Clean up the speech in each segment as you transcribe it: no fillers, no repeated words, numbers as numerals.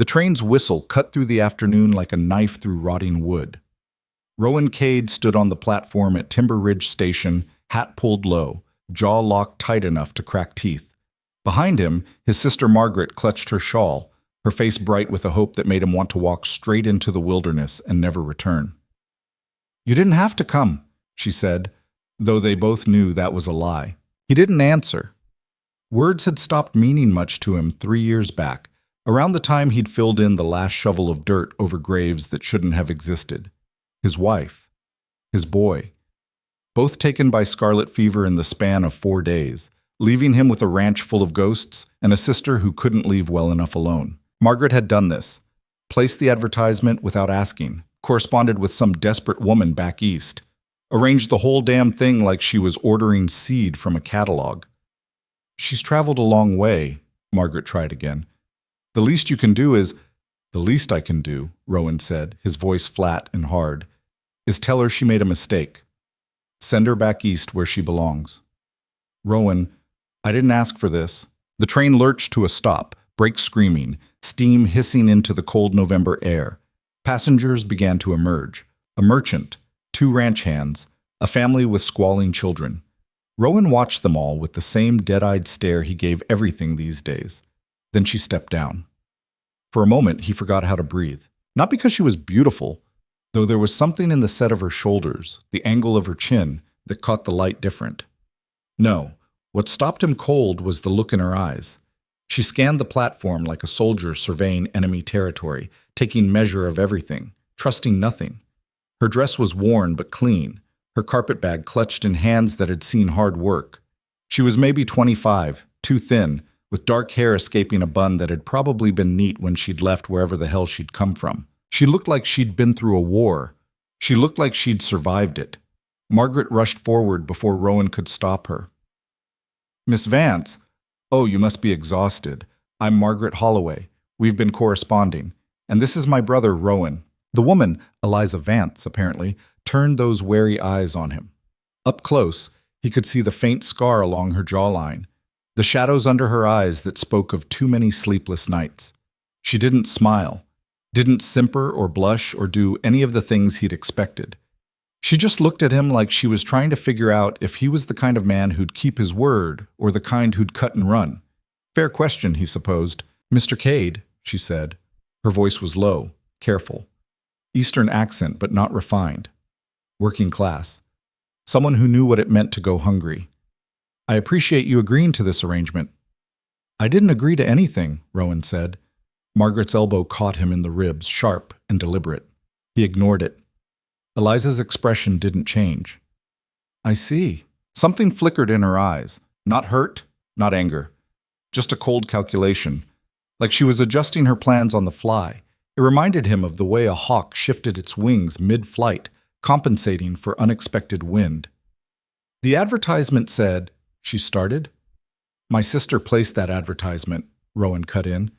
The train's whistle cut through the afternoon like a knife through rotting wood. Rowan Cade stood on the platform at Timber Ridge Station, hat pulled low, jaw locked tight enough to crack teeth. Behind him, his sister Margaret clutched her shawl, her face bright with a hope that made him want to walk straight into the wilderness and never return. "You didn't have to come," she said, though they both knew that was a lie. He didn't answer. Words had stopped meaning much to him 3 years back, around the time he'd filled in the last shovel of dirt over graves that shouldn't have existed. His wife, his boy, both taken by scarlet fever in the span of 4 days, leaving him with a ranch full of ghosts and a sister who couldn't leave well enough alone. Margaret had done this, placed the advertisement without asking, corresponded with some desperate woman back east, arranged the whole damn thing like she was ordering seed from a catalog. "She's traveled a long way," Margaret tried again. "The least you can do is—" "The least I can do," Rowan said, his voice flat and hard, "is tell her she made a mistake. Send her back east where she belongs." "Rowan, I didn't ask for this." The train lurched to a stop, brakes screaming, steam hissing into the cold November air. Passengers began to emerge. A merchant, 2 ranch hands, a family with squalling children. Rowan watched them all with the same dead-eyed stare he gave everything these days. Then she stepped down. For a moment, he forgot how to breathe. Not because she was beautiful, though there was something in the set of her shoulders, the angle of her chin, that caught the light different. No, what stopped him cold was the look in her eyes. She scanned the platform like a soldier surveying enemy territory, taking measure of everything, trusting nothing. Her dress was worn but clean, her carpetbag clutched in hands that had seen hard work. She was maybe 25, too thin, with dark hair escaping a bun that had probably been neat when she'd left wherever the hell she'd come from. She looked like she'd been through a war. She looked like she'd survived it. Margaret rushed forward before Rowan could stop her. "Miss Vance, oh, you must be exhausted. I'm Margaret Holloway. We've been corresponding. And this is my brother, Rowan." The woman, Eliza Vance, apparently, turned those wary eyes on him. Up close, he could see the faint scar along her jawline, the shadows under her eyes that spoke of too many sleepless nights. She didn't smile, didn't simper or blush or do any of the things he'd expected. She just looked at him like she was trying to figure out if he was the kind of man who'd keep his word or the kind who'd cut and run. Fair question, he supposed. "Mr. Cade," she said. Her voice was low, careful. Eastern accent, but not refined. Working class. Someone who knew what it meant to go hungry. "I appreciate you agreeing to this arrangement." "I didn't agree to anything," Rowan said. Margaret's elbow caught him in the ribs, sharp and deliberate. He ignored it. Eliza's expression didn't change. "I see." Something flickered in her eyes. Not hurt, not anger. Just a cold calculation. Like she was adjusting her plans on the fly. It reminded him of the way a hawk shifted its wings mid-flight, compensating for unexpected wind. "The advertisement said," she started. "My sister placed that advertisement," Rowan cut in,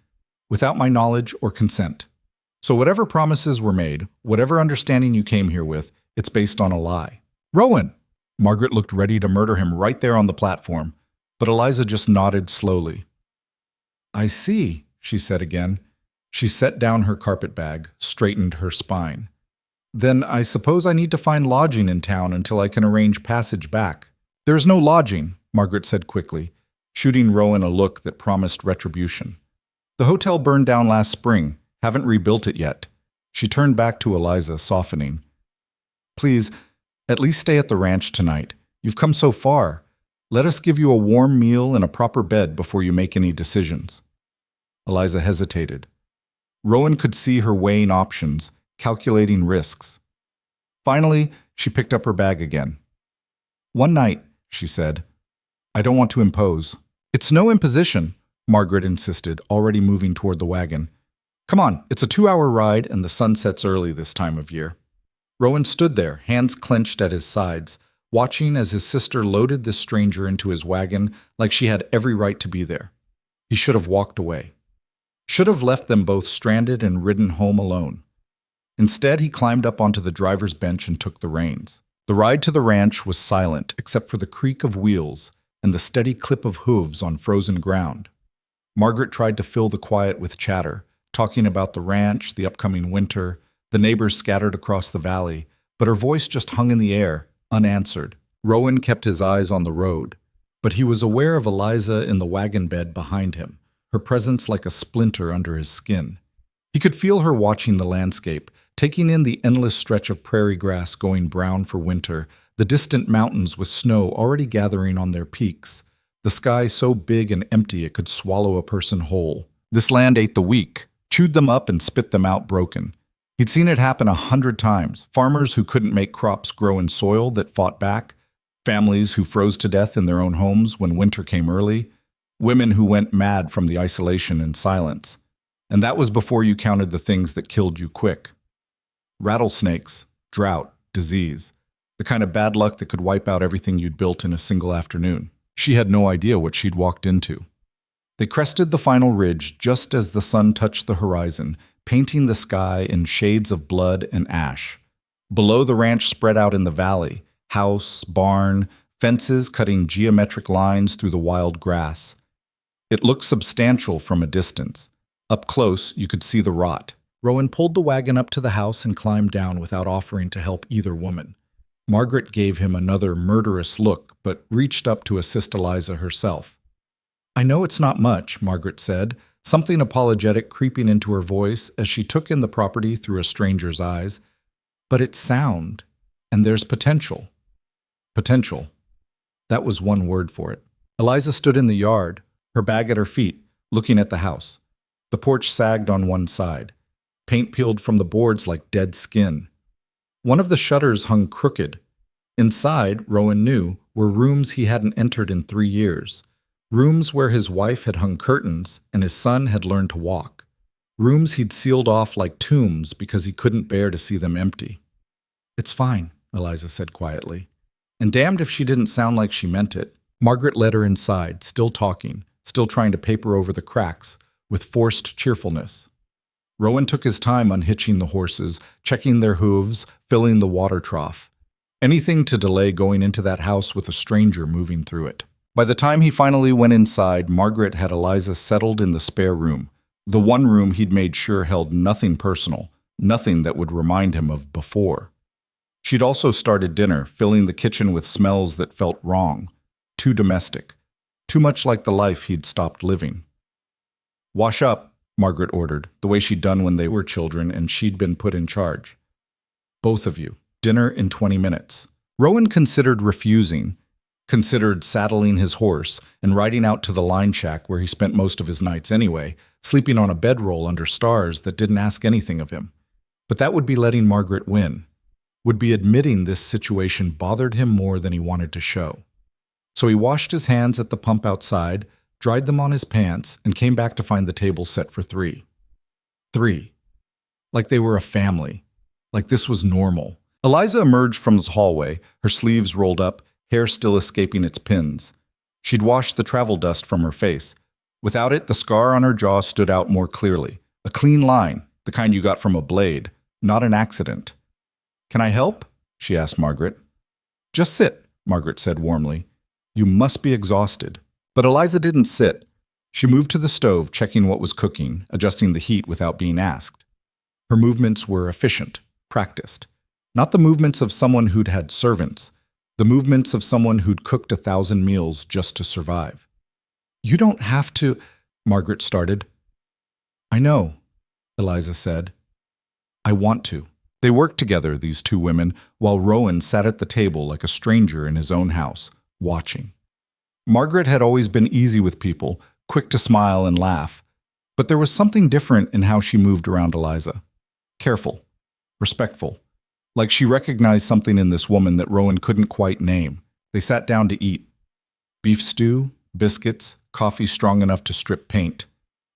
"without my knowledge or consent. So whatever promises were made, whatever understanding you came here with, it's based on a lie." "Rowan!" Margaret looked ready to murder him right there on the platform, but Eliza just nodded slowly. "I see," she said again. She set down her carpetbag, straightened her spine. "Then I suppose I need to find lodging in town until I can arrange passage back." "There's no lodging," Margaret said quickly, shooting Rowan a look that promised retribution. "The hotel burned down last spring. Haven't rebuilt it yet." She turned back to Eliza, softening. "Please, at least stay at the ranch tonight. You've come so far. Let us give you a warm meal and a proper bed before you make any decisions." Eliza hesitated. Rowan could see her weighing options, calculating risks. Finally, she picked up her bag again. "One night," she said. "I don't want to impose." "It's no imposition," Margaret insisted, already moving toward the wagon. "Come on, it's a 2-hour ride and the sun sets early this time of year." Rowan stood there, hands clenched at his sides, watching as his sister loaded this stranger into his wagon like she had every right to be there. He should have walked away. Should have left them both stranded and ridden home alone. Instead, he climbed up onto the driver's bench and took the reins. The ride to the ranch was silent except for the creak of wheels and the steady clip of hooves on frozen ground. Margaret tried to fill the quiet with chatter, talking about the ranch, the upcoming winter, the neighbors scattered across the valley, but her voice just hung in the air, unanswered. Rowan kept his eyes on the road, but he was aware of Eliza in the wagon bed behind him, her presence like a splinter under his skin. He could feel her watching the landscape, taking in the endless stretch of prairie grass going brown for winter, the distant mountains with snow already gathering on their peaks, the sky so big and empty it could swallow a person whole. This land ate the weak, chewed them up and spit them out broken. He'd seen it happen 100 times. Farmers who couldn't make crops grow in soil that fought back, families who froze to death in their own homes when winter came early, women who went mad from the isolation and silence. And that was before you counted the things that killed you quick. Rattlesnakes, drought, disease, the kind of bad luck that could wipe out everything you'd built in a single afternoon. She had no idea what she'd walked into. They crested the final ridge just as the sun touched the horizon, painting the sky in shades of blood and ash. Below, the ranch spread out in the valley, house, barn, fences cutting geometric lines through the wild grass. It looked substantial from a distance. Up close, you could see the rot. Rowan pulled the wagon up to the house and climbed down without offering to help either woman. Margaret gave him another murderous look, but reached up to assist Eliza herself. "I know it's not much," Margaret said, something apologetic creeping into her voice as she took in the property through a stranger's eyes. "But it's sound, and there's potential." Potential. That was one word for it. Eliza stood in the yard, her bag at her feet, looking at the house. The porch sagged on one side. Paint peeled from the boards like dead skin. One of the shutters hung crooked. Inside, Rowan knew, were rooms he hadn't entered in 3 years. Rooms where his wife had hung curtains and his son had learned to walk. Rooms he'd sealed off like tombs because he couldn't bear to see them empty. "It's fine," Eliza said quietly. And damned if she didn't sound like she meant it. Margaret led her inside, still talking, still trying to paper over the cracks, with forced cheerfulness. Rowan took his time unhitching the horses, checking their hooves, filling the water trough. Anything to delay going into that house with a stranger moving through it. By the time he finally went inside, Margaret had Eliza settled in the spare room, the one room he'd made sure held nothing personal, nothing that would remind him of before. She'd also started dinner, filling the kitchen with smells that felt wrong, too domestic, too much like the life he'd stopped living. "Wash up," Margaret ordered, the way she'd done when they were children and she'd been put in charge. "Both of you. Dinner in 20 minutes. Rowan considered refusing, considered saddling his horse and riding out to the line shack where he spent most of his nights anyway, sleeping on a bedroll under stars that didn't ask anything of him. But that would be letting Margaret win. Would be admitting this situation bothered him more than he wanted to show. So he washed his hands at the pump outside, dried them on his pants, and came back to find the table set for 3. 3. Like they were a family. Like this was normal. Eliza emerged from the hallway, her sleeves rolled up, hair still escaping its pins. She'd washed the travel dust from her face. Without it, the scar on her jaw stood out more clearly. A clean line, the kind you got from a blade, not an accident. "Can I help?" she asked Margaret. "Just sit," Margaret said warmly. "You must be exhausted." But Eliza didn't sit. She moved to the stove, checking what was cooking, adjusting the heat without being asked. Her movements were efficient, practiced. Not the movements of someone who'd had servants, the movements of someone who'd cooked 1,000 meals just to survive. "You don't have to," Margaret started. "I know," Eliza said. "I want to." They worked together, these two women, while Rowan sat at the table like a stranger in his own house, watching. Margaret had always been easy with people, quick to smile and laugh, but there was something different in how she moved around Eliza. Careful, respectful, like she recognized something in this woman that Rowan couldn't quite name. They sat down to eat. Beef stew, biscuits, coffee strong enough to strip paint.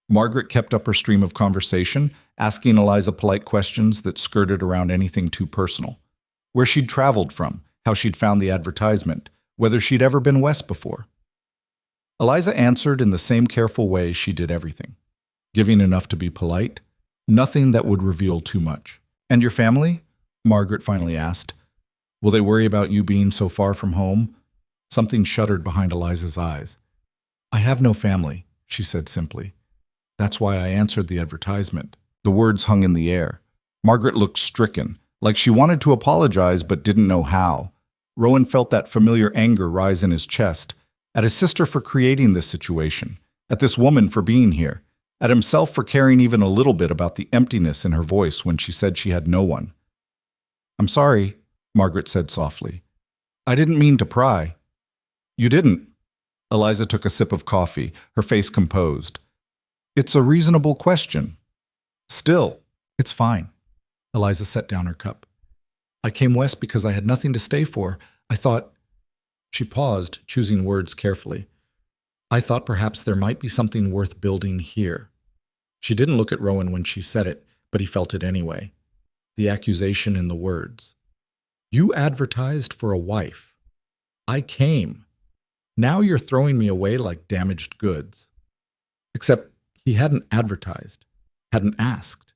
Margaret kept up her stream of conversation, asking Eliza polite questions that skirted around anything too personal. Where she'd traveled from, how she'd found the advertisement, whether she'd ever been west before. Eliza answered in the same careful way she did everything, giving enough to be polite, nothing that would reveal too much. "And your family?" Margaret finally asked. "Will they worry about you being so far from home?" Something shuddered behind Eliza's eyes. "I have no family," she said simply. That's why I answered the advertisement. The words hung in the air. Margaret looked stricken, like she wanted to apologize but didn't know how. Rowan felt that familiar anger rise in his chest, at his sister for creating this situation, at this woman for being here, at himself for caring even a little bit about the emptiness in her voice when she said she had no one. "I'm sorry," Margaret said softly. "I didn't mean to pry." "You didn't." Eliza took a sip of coffee, her face composed. "It's a reasonable question." "Still, it's fine." Eliza set down her cup. "I came west because I had nothing to stay for. I thought—" She paused, choosing words carefully. "I thought perhaps there might be something worth building here." She didn't look at Rowan when she said it, but he felt it anyway. The accusation in the words. "You advertised for a wife. I came. Now you're throwing me away like damaged goods." Except he hadn't advertised, hadn't asked,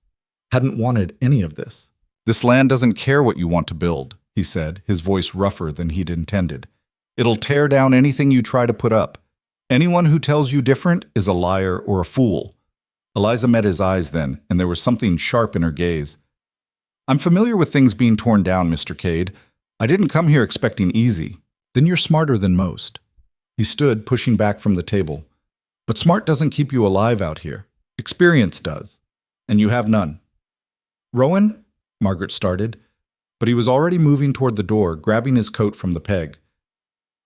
hadn't wanted any of this. "This land doesn't care what you want to build," he said, his voice rougher than he'd intended. "It'll tear down anything you try to put up. Anyone who tells you different is a liar or a fool." Eliza met his eyes then, and there was something sharp in her gaze. "I'm familiar with things being torn down, Mr. Cade. I didn't come here expecting easy." "Then you're smarter than most." He stood, pushing back from the table. "But smart doesn't keep you alive out here. Experience does. And you have none." "Rowan?" Margaret started, but he was already moving toward the door, grabbing his coat from the peg.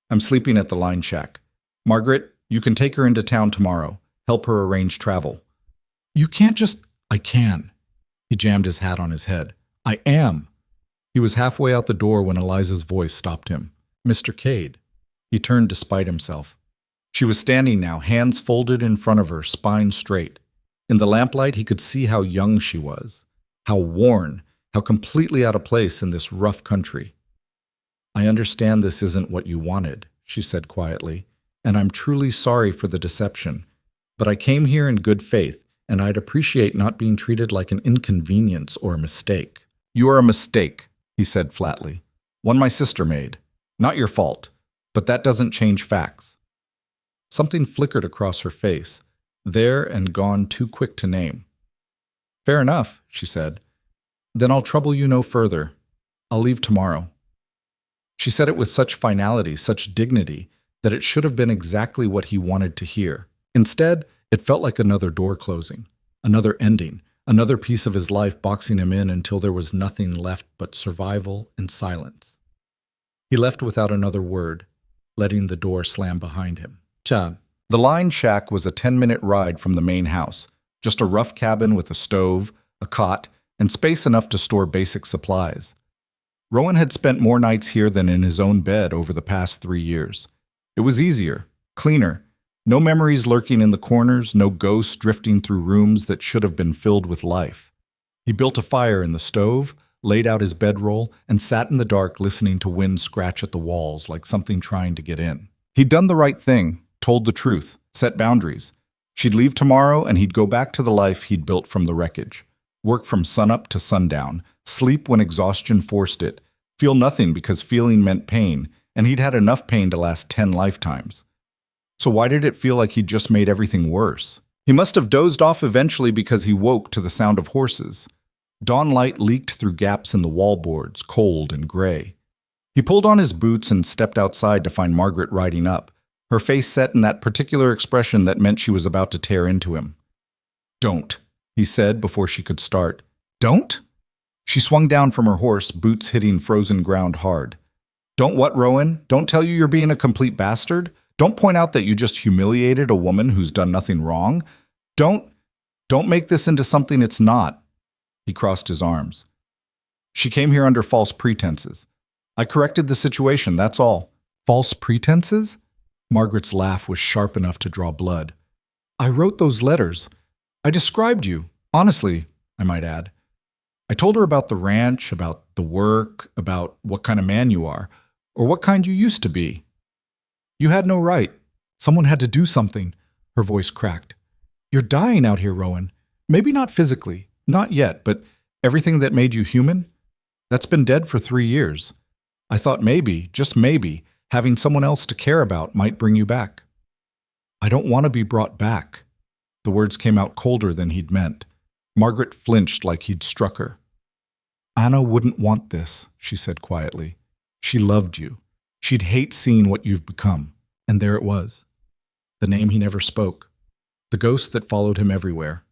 "I'm sleeping at the line shack. Margaret, you can take her into town tomorrow. Help her arrange travel." "You can't just—" "I can." He jammed his hat on his head. "I am." He was halfway out the door when Eliza's voice stopped him. "Mr. Cade." He turned despite himself. She was standing now, hands folded in front of her, spine straight. In the lamplight, he could see how young she was, how worn, how completely out of place in this rough country. "I understand this isn't what you wanted," she said quietly, "and I'm truly sorry for the deception. But I came here in good faith, and I'd appreciate not being treated like an inconvenience or a mistake." "You are a mistake," he said flatly. "One my sister made. Not your fault, but that doesn't change facts." Something flickered across her face, there and gone too quick to name. "Fair enough," she said. "Then I'll trouble you no further. I'll leave tomorrow." She said it with such finality, such dignity, that it should have been exactly what he wanted to hear. Instead, it felt like another door closing, another ending, another piece of his life boxing him in until there was nothing left but survival and silence. He left without another word, letting the door slam behind him. The line shack was a 10-minute ride from the main house, just a rough cabin with a stove, a cot, and space enough to store basic supplies. Rowan had spent more nights here than in his own bed over the past 3 years. It was easier, cleaner, no memories lurking in the corners, no ghosts drifting through rooms that should have been filled with life. He built a fire in the stove, laid out his bedroll, and sat in the dark listening to wind scratch at the walls like something trying to get in. He'd done the right thing, told the truth, set boundaries. She'd leave tomorrow and he'd go back to the life he'd built from the wreckage. Work from sunup to sundown, sleep when exhaustion forced it, feel nothing because feeling meant pain, and he'd had enough pain to last 10 lifetimes. So why did it feel like he'd just made everything worse? He must have dozed off eventually because he woke to the sound of horses. Dawn light leaked through gaps in the wallboards, cold and gray. He pulled on his boots and stepped outside to find Margaret riding up, her face set in that particular expression that meant she was about to tear into him. "Don't," he said before she could start. "Don't?" She swung down from her horse, boots hitting frozen ground hard. "Don't what, Rowan? Don't tell you you're being a complete bastard? Don't point out that you just humiliated a woman who's done nothing wrong? Don't make this into something it's not." He crossed his arms. "She came here under false pretenses. I corrected the situation, that's all." "False pretenses?" Margaret's laugh was sharp enough to draw blood. "I wrote those letters. I described you, honestly, I might add. I told her about the ranch, about the work, about what kind of man you are, or what kind you used to be. You had no right. Someone had to do something." Her voice cracked. "You're dying out here, Rowan. Maybe not physically, not yet, but everything that made you human? That's been dead for 3 years. I thought maybe, just maybe, having someone else to care about might bring you back." "I don't want to be brought back." The words came out colder than he'd meant. Margaret flinched like he'd struck her. Anna wouldn't want this, she said quietly. She loved you. She'd hate seeing what you've become. And there it was. The name he never spoke. The ghost that followed him everywhere.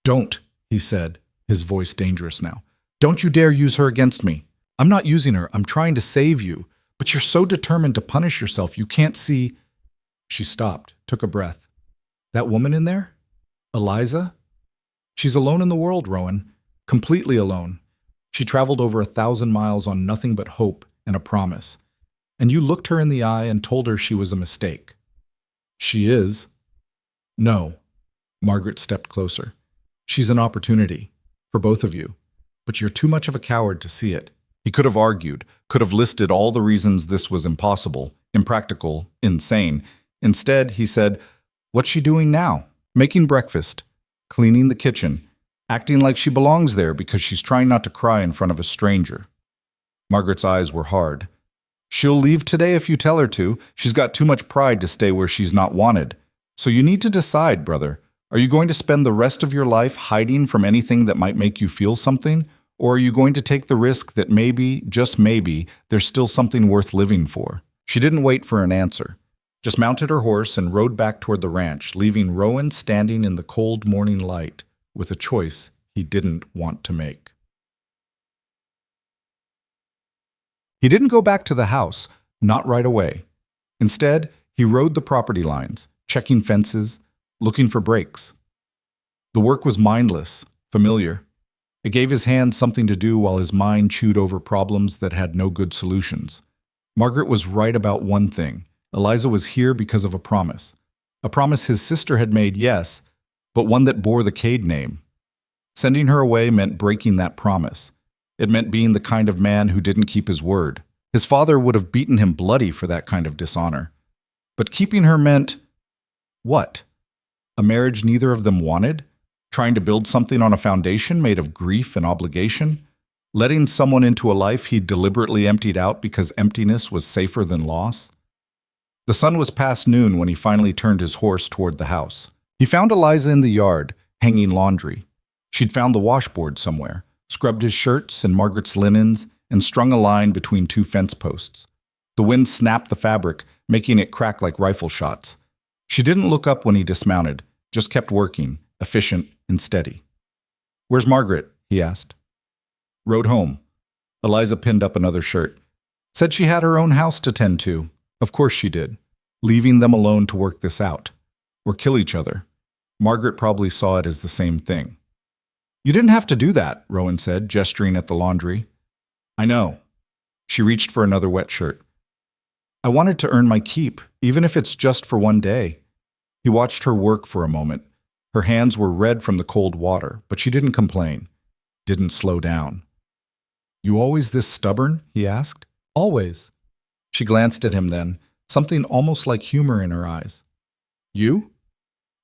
Don't, he said, his voice dangerous now. Don't you dare use her against me. I'm not using her. I'm trying to save you. But you're so determined to punish yourself, you can't see. She stopped, took a breath. That woman in there? Eliza? She's alone in the world, Rowan. Completely alone. She traveled over 1,000 miles on nothing but hope and a promise. And you looked her in the eye and told her she was a mistake. She is. No. Margaret stepped closer. She's an opportunity. For both of you. But you're too much of a coward to see it. He could have argued, could have listed all the reasons this was impossible, impractical, insane. Instead, he said, what's she doing now? Making breakfast, cleaning the kitchen, acting like she belongs there because she's trying not to cry in front of a stranger. Margaret's eyes were hard. She'll leave today if you tell her to. She's got too much pride to stay where she's not wanted. So you need to decide, brother. Are you going to spend the rest of your life hiding from anything that might make you feel something? Or are you going to take the risk that maybe, just maybe, there's still something worth living for? She didn't wait for an answer. Just mounted her horse and rode back toward the ranch, leaving Rowan standing in the cold morning light with a choice he didn't want to make. He didn't go back to the house, not right away. Instead, he rode the property lines, checking fences, looking for breaks. The work was mindless, familiar. It gave his hands something to do while his mind chewed over problems that had no good solutions. Margaret was right about one thing. Eliza was here because of a promise. A promise his sister had made, yes, but one that bore the Cade name. Sending her away meant breaking that promise. It meant being the kind of man who didn't keep his word. His father would have beaten him bloody for that kind of dishonor. But keeping her meant what? A marriage neither of them wanted? Trying to build something on a foundation made of grief and obligation? Letting someone into a life he'd deliberately emptied out because emptiness was safer than loss? The sun was past noon when he finally turned his horse toward the house. He found Eliza in the yard, hanging laundry. She'd found the washboard somewhere, scrubbed his shirts and Margaret's linens, and strung a line between two fence posts. The wind snapped the fabric, making it crack like rifle shots. She didn't look up when he dismounted, just kept working, efficient and steady. "Where's Margaret?" he asked. "Rode home." Eliza pinned up another shirt. "Said she had her own house to tend to." Of course she did. Leaving them alone to work this out. Or kill each other. Margaret probably saw it as the same thing. "You didn't have to do that," Rowan said, gesturing at the laundry. "I know." She reached for another wet shirt. "I wanted to earn my keep, even if it's just for one day." He watched her work for a moment. Her hands were red from the cold water, but she didn't complain. Didn't slow down. "You always this stubborn?" he asked. "Always." She glanced at him then, something almost like humor in her eyes. "You?"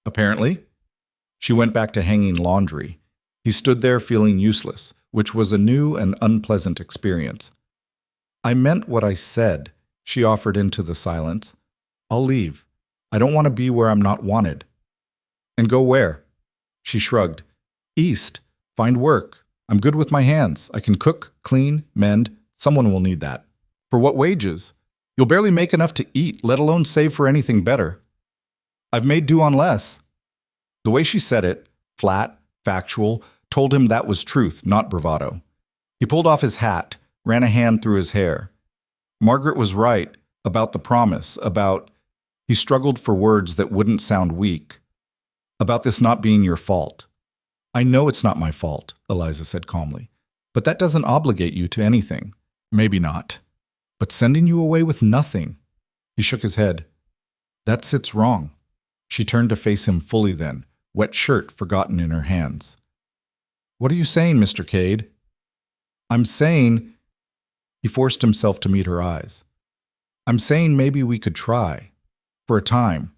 "Apparently." She went back to hanging laundry. He stood there feeling useless, which was a new and unpleasant experience. "I meant what I said," she offered into the silence. "I'll leave. I don't want to be where I'm not wanted." "And go where?" She shrugged. "East. Find work. I'm good with my hands. I can cook, clean, mend. Someone will need that." "For what wages? You'll barely make enough to eat, let alone save for anything better." "I've made do on less." The way she said it, flat, factual, told him that was truth, not bravado. He pulled off his hat, ran a hand through his hair. Margaret was right about the promise, about... He struggled for words that wouldn't sound weak. "About this not being your fault." "I know it's not my fault," Eliza said calmly. "But that doesn't obligate you to anything." "Maybe not. But sending you away with nothing." He shook his head. "That sits wrong." She turned to face him fully then, wet shirt forgotten in her hands. "What are you saying, Mr. Cade?" "I'm saying..." He forced himself to meet her eyes. "I'm saying maybe we could try. For a time.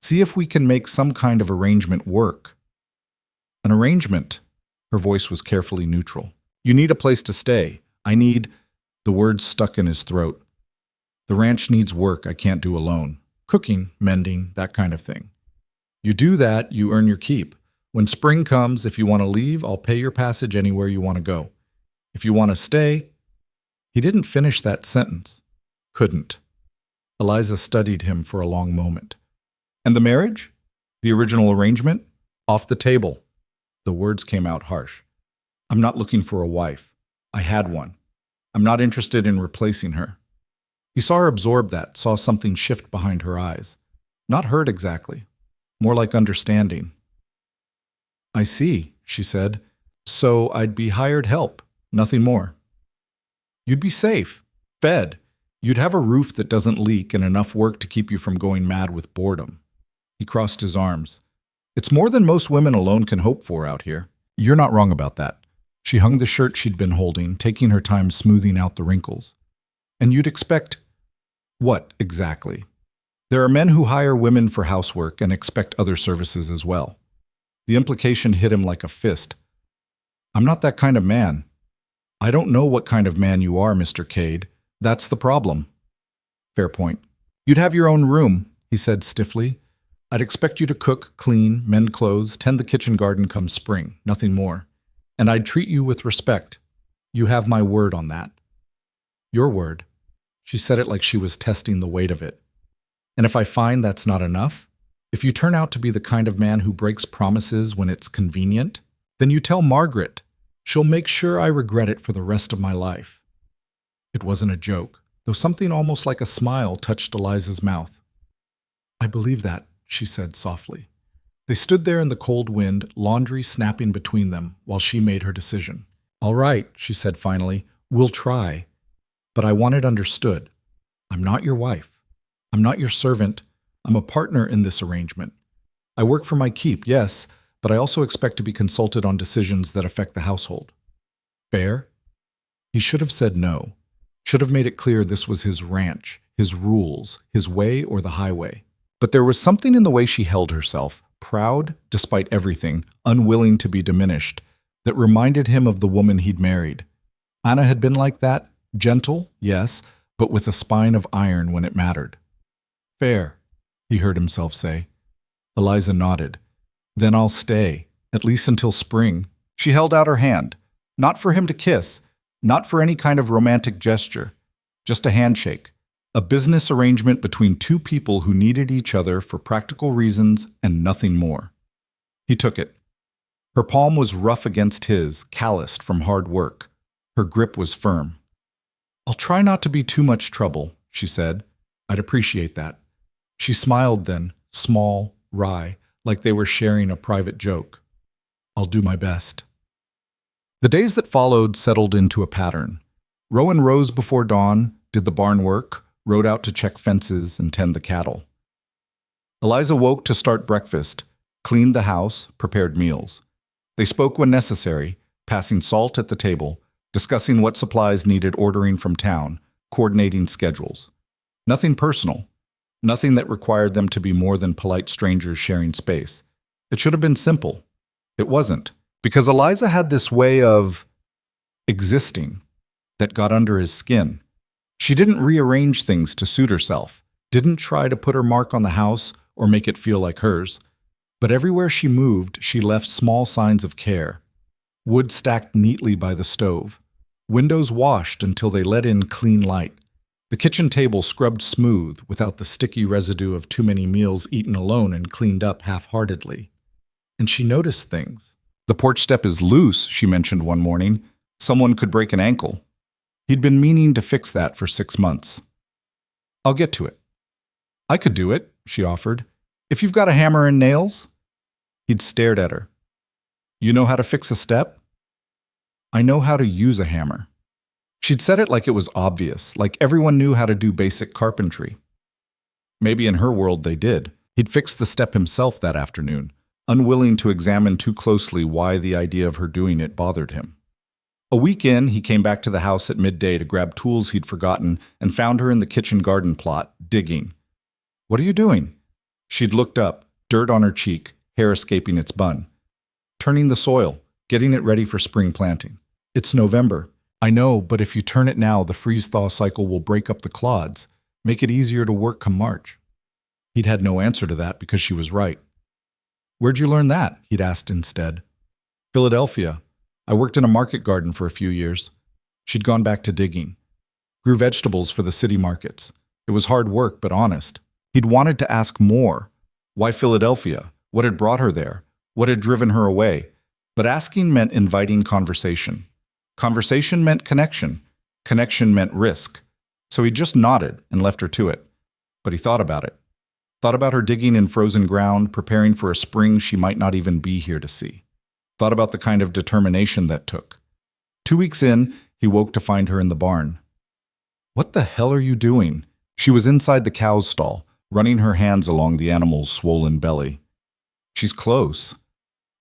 See if we can make some kind of arrangement work." "An arrangement?" Her voice was carefully neutral. "You need a place to stay. I need..." The words stuck in his throat. "The ranch needs work I can't do alone. Cooking, mending, that kind of thing." You do that, you earn your keep. When spring comes, if you want to leave, I'll pay your passage anywhere you want to go. If you want to stay, he didn't finish that sentence. Couldn't. Eliza studied him for a long moment. And the marriage? The original arrangement? Off the table. The words came out harsh. I'm not looking for a wife. I had one. I'm not interested in replacing her. He saw her absorb that, saw something shift behind her eyes. Not hurt exactly. More like understanding. I see, she said. So I'd be hired help, nothing more. You'd be safe, fed. You'd have a roof that doesn't leak and enough work to keep you from going mad with boredom. He crossed his arms. It's more than most women alone can hope for out here. You're not wrong about that. She hung the shirt she'd been holding, taking her time smoothing out the wrinkles. And you'd expect what exactly? There are men who hire women for housework and expect other services as well. The implication hit him like a fist. I'm not that kind of man. I don't know what kind of man you are, Mr. Cade. That's the problem. Fair point. You'd have your own room, he said stiffly. I'd expect you to cook, clean, mend clothes, tend the kitchen garden come spring, nothing more. And I'd treat you with respect. You have my word on that. Your word. She said it like she was testing the weight of it. And if I find that's not enough, if you turn out to be the kind of man who breaks promises when it's convenient, then you tell Margaret. She'll make sure I regret it for the rest of my life. It wasn't a joke, though something almost like a smile touched Eliza's mouth. I believe that, she said softly. They stood there in the cold wind, laundry snapping between them, while she made her decision. All right, she said finally, we'll try. But I want it understood. I'm not your wife. I'm not your servant. I'm a partner in this arrangement. I work for my keep, yes, but I also expect to be consulted on decisions that affect the household. Fair? He should have said no. Should have made it clear this was his ranch, his rules, his way or the highway. But there was something in the way she held herself, proud despite everything, unwilling to be diminished, that reminded him of the woman he'd married. Anna had been like that, gentle, yes, but with a spine of iron when it mattered. Fair, he heard himself say. Eliza nodded. Then I'll stay, at least until spring. She held out her hand, not for him to kiss, not for any kind of romantic gesture, just a handshake, a business arrangement between two people who needed each other for practical reasons and nothing more. He took it. Her palm was rough against his, calloused from hard work. Her grip was firm. I'll try not to be too much trouble, she said. I'd appreciate that. She smiled then, small, wry, like they were sharing a private joke. I'll do my best. The days that followed settled into a pattern. Rowan rose before dawn, did the barn work, rode out to check fences and tend the cattle. Eliza woke to start breakfast, cleaned the house, prepared meals. They spoke when necessary, passing salt at the table, discussing what supplies needed ordering from town, coordinating schedules. Nothing personal. Nothing that required them to be more than polite strangers sharing space. It should have been simple. It wasn't, because Eliza had this way of existing that got under his skin. She didn't rearrange things to suit herself, didn't try to put her mark on the house or make it feel like hers. But everywhere she moved, she left small signs of care. Wood stacked neatly by the stove. Windows washed until they let in clean light. The kitchen table scrubbed smooth without the sticky residue of too many meals eaten alone and cleaned up half-heartedly. And she noticed things. The porch step is loose, she mentioned one morning. Someone could break an ankle. He'd been meaning to fix that for 6 months. I'll get to it. I could do it, she offered. If you've got a hammer and nails? He'd stared at her. You know how to fix a step? I know how to use a hammer. She'd said it like it was obvious, like everyone knew how to do basic carpentry. Maybe in her world they did. He'd fixed the step himself that afternoon, unwilling to examine too closely why the idea of her doing it bothered him. A week in, he came back to the house at midday to grab tools he'd forgotten and found her in the kitchen garden plot, digging. What are you doing? She'd looked up, dirt on her cheek, hair escaping its bun. Turning the soil, getting it ready for spring planting. It's November. I know, but if you turn it now, the freeze-thaw cycle will break up the clods, make it easier to work come March. He'd had no answer to that because she was right. Where'd you learn that? He'd asked instead. Philadelphia. I worked in a market garden for a few years. She'd gone back to digging. Grew vegetables for the city markets. It was hard work, but honest. He'd wanted to ask more. Why Philadelphia? What had brought her there? What had driven her away? But asking meant inviting conversation. Conversation meant connection. Connection meant risk. So he just nodded and left her to it. But he thought about it. Thought about her digging in frozen ground, preparing for a spring she might not even be here to see. Thought about the kind of determination that took. 2 weeks in, he woke to find her in the barn. What the hell are you doing? She was inside the cow's stall, running her hands along the animal's swollen belly. She's close.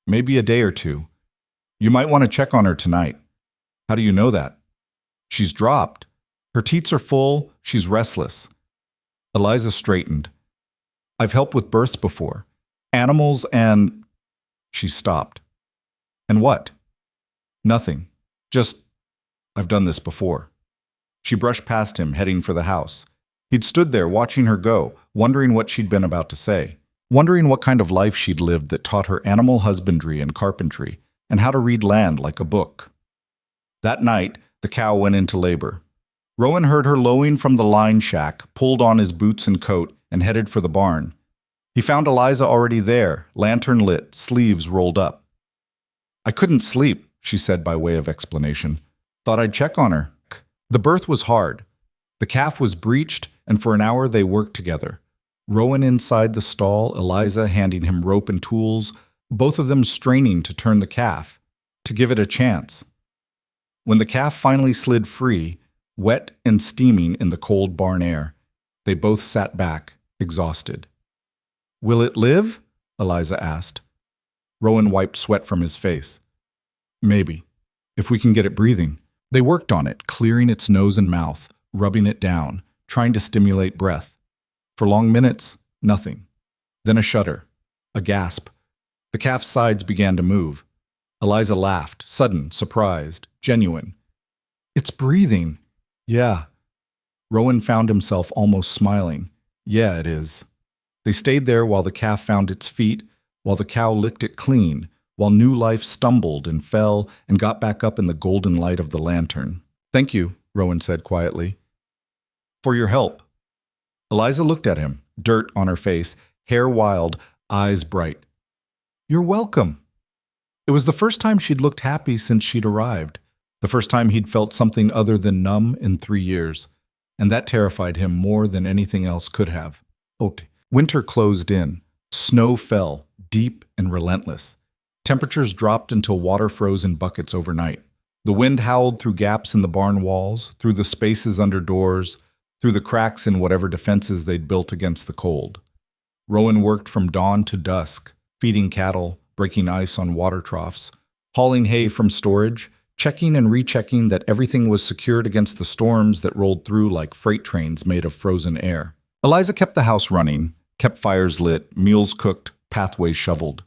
Maybe a day or two. You might want to check on her tonight. How do you know that? She's dropped. Her teats are full. She's restless. Eliza straightened. I've helped with births before. Animals and... She stopped. And what? Nothing. Just, I've done this before. She brushed past him, heading for the house. He'd stood there watching her go, wondering what she'd been about to say, wondering what kind of life she'd lived that taught her animal husbandry and carpentry, and how to read land like a book. That night, the cow went into labor. Rowan heard her lowing from the line shack, pulled on his boots and coat, and headed for the barn. He found Eliza already there, lantern lit, sleeves rolled up. I couldn't sleep, she said by way of explanation. Thought I'd check on her. The birth was hard. The calf was breeched, and for an hour they worked together. Rowan inside the stall, Eliza handing him rope and tools, both of them straining to turn the calf, to give it a chance. When the calf finally slid free, wet and steaming in the cold barn air, they both sat back, exhausted. Will it live? Eliza asked. Rowan wiped sweat from his face. Maybe, if we can get it breathing. They worked on it, clearing its nose and mouth, rubbing it down, trying to stimulate breath. For long minutes, nothing. Then a shudder, a gasp. The calf's sides began to move. Eliza laughed, sudden, surprised, genuine. It's breathing. Yeah. Rowan found himself almost smiling. Yeah, it is. They stayed there while the calf found its feet, while the cow licked it clean, while new life stumbled and fell and got back up in the golden light of the lantern. Thank you, Rowan said quietly. For your help. Eliza looked at him, dirt on her face, hair wild, eyes bright. You're welcome. It was the first time she'd looked happy since she'd arrived, the first time he'd felt something other than numb in 3 years, and that terrified him more than anything else could have. Winter closed in. Snow fell, deep and relentless. Temperatures dropped until water froze in buckets overnight. The wind howled through gaps in the barn walls, through the spaces under doors, through the cracks in whatever defenses they'd built against the cold. Rowan worked from dawn to dusk, feeding cattle, breaking ice on water troughs, hauling hay from storage, checking and rechecking that everything was secured against the storms that rolled through like freight trains made of frozen air. Eliza kept the house running, kept fires lit, meals cooked, pathways shoveled.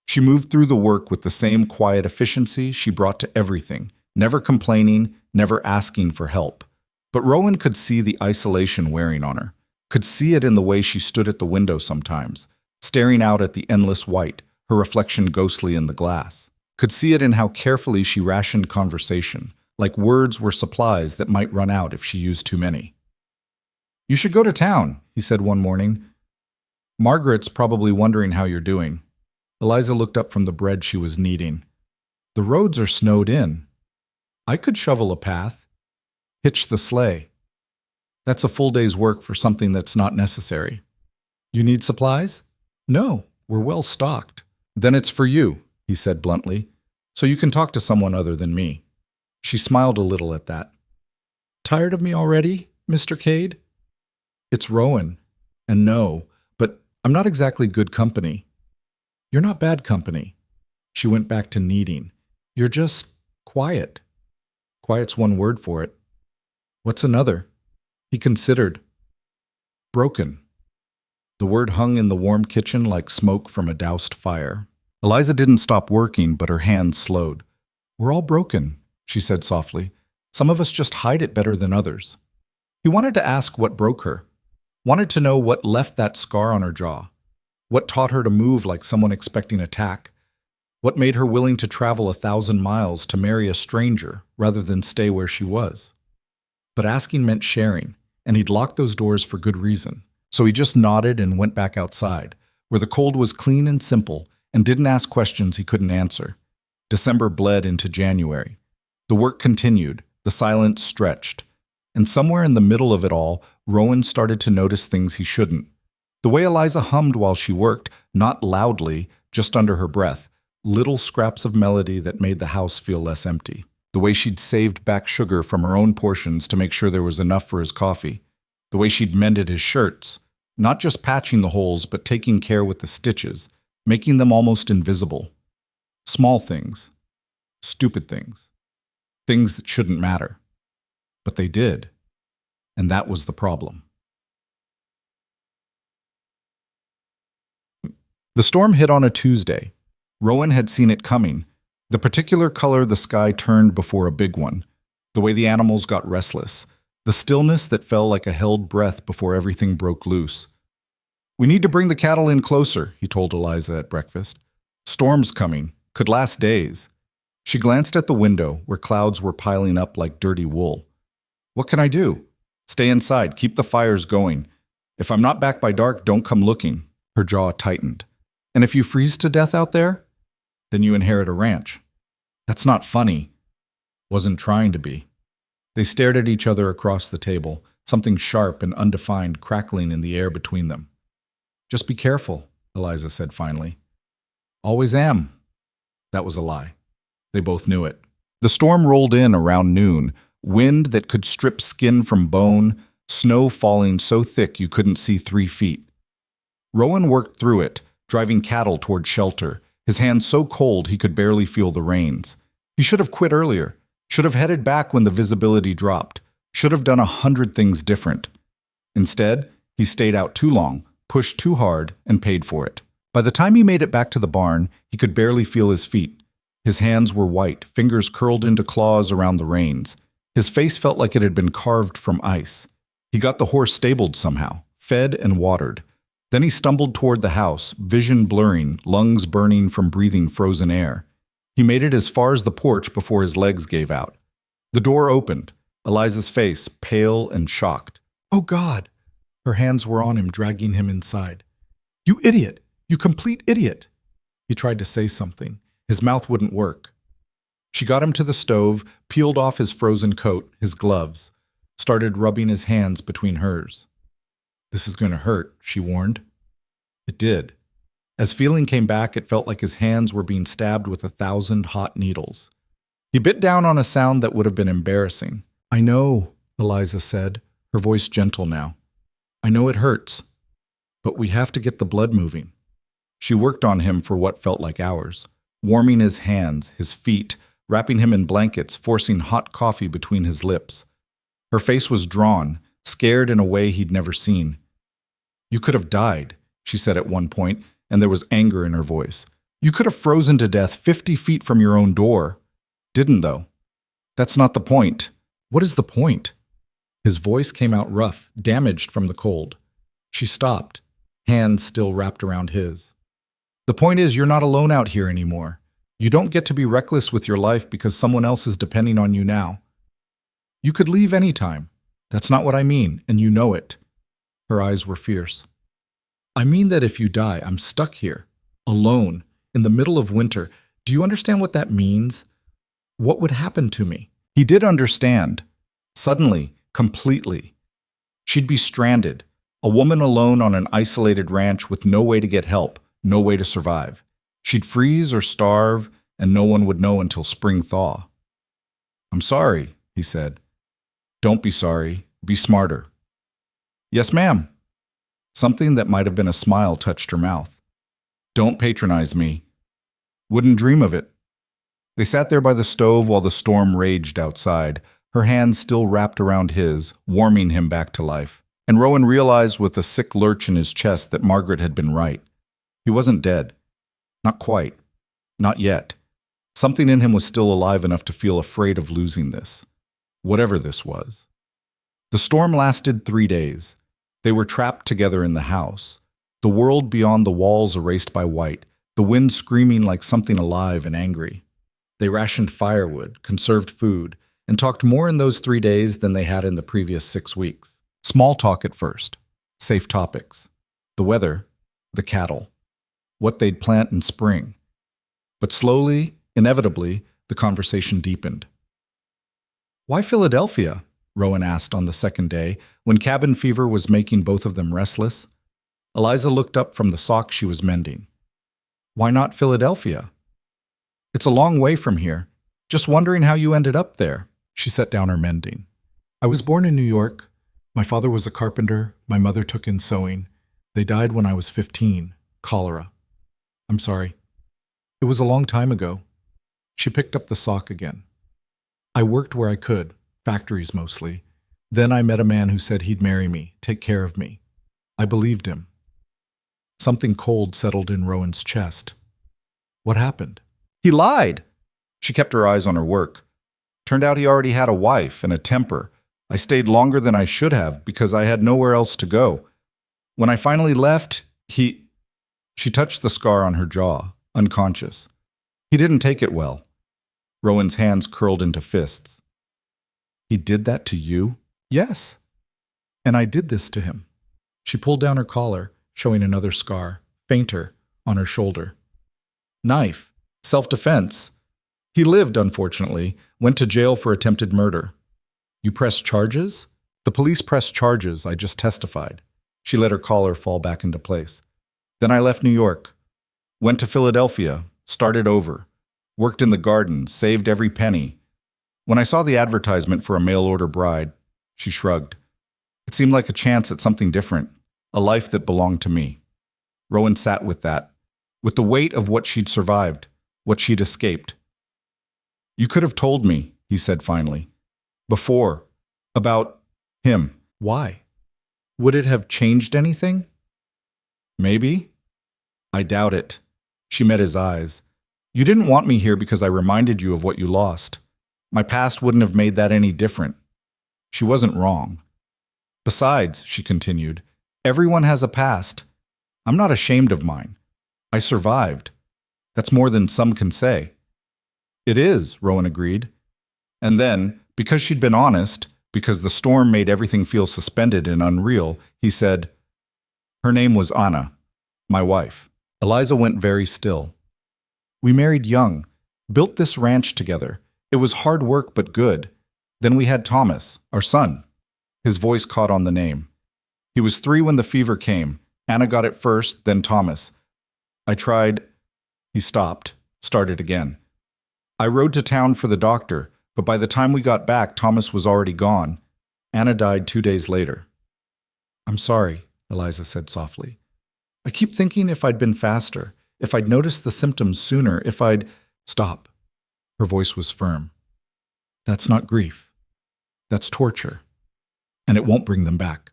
She moved through the work with the same quiet efficiency she brought to everything, never complaining, never asking for help. But Rowan could see the isolation wearing on her, could see it in the way she stood at the window sometimes, staring out at the endless white, her reflection ghostly in the glass. Could see it in how carefully she rationed conversation, like words were supplies that might run out if she used too many. You should go to town, he said one morning. Margaret's probably wondering how you're doing. Eliza looked up from the bread she was kneading. The roads are snowed in. I could shovel a path. Hitch the sleigh. That's a full day's work for something that's not necessary. You need supplies? No, we're well stocked. Then it's for you, he said bluntly, so you can talk to someone other than me. She smiled a little at that. Tired of me already, Mr. Cade? It's Rowan. And no, but I'm not exactly good company. You're not bad company. She went back to kneading. You're just quiet. Quiet's one word for it. What's another? He considered. Broken. The word hung in the warm kitchen like smoke from a doused fire. Eliza didn't stop working, but her hands slowed. We're all broken, she said softly. Some of us just hide it better than others. He wanted to ask what broke her. Wanted to know what left that scar on her jaw. What taught her to move like someone expecting attack? What made her willing to travel 1,000 miles to marry a stranger rather than stay where she was? But asking meant sharing, and he'd locked those doors for good reason. So he just nodded and went back outside, where the cold was clean and simple, and didn't ask questions he couldn't answer. December bled into January. The work continued, the silence stretched, and somewhere in the middle of it all, Rowan started to notice things he shouldn't. The way Eliza hummed while she worked, not loudly, just under her breath, little scraps of melody that made the house feel less empty. The way she'd saved back sugar from her own portions to make sure there was enough for his coffee. The way she'd mended his shirts, not just patching the holes, but taking care with the stitches, making them almost invisible. Small things. Stupid things. Things that shouldn't matter. But they did. And that was the problem. The storm hit on a Tuesday. Rowan had seen it coming. The particular color the sky turned before a big one. The way the animals got restless. The stillness that fell like a held breath before everything broke loose. "We need to bring the cattle in closer," he told Eliza at breakfast. "Storm's coming. Could last days." She glanced at the window, where clouds were piling up like dirty wool. "What can I do?" "Stay inside. Keep the fires going. If I'm not back by dark, don't come looking." Her jaw tightened. "And if you freeze to death out there? Then you inherit a ranch." "That's not funny." Wasn't trying to be. They stared at each other across the table, something sharp and undefined crackling in the air between them. "Just be careful," Eliza said finally. "Always am." That was a lie. They both knew it. The storm rolled in around noon, wind that could strip skin from bone, snow falling so thick you couldn't see 3 feet. Rowan worked through it, driving cattle toward shelter, his hands so cold he could barely feel the reins. He should have quit earlier, should have headed back when the visibility dropped, should have done 100 things different. Instead, he stayed out too long, pushed too hard, and paid for it. By the time he made it back to the barn, he could barely feel his feet. His hands were white, fingers curled into claws around the reins. His face felt like it had been carved from ice. He got the horse stabled somehow, fed and watered. Then he stumbled toward the house, vision blurring, lungs burning from breathing frozen air. He made it as far as the porch before his legs gave out. The door opened, Eliza's face pale and shocked. "Oh, God!" Her hands were on him, dragging him inside. "You idiot! You complete idiot!" He tried to say something. His mouth wouldn't work. She got him to the stove, peeled off his frozen coat, his gloves, started rubbing his hands between hers. "This is going to hurt," she warned. It did. As feeling came back, it felt like his hands were being stabbed with 1,000 hot needles. He bit down on a sound that would have been embarrassing. "I know," Eliza said, her voice gentle now. "I know it hurts, but we have to get the blood moving." She worked on him for what felt like hours, warming his hands, his feet, wrapping him in blankets, forcing hot coffee between his lips. Her face was drawn, scared in a way he'd never seen. "You could have died," she said at one point, and there was anger in her voice. "You could have frozen to death 50 feet from your own door." "Didn't, though." "That's not the point." "What is the point?" His voice came out rough, damaged from the cold. She stopped, hands still wrapped around his. "The point is, you're not alone out here anymore. You don't get to be reckless with your life because someone else is depending on you now. You could leave anytime. That's not what I mean, and you know it." Her eyes were fierce. "I mean that if you die, I'm stuck here, alone, in the middle of winter. Do you understand what that means? What would happen to me?" He did understand. Suddenly, completely. She'd be stranded, a woman alone on an isolated ranch with no way to get help, no way to survive. She'd freeze or starve, and no one would know until spring thaw. "I'm sorry," he said. "Don't be sorry. Be smarter." "Yes, ma'am." Something that might have been a smile touched her mouth. "Don't patronize me." "Wouldn't dream of it." They sat there by the stove while the storm raged outside, her hands still wrapped around his, warming him back to life. And Rowan realized with a sick lurch in his chest that Margaret had been right. He wasn't dead. Not quite. Not yet. Something in him was still alive enough to feel afraid of losing this. Whatever this was. The storm lasted 3 days. They were trapped together in the house. The world beyond the walls erased by white, the wind screaming like something alive and angry. They rationed firewood, conserved food, and talked more in those 3 days than they had in the previous 6 weeks. Small talk at first, safe topics. The weather, the cattle, what they'd plant in spring. But slowly, inevitably, the conversation deepened. "Why Philadelphia?" Rowan asked on the second day, when cabin fever was making both of them restless. Eliza looked up from the sock she was mending. "Why not Philadelphia?" "It's a long way from here. Just wondering how you ended up there." She set down her mending. "I was born in New York. My father was a carpenter. My mother took in sewing. They died when I was 15. Cholera. I'm sorry. It was a long time ago." She picked up the sock again. "I worked where I could, factories mostly. Then I met a man who said he'd marry me, take care of me. I believed him." Something cold settled in Rowan's chest. "What happened?" "He lied." She kept her eyes on her work. "Turned out he already had a wife and a temper. I stayed longer than I should have because I had nowhere else to go. When I finally left, he—" She touched the scar on her jaw, unconscious. "He didn't take it well." Rowan's hands curled into fists. "He did that to you?" "Yes. And I did this to him." She pulled down her collar, showing another scar, fainter, on her shoulder. "Knife. Self-defense. He lived, unfortunately, went to jail for attempted murder." "You pressed charges?" "The police pressed charges. I just testified." She let her collar fall back into place. "Then I left New York. Went to Philadelphia. Started over. Worked in the garden. Saved every penny. When I saw the advertisement for a mail-order bride," she shrugged. "It seemed like a chance at something different. A life that belonged to me." Rowan sat with that, with the weight of what she'd survived, what she'd escaped. "You could have told me," he said finally. "Before. About him." "Why? Would it have changed anything?" "Maybe. I doubt it." She met his eyes. "You didn't want me here because I reminded you of what you lost. My past wouldn't have made that any different." She wasn't wrong. "Besides," she continued, "everyone has a past. I'm not ashamed of mine. I survived. That's more than some can say." "It is," Rowan agreed. And then, because she'd been honest, because the storm made everything feel suspended and unreal, he said, "Her name was Anna, my wife." Eliza went very still. "We married young, built this ranch together. It was hard work but good. Then we had Thomas, our son." His voice caught on the name. "He was 3 when the fever came. Anna got it first, then Thomas. I tried—" He stopped, started again. "I rode to town for the doctor, but by the time we got back, Thomas was already gone. Anna died 2 days later." "I'm sorry," Eliza said softly. "I keep thinking if I'd been faster, if I'd noticed the symptoms sooner, if I'd—" "Stop." Her voice was firm. "That's not grief. That's torture. And it won't bring them back."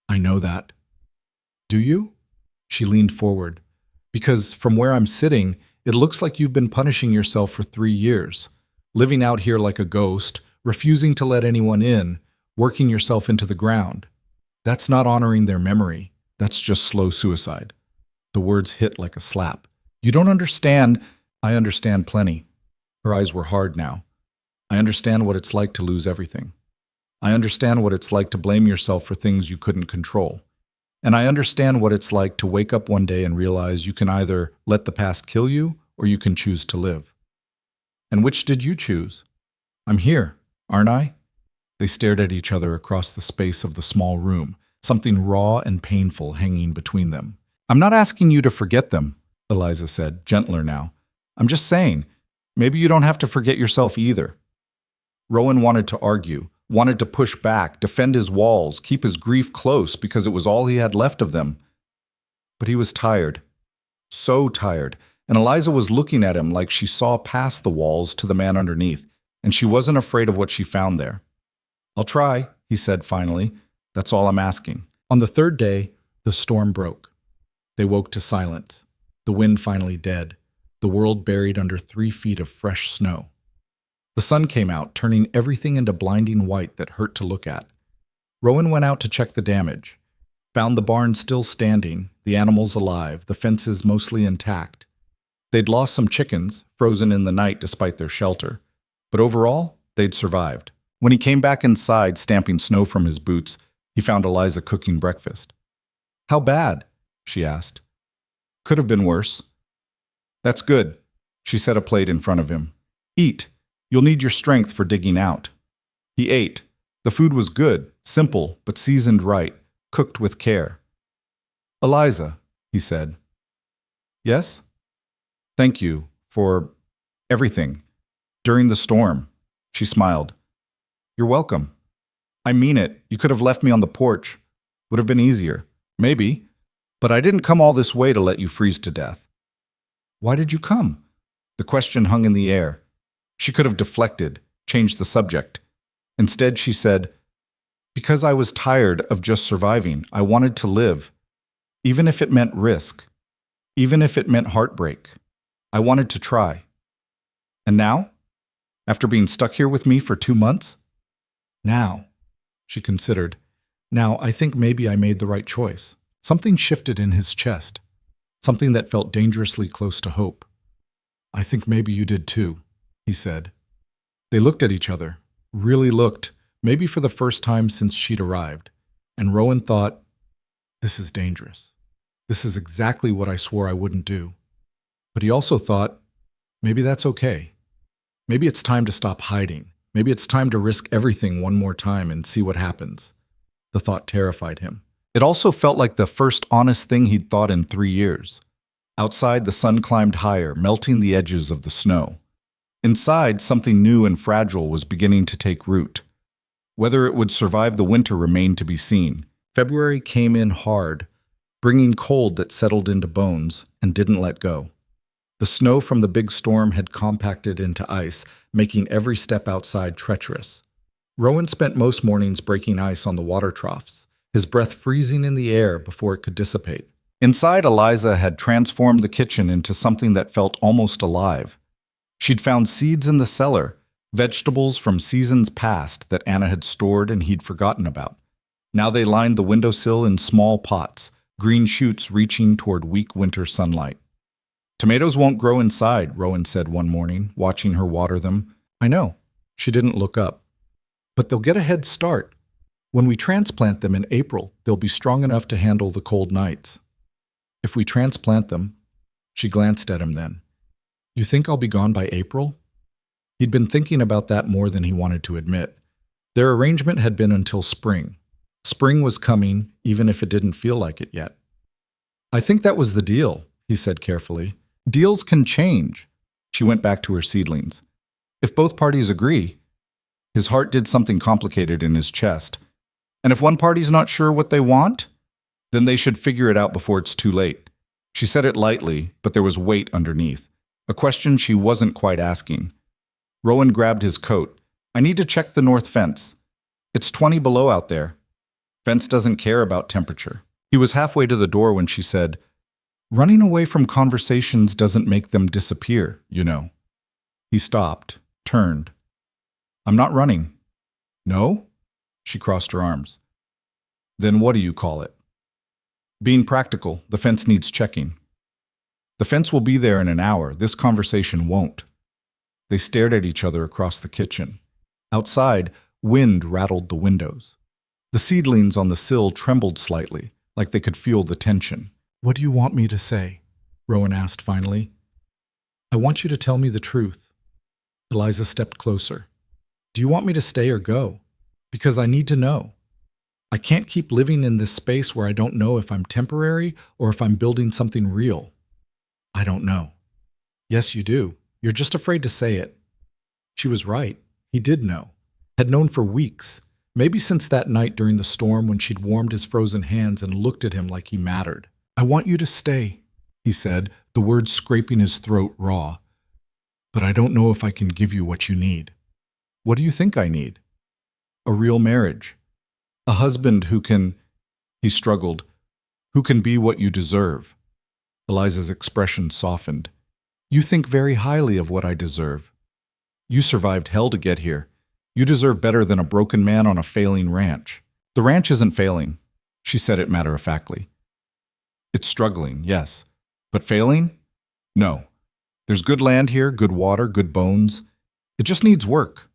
"I know that." "Do you?" She leaned forward. "Because from where I'm sitting, it looks like you've been punishing yourself for 3 years, living out here like a ghost, refusing to let anyone in, working yourself into the ground. That's not honoring their memory. That's just slow suicide." The words hit like a slap. "You don't understand." "I understand plenty." Her eyes were hard now. "I understand what it's like to lose everything. I understand what it's like to blame yourself for things you couldn't control. And I understand what it's like to wake up one day and realize you can either let the past kill you or you can choose to live." "And which did you choose?" "I'm here, aren't I?" They stared at each other across the space of the small room, something raw and painful hanging between them. "I'm not asking you to forget them," Eliza said, gentler now. "I'm just saying, maybe you don't have to forget yourself either." Rowan wanted to argue, wanted to push back, defend his walls, keep his grief close because it was all he had left of them. But he was tired. So tired. And Eliza was looking at him like she saw past the walls to the man underneath, and she wasn't afraid of what she found there. "I'll try," he said finally. "That's all I'm asking." On the third day, the storm broke. They woke to silence, the wind finally dead, the world buried under 3 feet of fresh snow. The sun came out, turning everything into blinding white that hurt to look at. Rowan went out to check the damage, found the barn still standing, the animals alive, the fences mostly intact. They'd lost some chickens, frozen in the night despite their shelter, but overall, they'd survived. When he came back inside, stamping snow from his boots, he found Eliza cooking breakfast. "How bad?" she asked. "Could have been worse." "That's good." She set a plate in front of him. "Eat. You'll need your strength for digging out." He ate. The food was good, simple, but seasoned right, cooked with care. "Eliza," he said. "Yes?" "Thank you for everything. During the storm." She smiled. "You're welcome. I mean it. You could have left me on the porch. Would have been easier. Maybe. But I didn't come all this way to let you freeze to death." "Why did you come?" The question hung in the air. She could have deflected, changed the subject. Instead, she said, "Because I was tired of just surviving. I wanted to live. Even if it meant risk. Even if it meant heartbreak. I wanted to try." "And now? After being stuck here with me for 2 months?" "Now," she considered. "Now, I think maybe I made the right choice." Something shifted in his chest. Something that felt dangerously close to hope. "I think maybe you did too," he said. They looked at each other. Really looked, maybe for the first time since she'd arrived. And Rowan thought, this is dangerous. This is exactly what I swore I wouldn't do. But he also thought, maybe that's okay. Maybe it's time to stop hiding. Maybe it's time to risk everything one more time and see what happens. The thought terrified him. It also felt like the first honest thing he'd thought in 3 years. Outside, the sun climbed higher, melting the edges of the snow. Inside, something new and fragile was beginning to take root. Whether it would survive the winter remained to be seen. February came in hard, bringing cold that settled into bones and didn't let go. The snow from the big storm had compacted into ice, making every step outside treacherous. Rowan spent most mornings breaking ice on the water troughs, his breath freezing in the air before it could dissipate. Inside, Eliza had transformed the kitchen into something that felt almost alive. She'd found seeds in the cellar, vegetables from seasons past that Anna had stored and he'd forgotten about. Now they lined the windowsill in small pots, green shoots reaching toward weak winter sunlight. "Tomatoes won't grow inside," Rowan said one morning, watching her water them. "I know." She didn't look up. "But they'll get a head start. When we transplant them in April, they'll be strong enough to handle the cold nights." "If we transplant them," she glanced at him then. "You think I'll be gone by April?" He'd been thinking about that more than he wanted to admit. Their arrangement had been until spring. Spring was coming, even if it didn't feel like it yet. "I think that was the deal," he said carefully. "Deals can change." She went back to her seedlings. "If both parties agree." His heart did something complicated in his chest. "And if one party's not sure what they want, then they should figure it out before it's too late." She said it lightly, but there was weight underneath. A question she wasn't quite asking. Rowan grabbed his coat. "I need to check the north fence. It's 20 below out there." Fence doesn't care about temperature. He was halfway to the door when she said, "Running away from conversations doesn't make them disappear, you know." He stopped, turned. "I'm not running." "No?" She crossed her arms. "Then what do you call it?" "Being practical. The fence needs checking." "The fence will be there in an hour. This conversation won't." They stared at each other across the kitchen. Outside, wind rattled the windows. The seedlings on the sill trembled slightly, like they could feel the tension. "What do you want me to say?" Rowan asked finally. "I want you to tell me the truth." Eliza stepped closer. "Do you want me to stay or go? Because I need to know. I can't keep living in this space where I don't know if I'm temporary or if I'm building something real." "I don't know." "Yes, you do. You're just afraid to say it." She was right. He did know. Had known for weeks. Maybe since that night during the storm when she'd warmed his frozen hands and looked at him like he mattered. "I want you to stay," he said, the words scraping his throat raw. "But I don't know if I can give you what you need." "What do you think I need?" "A real marriage. A husband who can," he struggled, "who can be what you deserve." Eliza's expression softened. "You think very highly of what I deserve. You survived hell to get here. You deserve better than a broken man on a failing ranch." "The ranch isn't failing," she said it matter-of-factly. It's struggling, yes. But failing? No. There's good land here, good water, good bones. It just needs work.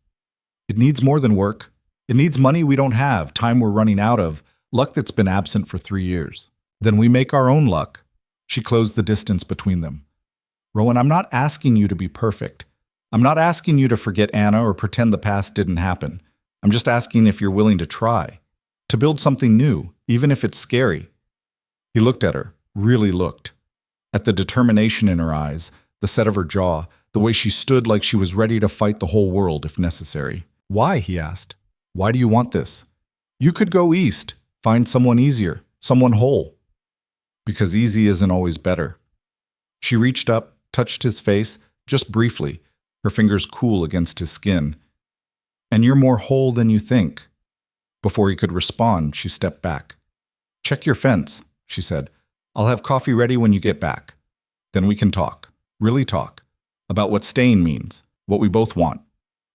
It needs more than work. It needs money we don't have, time we're running out of, luck that's been absent for 3 years. Then we make our own luck. She closed the distance between them. Rowan, I'm not asking you to be perfect. I'm not asking you to forget Anna or pretend the past didn't happen. I'm just asking if you're willing to try, to build something new, even if it's scary. He looked at her, really looked. At the determination in her eyes, the set of her jaw, the way she stood like she was ready to fight the whole world if necessary. Why? He asked. Why do you want this? You could go east, find someone easier, someone whole. Because easy isn't always better. She reached up, touched his face, just briefly, her fingers cool against his skin. And you're more whole than you think. Before he could respond, she stepped back. Check your fence, she said. I'll have coffee ready when you get back. Then we can talk, really talk, about what staying means, what we both want,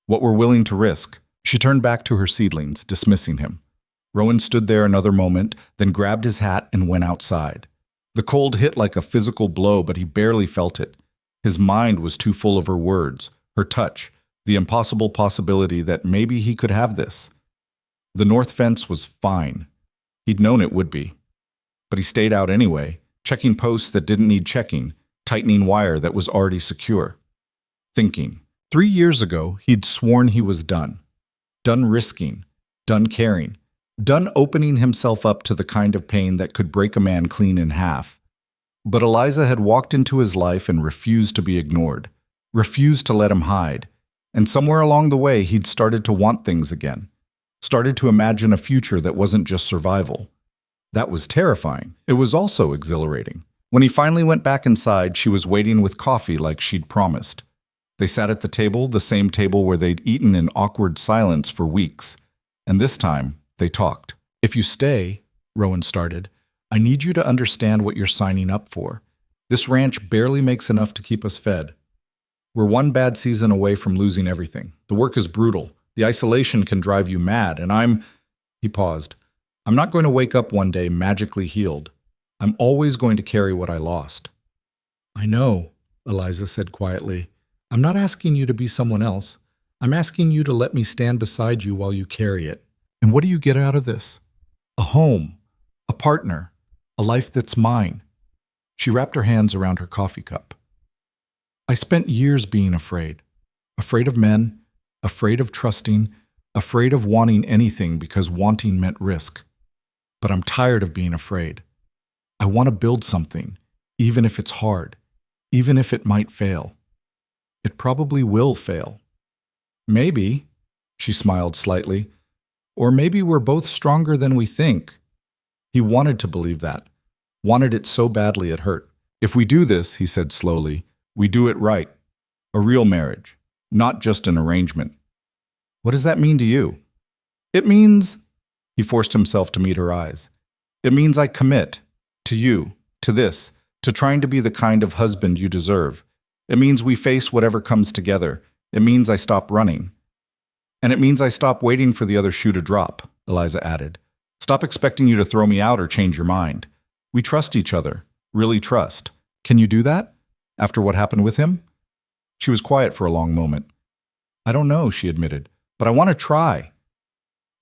what we're willing to risk. She turned back to her seedlings, dismissing him. Rowan stood there another moment, then grabbed his hat and went outside. The cold hit like a physical blow, but he barely felt it. His mind was too full of her words, her touch, the impossible possibility that maybe he could have this. The north fence was fine. He'd known it would be. But he stayed out anyway, checking posts that didn't need checking, tightening wire that was already secure. Thinking. 3 years ago, he'd sworn he was done. Done risking. Done caring. Done opening himself up to the kind of pain that could break a man clean in half. But Eliza had walked into his life and refused to be ignored. Refused to let him hide. And somewhere along the way, he'd started to want things again. Started to imagine a future that wasn't just survival. That was terrifying. It was also exhilarating. When he finally went back inside, she was waiting with coffee like she'd promised. They sat at the table, the same table where they'd eaten in awkward silence for weeks. And this time, they talked. If you stay, Rowan started, I need you to understand what you're signing up for. This ranch barely makes enough to keep us fed. We're one bad season away from losing everything. The work is brutal. The isolation can drive you mad, and He paused. I'm not going to wake up one day magically healed. I'm always going to carry what I lost. I know, Eliza said quietly. I'm not asking you to be someone else. I'm asking you to let me stand beside you while you carry it. And what do you get out of this? A home, a partner, a life that's mine. She wrapped her hands around her coffee cup. I spent years being afraid. Afraid of men, afraid of trusting, afraid of wanting anything because wanting meant risk. But I'm tired of being afraid. I want to build something, even if it's hard, even if it might fail. It probably will fail. Maybe, she smiled slightly, or maybe we're both stronger than we think. He wanted to believe that, wanted it so badly it hurt. If we do this, he said slowly, we do it right. A real marriage, not just an arrangement. What does that mean to you? It means, he forced himself to meet her eyes. It means I commit, to you, to this, to trying to be the kind of husband you deserve. It means we face whatever comes together. It means I stop running. And it means I stop waiting for the other shoe to drop, Eliza added. Stop expecting you to throw me out or change your mind. We trust each other, really trust. Can you do that? After what happened with him? She was quiet for a long moment. I don't know, she admitted, but I want to try.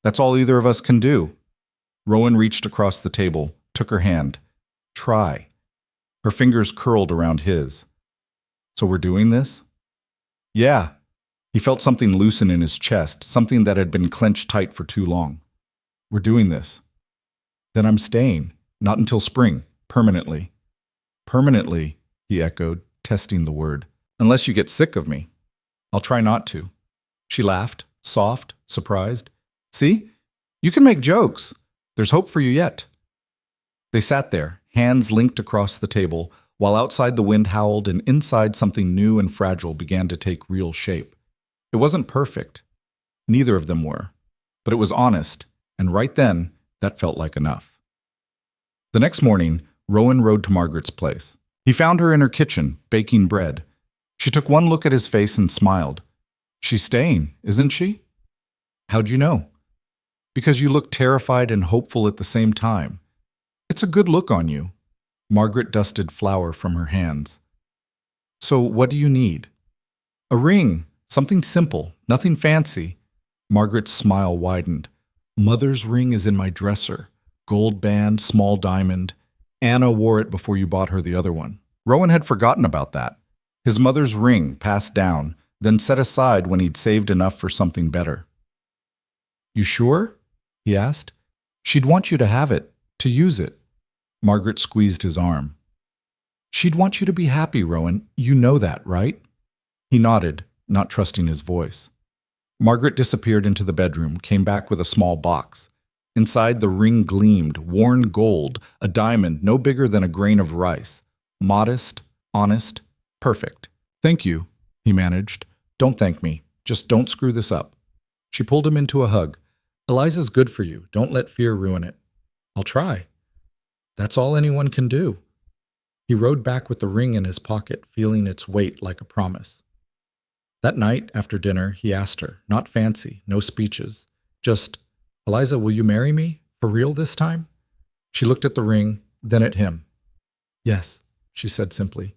That's all either of us can do. Rowan reached across the table, took her hand. Try. Her fingers curled around his. So we're doing this? Yeah. He felt something loosen in his chest, something that had been clenched tight for too long. We're doing this. Then I'm staying, not until spring, permanently. Permanently, he echoed, testing the word. Unless you get sick of me. I'll try not to. She laughed, soft, surprised. See? You can make jokes. There's hope for you yet. They sat there, hands linked across the table, while outside the wind howled and inside something new and fragile began to take real shape. It wasn't perfect. Neither of them were. But it was honest, and right then, that felt like enough. The next morning, Rowan rode to Margaret's place. He found her in her kitchen, baking bread. She took one look at his face and smiled. She's staying, isn't she? How'd you know? Because you look terrified and hopeful at the same time. It's a good look on you. Margaret dusted flour from her hands. So what do you need? A ring. Something simple. Nothing fancy. Margaret's smile widened. Mother's ring is in my dresser. Gold band, small diamond. Anna wore it before you bought her the other one. Rowan had forgotten about that. His mother's ring, passed down, then set aside when he'd saved enough for something better. You sure? He asked. She'd want you to have it, to use it. Margaret squeezed his arm. She'd want you to be happy, Rowan. You know that, right? He nodded, not trusting his voice. Margaret disappeared into the bedroom, came back with a small box. Inside, the ring gleamed, worn gold, a diamond no bigger than a grain of rice. Modest, honest, perfect. Thank you, he managed. Don't thank me. Just don't screw this up. She pulled him into a hug. Eliza's good for you. Don't let fear ruin it. I'll try. That's all anyone can do. He rode back with the ring in his pocket, feeling its weight like a promise. That night, after dinner, he asked her, not fancy, no speeches, just, Eliza, will you marry me? For real this time? She looked at the ring, then at him. Yes, she said simply.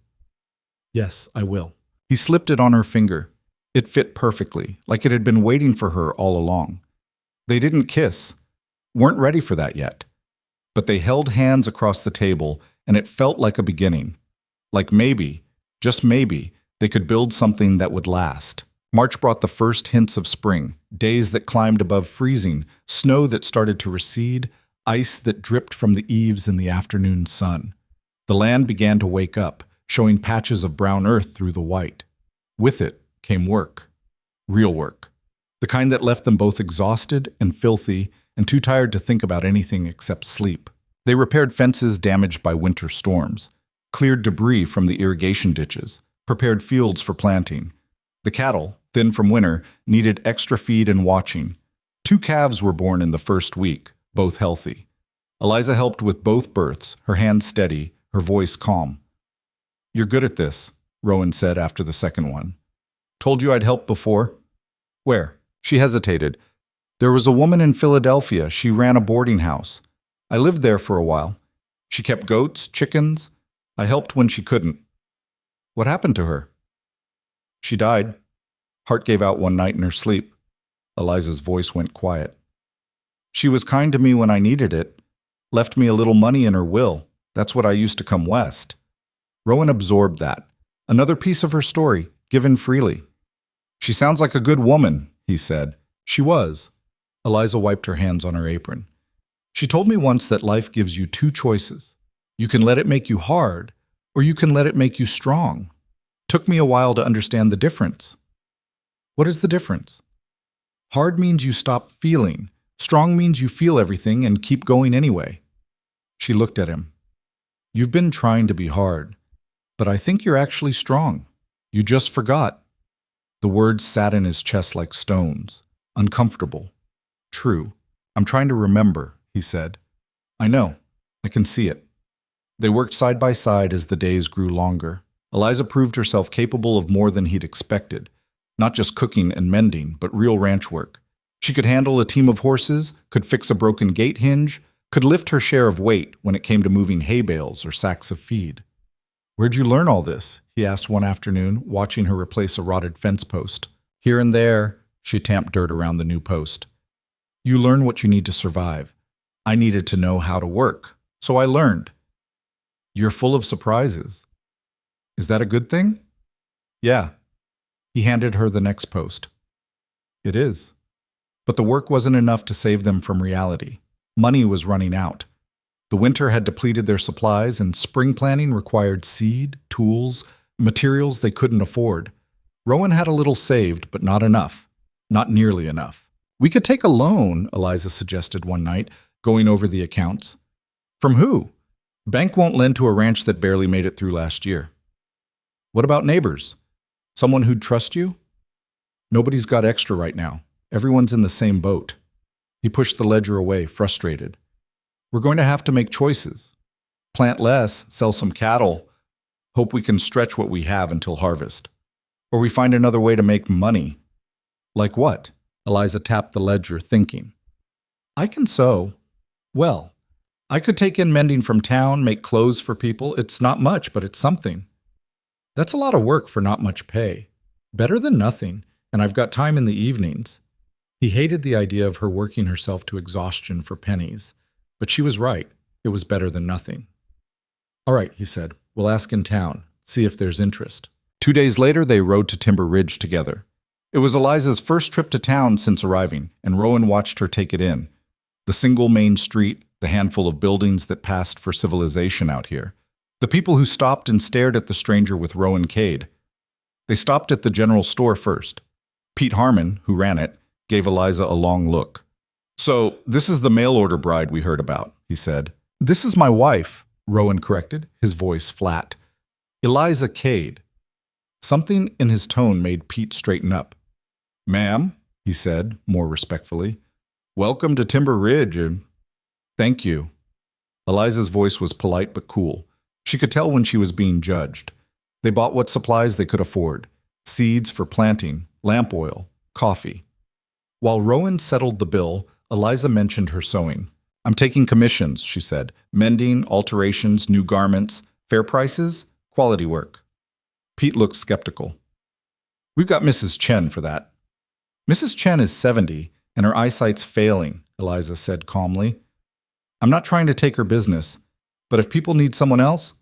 Yes, I will. He slipped it on her finger. It fit perfectly, like it had been waiting for her all along. They didn't kiss, weren't ready for that yet. But they held hands across the table, and it felt like a beginning. Like maybe, just maybe, they could build something that would last. March brought the first hints of spring, days that climbed above freezing, snow that started to recede, ice that dripped from the eaves in the afternoon sun. The land began to wake up, showing patches of brown earth through the white. With it came work. Real work. The kind that left them both exhausted and filthy and too tired to think about anything except sleep. They repaired fences damaged by winter storms, cleared debris from the irrigation ditches, prepared fields for planting. The cattle, thin from winter, needed extra feed and watching. 2 calves were born in the first week, both healthy. Eliza helped with both births, her hands steady, her voice calm. You're good at this, Rowan said after the second one. Told you I'd help before? Where? She hesitated. There was a woman in Philadelphia. She ran a boarding house. I lived there for a while. She kept goats, chickens. I helped when she couldn't. What happened to her? She died. Heart gave out one night in her sleep. Eliza's voice went quiet. She was kind to me when I needed it. Left me a little money in her will. That's what I used to come west. Rowan absorbed that. Another piece of her story, given freely. She sounds like a good woman, he said. She was. Eliza wiped her hands on her apron. She told me once that life gives you 2 choices. You can let it make you hard, or you can let it make you strong. Took me a while to understand the difference. What is the difference? Hard means you stop feeling. Strong means you feel everything and keep going anyway. She looked at him. You've been trying to be hard, but I think you're actually strong. You just forgot. The words sat in his chest like stones, uncomfortable. True. I'm trying to remember, he said. I know. I can see it. They worked side by side as the days grew longer. Eliza proved herself capable of more than he'd expected. Not just cooking and mending, but real ranch work. She could handle a team of horses, could fix a broken gate hinge, could lift her share of weight when it came to moving hay bales or sacks of feed. Where'd you learn all this? He asked one afternoon, watching her replace a rotted fence post. Here and there, she tamped dirt around the new post. You learn what you need to survive. I needed to know how to work, so I learned. You're full of surprises. Is that a good thing? Yeah. He handed her the next post. It is. But the work wasn't enough to save them from reality. Money was running out. The winter had depleted their supplies, and spring planting required seed, tools, materials they couldn't afford. Rowan had a little saved, but not enough. Not nearly enough. We could take a loan, Eliza suggested one night, going over the accounts. From who? Bank won't lend to a ranch that barely made it through last year. What about neighbors? Someone who'd trust you? Nobody's got extra right now. Everyone's in the same boat. He pushed the ledger away, frustrated. We're going to have to make choices. Plant less, sell some cattle, hope we can stretch what we have until harvest. Or we find another way to make money. Like what? Eliza tapped the ledger, thinking. I can sew. Well, I could take in mending from town, make clothes for people. It's not much, but it's something. That's a lot of work for not much pay. Better than nothing, and I've got time in the evenings. He hated the idea of her working herself to exhaustion for pennies, but she was right. It was better than nothing. All right, he said, we'll ask in town, see if there's interest. 2 days later, they rode to Timber Ridge together. It was Eliza's first trip to town since arriving, and Rowan watched her take it in. The single main street, the handful of buildings that passed for civilization out here. The people who stopped and stared at the stranger with Rowan Cade. They stopped at the general store first. Pete Harmon, who ran it, gave Eliza a long look. So, this is the mail-order bride we heard about, he said. This is my wife, Rowan corrected, his voice flat. Eliza Cade. Something in his tone made Pete straighten up. Ma'am, he said, more respectfully. Welcome to Timber Ridge. Thank you. Eliza's voice was polite but cool. She could tell when she was being judged. They bought what supplies they could afford. Seeds for planting, lamp oil, coffee. While Rowan settled the bill, Eliza mentioned her sewing. I'm taking commissions, she said. Mending, alterations, new garments, fair prices, quality work. Pete looked skeptical. We've got Mrs. Chen for that. Mrs. Chen is 70, and her eyesight's failing, Eliza said calmly. I'm not trying to take her business, but if people need someone else,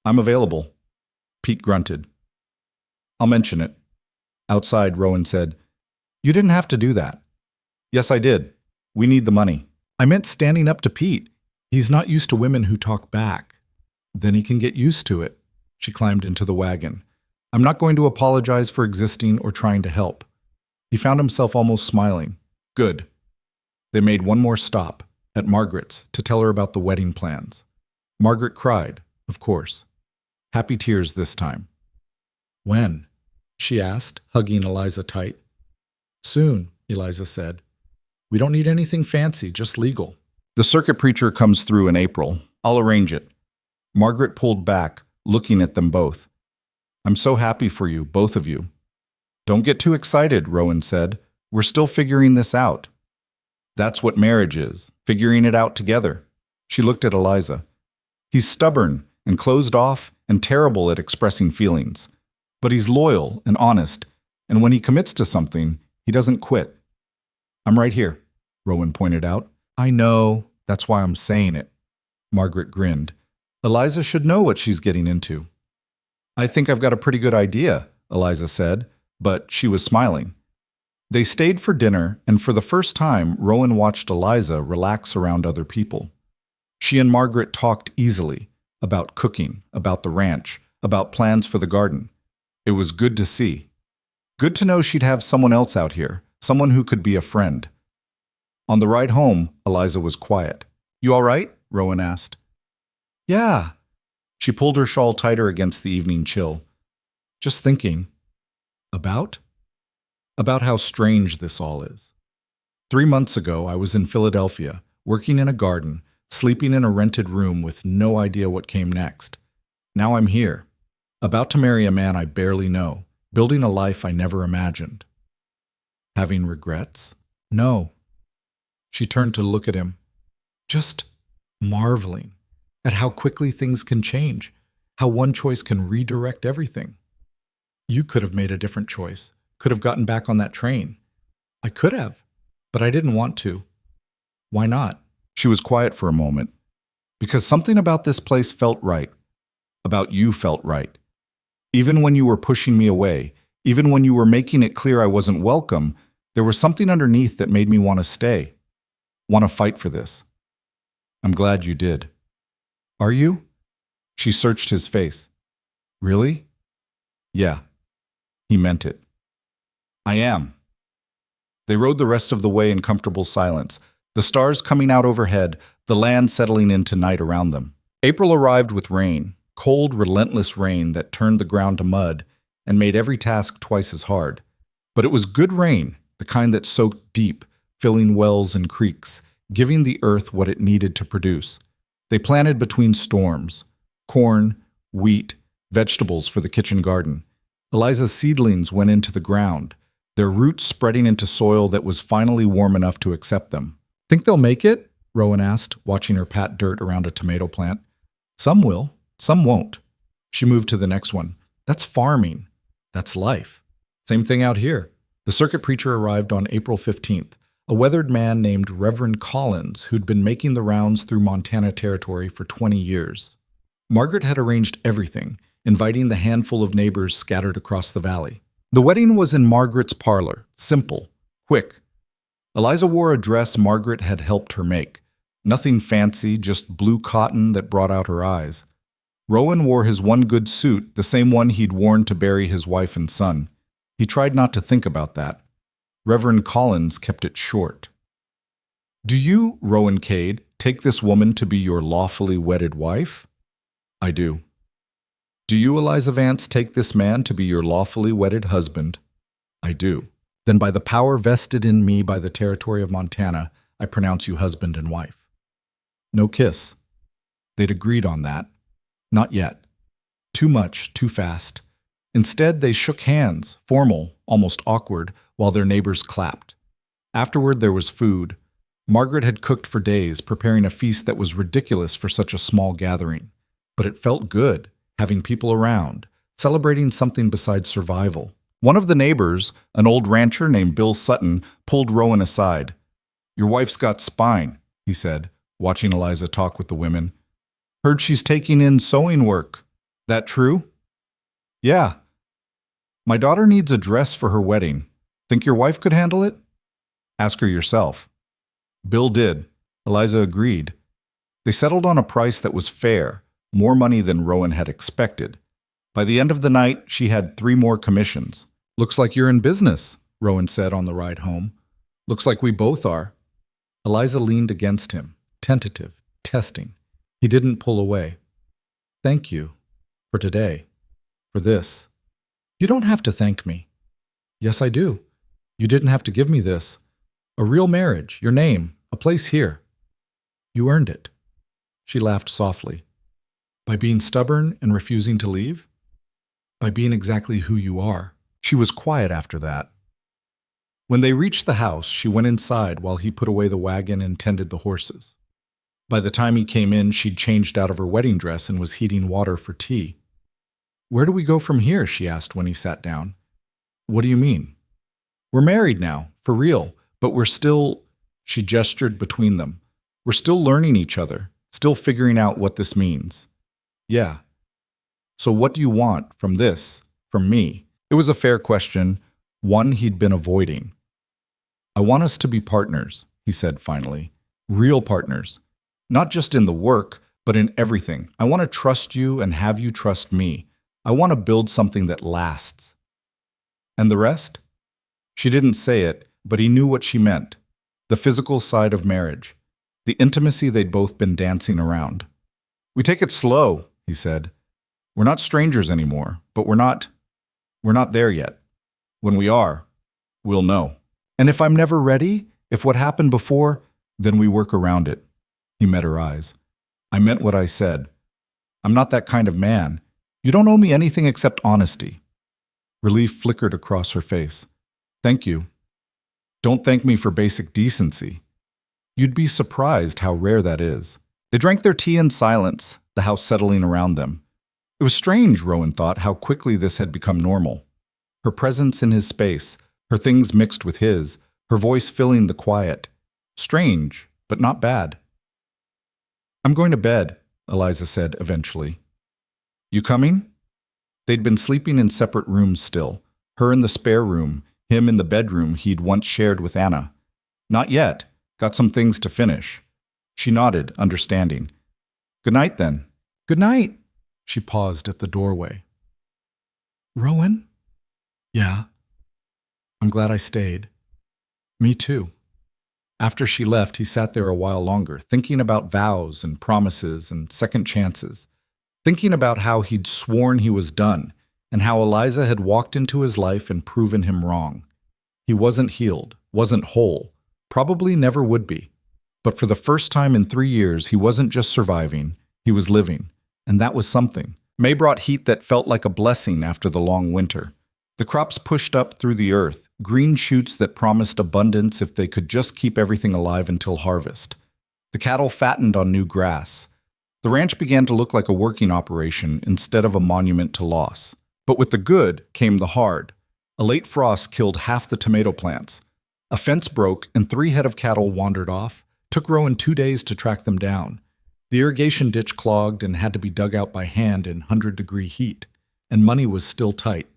I'm available. Pete grunted. I'll mention it. Outside, Rowan said, You didn't have to do that. Yes, I did. We need the money. I meant standing up to Pete. He's not used to women who talk back. Then he can get used to it. She climbed into the wagon. I'm not going to apologize for existing or trying to help. He found himself almost smiling. Good. They made one more stop, at Margaret's, to tell her about the wedding plans. Margaret cried, of course. Happy tears this time. When? She asked, hugging Eliza tight. Soon, Eliza said. We don't need anything fancy, just legal. The circuit preacher comes through in April. I'll arrange it. Margaret pulled back, looking at them both. I'm so happy for you, both of you. Don't get too excited, Rowan said. We're still figuring this out. That's what marriage is, figuring it out together. She looked at Eliza. He's stubborn and closed off and terrible at expressing feelings. But he's loyal and honest, and when he commits to something, he doesn't quit. I'm right here, Rowan pointed out. I know, that's why I'm saying it. Margaret grinned. Eliza should know what she's getting into. I think I've got a pretty good idea, Eliza said, but she was smiling. They stayed for dinner, and for the first time, Rowan watched Eliza relax around other people. She and Margaret talked easily, about cooking, about the ranch, about plans for the garden. It was good to see. Good to know she'd have someone else out here, someone who could be a friend. On the ride home, Eliza was quiet. You all right? Rowan asked. Yeah. She pulled her shawl tighter against the evening chill. Just thinking. About? About how strange this all is. 3 months ago, I was in Philadelphia, working in a garden, sleeping in a rented room with no idea what came next. Now I'm here, about to marry a man I barely know, building a life I never imagined. Having regrets? No. She turned to look at him, just marveling at how quickly things can change, how one choice can redirect everything. You could have made a different choice, could have gotten back on that train. I could have, but I didn't want to. Why not? She was quiet for a moment. Because something about this place felt right. About you felt right. Even when you were pushing me away, even when you were making it clear I wasn't welcome, there was something underneath that made me want to stay. Want to fight for this. I'm glad you did. Are you? She searched his face. Really? Yeah. He meant it. I am. They rode the rest of the way in comfortable silence, the stars coming out overhead, the land settling into night around them. April arrived with rain, cold, relentless rain that turned the ground to mud and made every task twice as hard. But it was good rain, the kind that soaked deep, filling wells and creeks, giving the earth what it needed to produce. They planted between storms, corn, wheat, vegetables for the kitchen garden. Eliza's seedlings went into the ground, their roots spreading into soil that was finally warm enough to accept them. Think they'll make it? Rowan asked, watching her pat dirt around a tomato plant. Some will, some won't. She moved to the next one. That's farming. That's life. Same thing out here. The circuit preacher arrived on April 15th, a weathered man named Reverend Collins who'd been making the rounds through Montana territory for 20 years. Margaret had arranged everything, inviting the handful of neighbors scattered across the valley. The wedding was in Margaret's parlor, simple, quick. Eliza wore a dress Margaret had helped her make. Nothing fancy, just blue cotton that brought out her eyes. Rowan wore his one good suit, the same one he'd worn to bury his wife and son. He tried not to think about that. Reverend Collins kept it short. Do you, Rowan Cade, take this woman to be your lawfully wedded wife? I do. Do you, Eliza Vance, take this man to be your lawfully wedded husband? I do. Then by the power vested in me by the territory of Montana, I pronounce you husband and wife. No kiss. They'd agreed on that. Not yet. Too much, too fast. Instead, they shook hands, formal, almost awkward, while their neighbors clapped. Afterward, there was food. Margaret had cooked for days, preparing a feast that was ridiculous for such a small gathering. But it felt good, having people around, celebrating something besides survival. One of the neighbors, an old rancher named Bill Sutton, pulled Rowan aside. Your wife's got spine, he said, watching Eliza talk with the women. Heard she's taking in sewing work. That true? Yeah. My daughter needs a dress for her wedding. Think your wife could handle it? Ask her yourself. Bill did. Eliza agreed. They settled on a price that was fair, more money than Rowan had expected. By the end of the night, she had 3 more commissions. Looks like you're in business, Rowan said on the ride home. Looks like we both are. Eliza leaned against him, tentative, testing. He didn't pull away. Thank you. For today. For this. You don't have to thank me. Yes, I do. You didn't have to give me this. A real marriage, your name, a place here. You earned it. She laughed softly. By being stubborn and refusing to leave? By being exactly who you are. She was quiet after that. When they reached the house, she went inside while he put away the wagon and tended the horses. By the time he came in, she'd changed out of her wedding dress and was heating water for tea. Where do we go from here? She asked when he sat down. What do you mean? We're married now, for real, but we're still, she gestured between them. We're still learning each other, still figuring out what this means. Yeah. So what do you want from this, from me? It was a fair question, one he'd been avoiding. I want us to be partners, he said finally. Real partners. Not just in the work, but in everything. I want to trust you and have you trust me. I want to build something that lasts. And the rest? She didn't say it, but he knew what she meant. The physical side of marriage. The intimacy they'd both been dancing around. We take it slow, he said. We're not strangers anymore, but we're not there yet. When we are, we'll know. And if I'm never ready, if what happened before, then we work around it. He met her eyes. I meant what I said. I'm not that kind of man. You don't owe me anything except honesty. Relief flickered across her face. Thank you. Don't thank me for basic decency. You'd be surprised how rare that is. They drank their tea in silence, the house settling around them. It was strange, Rowan thought, how quickly this had become normal. Her presence in his space, her things mixed with his, her voice filling the quiet. Strange, but not bad. I'm going to bed, Eliza said eventually. You coming? They'd been sleeping in separate rooms still, her in the spare room, him in the bedroom he'd once shared with Anna. Not yet. Got some things to finish. She nodded, understanding. Good night, then. Good night. She paused at the doorway. Rowan? Yeah. I'm glad I stayed. Me too. After she left, he sat there a while longer, thinking about vows and promises and second chances, thinking about how he'd sworn he was done and how Eliza had walked into his life and proven him wrong. He wasn't healed, wasn't whole, probably never would be. But for the first time in 3 years, he wasn't just surviving, he was living, and that was something. May brought heat that felt like a blessing after the long winter. The crops pushed up through the earth, green shoots that promised abundance if they could just keep everything alive until harvest. The cattle fattened on new grass. The ranch began to look like a working operation instead of a monument to loss. But with the good came the hard. A late frost killed half the tomato plants. A fence broke and 3 head of cattle wandered off. Took Rowan 2 days to track them down. The irrigation ditch clogged and had to be dug out by hand in 100-degree heat. And money was still tight,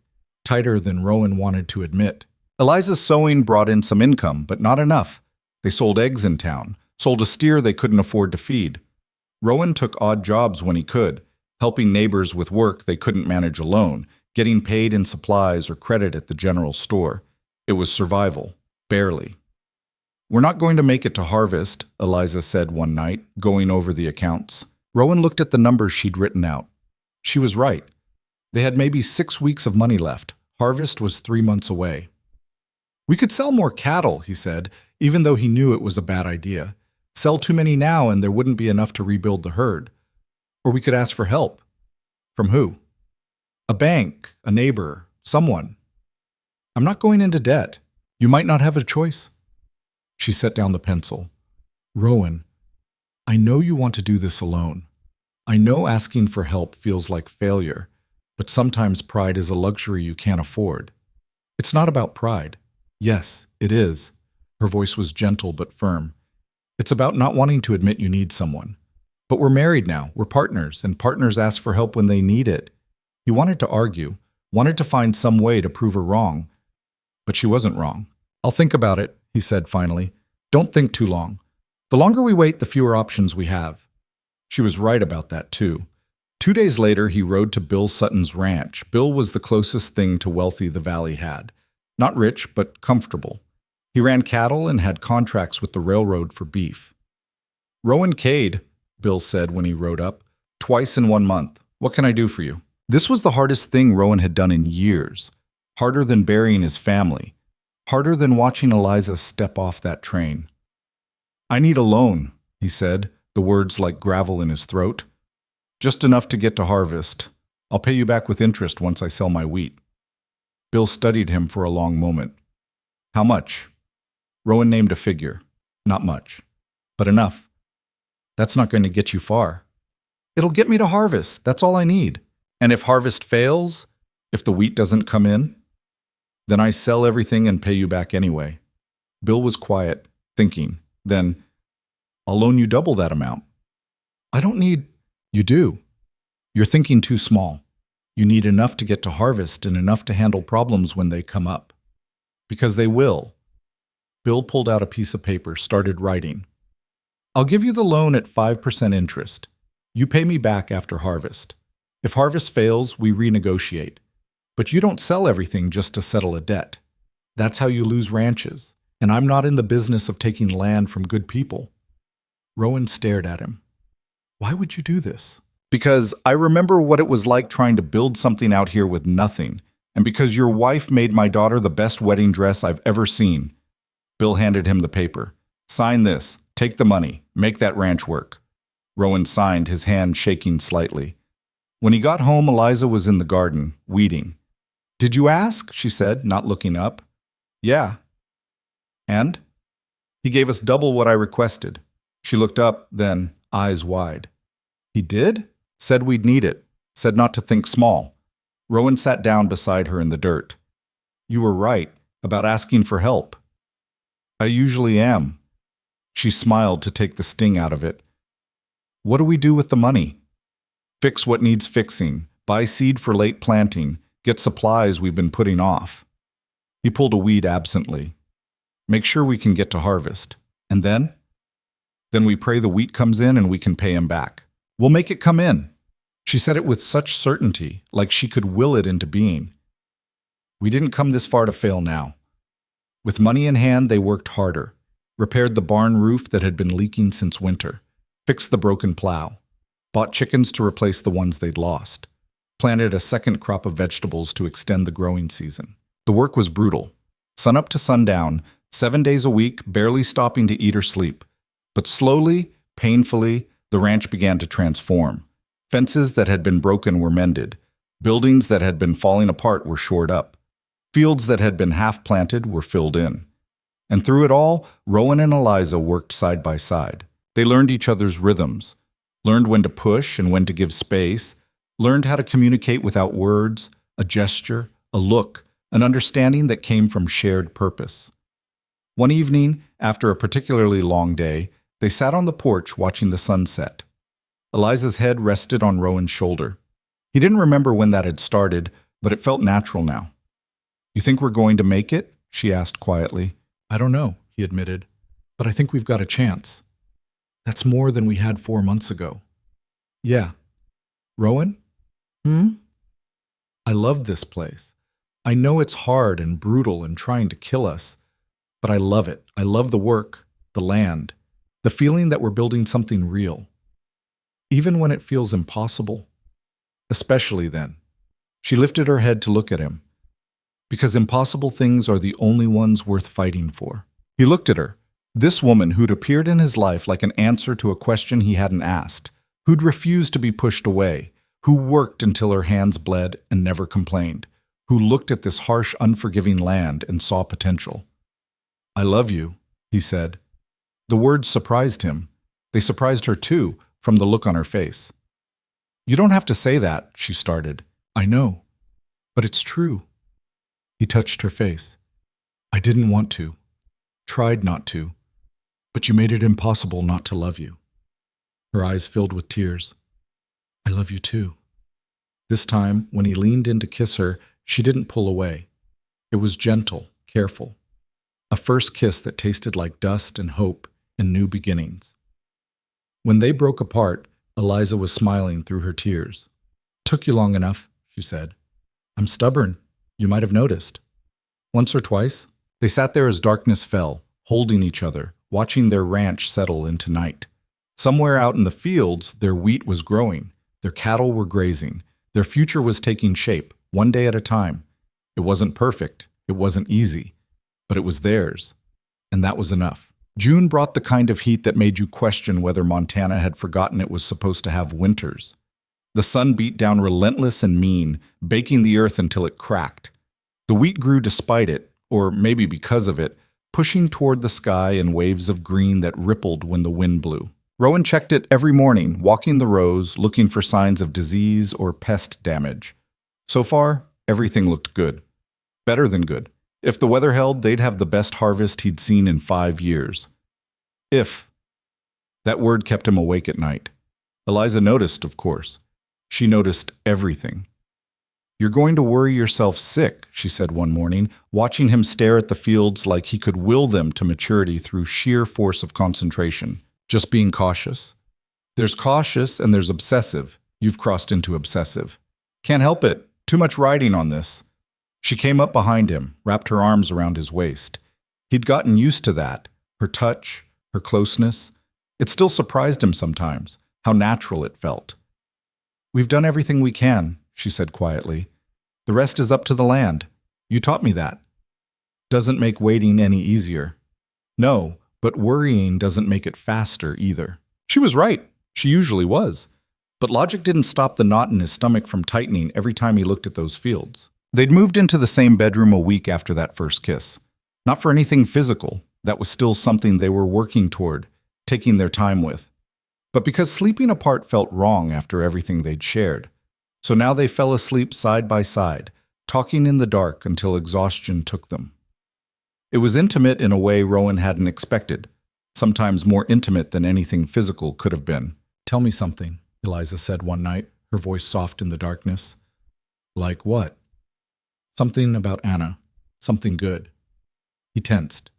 tighter than Rowan wanted to admit. Eliza's sewing brought in some income, but not enough. They sold eggs in town, sold a steer they couldn't afford to feed. Rowan took odd jobs when he could, helping neighbors with work they couldn't manage alone, getting paid in supplies or credit at the general store. It was survival, barely. "We're not going to make it to harvest," Eliza said one night, going over the accounts. Rowan looked at the numbers she'd written out. She was right. They had maybe 6 weeks of money left. Harvest was 3 months away. "We could sell more cattle," he said, even though he knew it was a bad idea. "Sell too many now and there wouldn't be enough to rebuild the herd. Or we could ask for help." "From who?" "A bank, a neighbor, someone." "I'm not going into debt. You might not have a choice." She set down the pencil. "Rowan, I know you want to do this alone. I know asking for help feels like failure, but sometimes pride is a luxury you can't afford. It's not about pride. Yes, it is." Her voice was gentle but firm. "It's about not wanting to admit you need someone. But we're married now, we're partners, and partners ask for help when they need it." He wanted to argue, wanted to find some way to prove her wrong. But she wasn't wrong. "I'll think about it," he said finally. "Don't think too long. The longer we wait, the fewer options we have." She was right about that too. 2 days later, he rode to Bill Sutton's ranch. Bill was the closest thing to wealthy the valley had. Not rich, but comfortable. He ran cattle and had contracts with the railroad for beef. "Rowan Cade," Bill said when he rode up, "twice in 1 month. What can I do for you?" This was the hardest thing Rowan had done in years. Harder than burying his family. Harder than watching Eliza step off that train. "I need a loan," he said, the words like gravel in his throat. "Just enough to get to harvest. I'll pay you back with interest once I sell my wheat." Bill studied him for a long moment. "How much?" Rowan named a figure. "Not much, but enough." "That's not going to get you far." "It'll get me to harvest. That's all I need. And if harvest fails, if the wheat doesn't come in, then I sell everything and pay you back anyway." Bill was quiet, thinking. Then, "I'll loan you double that amount." "I don't need—" "You do. You're thinking too small. You need enough to get to harvest and enough to handle problems when they come up. Because they will." Bill pulled out a piece of paper, started writing. "I'll give you the loan at 5% interest. You pay me back after harvest. If harvest fails, we renegotiate. But you don't sell everything just to settle a debt. That's how you lose ranches. And I'm not in the business of taking land from good people." Rowan stared at him. "Why would you do this?" "Because I remember what it was like trying to build something out here with nothing. And because your wife made my daughter the best wedding dress I've ever seen." Bill handed him the paper. "Sign this. Take the money. Make that ranch work." Rowan signed, his hand shaking slightly. When he got home, Eliza was in the garden, weeding. "Did you ask?" she said, not looking up. "Yeah." "And?" "He gave us double what I requested." She looked up, then, eyes wide. "He did?" "Said we'd need it. Said not to think small." Rowan sat down beside her in the dirt. "You were right about asking for help." "I usually am." She smiled to take the sting out of it. "What do we do with the money?" "Fix what needs fixing. Buy seed for late planting. Get supplies we've been putting off." He pulled a weed absently. "Make sure we can get to harvest. And then?" "Then we pray the wheat comes in and we can pay him back. We'll make it come in." She said it with such certainty, like she could will it into being. We didn't come this far to fail now. With money in hand, they worked harder, repaired the barn roof that had been leaking since winter, fixed the broken plow, bought chickens to replace the ones they'd lost, planted a second crop of vegetables to extend the growing season. The work was brutal. Sunup to sundown, 7 days a week, barely stopping to eat or sleep. But slowly, painfully, the ranch began to transform. Fences that had been broken were mended. Buildings that had been falling apart were shored up. Fields that had been half-planted were filled in. And through it all, Rowan and Eliza worked side by side. They learned each other's rhythms, learned when to push and when to give space, learned how to communicate without words, a gesture, a look, an understanding that came from shared purpose. One evening, after a particularly long day, they sat on the porch watching the sunset. Eliza's head rested on Rowan's shoulder. He didn't remember when that had started, but it felt natural now. "You think we're going to make it?" she asked quietly. "I don't know," he admitted, "but I think we've got a chance. That's more than we had 4 months ago." "Yeah." "Rowan?" "I love this place. I know it's hard and brutal and trying to kill us, but I love it. I love the work, the land, the feeling that we're building something real. Even when it feels impossible. Especially then." She lifted her head to look at him. "Because impossible things are the only ones worth fighting for." He looked at her. This woman who'd appeared in his life like an answer to a question he hadn't asked, who'd refused to be pushed away, who worked until her hands bled and never complained, who looked at this harsh, unforgiving land and saw potential. "I love you," he said. The words surprised him. They surprised her too, from the look on her face. "You don't have to say that," she started. "I know, but it's true." He touched her face. "I didn't want to, tried not to, but you made it impossible not to love you." Her eyes filled with tears. "I love you too." This time, when he leaned in to kiss her, she didn't pull away. It was gentle, careful. A first kiss that tasted like dust and hope and new beginnings. When they broke apart, Eliza was smiling through her tears. "Took you long enough," she said. "I'm stubborn. You might have noticed." "Once or twice." They sat there as darkness fell, holding each other, watching their ranch settle into night. Somewhere out in the fields, their wheat was growing, their cattle were grazing, their future was taking shape, one day at a time. It wasn't perfect, it wasn't easy, but it was theirs, and that was enough. June brought the kind of heat that made you question whether Montana had forgotten it was supposed to have winters. The sun beat down relentless and mean, baking the earth until it cracked. The wheat grew despite it, or maybe because of it, pushing toward the sky in waves of green that rippled when the wind blew. Rowan checked it every morning, walking the rows, looking for signs of disease or pest damage. So far, everything looked good. Better than good. If the weather held, they'd have the best harvest he'd seen in 5 years. If. That word kept him awake at night. Eliza noticed, of course. She noticed everything. "You're going to worry yourself sick," she said one morning, watching him stare at the fields like he could will them to maturity through sheer force of concentration. "Just being cautious." "There's cautious and there's obsessive. You've crossed into obsessive." "Can't help it. Too much riding on this." She came up behind him, wrapped her arms around his waist. He'd gotten used to that, her touch, her closeness. It still surprised him sometimes, how natural it felt. "We've done everything we can," she said quietly. "The rest is up to the land. You taught me that." "Doesn't make waiting any easier." "No, but worrying doesn't make it faster either." She was right. She usually was. But logic didn't stop the knot in his stomach from tightening every time he looked at those fields. They'd moved into the same bedroom a week after that first kiss. Not for anything physical. That was still something they were working toward, taking their time with. But because sleeping apart felt wrong after everything they'd shared. So now they fell asleep side by side, talking in the dark until exhaustion took them. It was intimate in a way Rowan hadn't expected, sometimes more intimate than anything physical could have been. "Tell me something," Eliza said one night, her voice soft in the darkness. "Like what?" "Something about Anna. Something good." He tensed.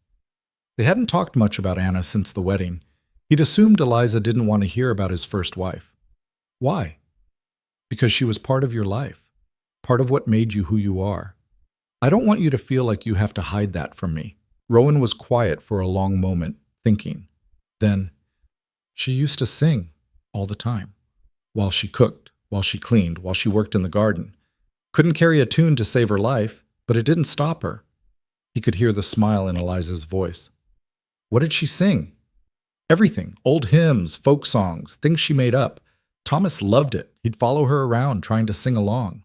They hadn't talked much about Anna since the wedding. He'd assumed Eliza didn't want to hear about his first wife. Why? Because she was part of your life, part of what made you who you are. "I don't want you to feel like you have to hide that from me." Rowan was quiet for a long moment, thinking. Then, "She used to sing all the time, while she cooked, while she cleaned, while she worked in the garden. Couldn't carry a tune to save her life, but it didn't stop her." He could hear the smile in Eliza's voice. "What did she sing?" "Everything. Old hymns, folk songs, things she made up. Thomas loved it. He'd follow her around trying to sing along."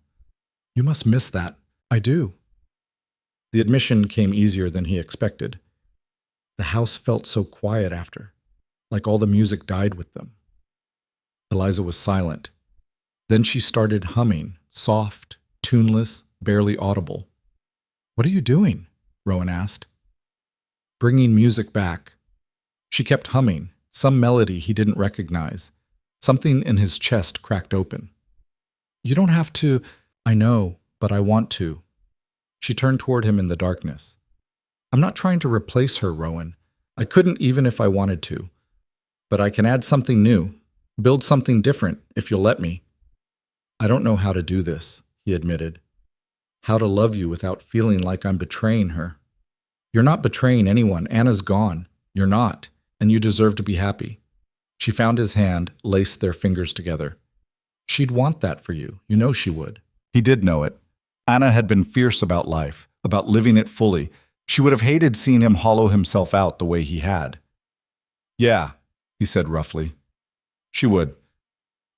"You must miss that." "I do." The admission came easier than he expected. The house felt so quiet after, like all the music died with them. Eliza was silent. Then she started humming, soft, tuneless, barely audible. "What are you doing?" Rowan asked. "Bringing music back." She kept humming, some melody he didn't recognize. Something in his chest cracked open. "You don't have to." "I know, but I want to." She turned toward him in the darkness. "I'm not trying to replace her, Rowan. I couldn't even if I wanted to. But I can add something new, build something different, if you'll let me." "I don't know how to do this," he admitted. "How to love you without feeling like I'm betraying her." "You're not betraying anyone. Anna's gone. You're not, and you deserve to be happy." She found his hand, laced their fingers together. "She'd want that for you. You know she would." He did know it. Anna had been fierce about life, about living it fully. She would have hated seeing him hollow himself out the way he had. "Yeah," he said roughly. "She would."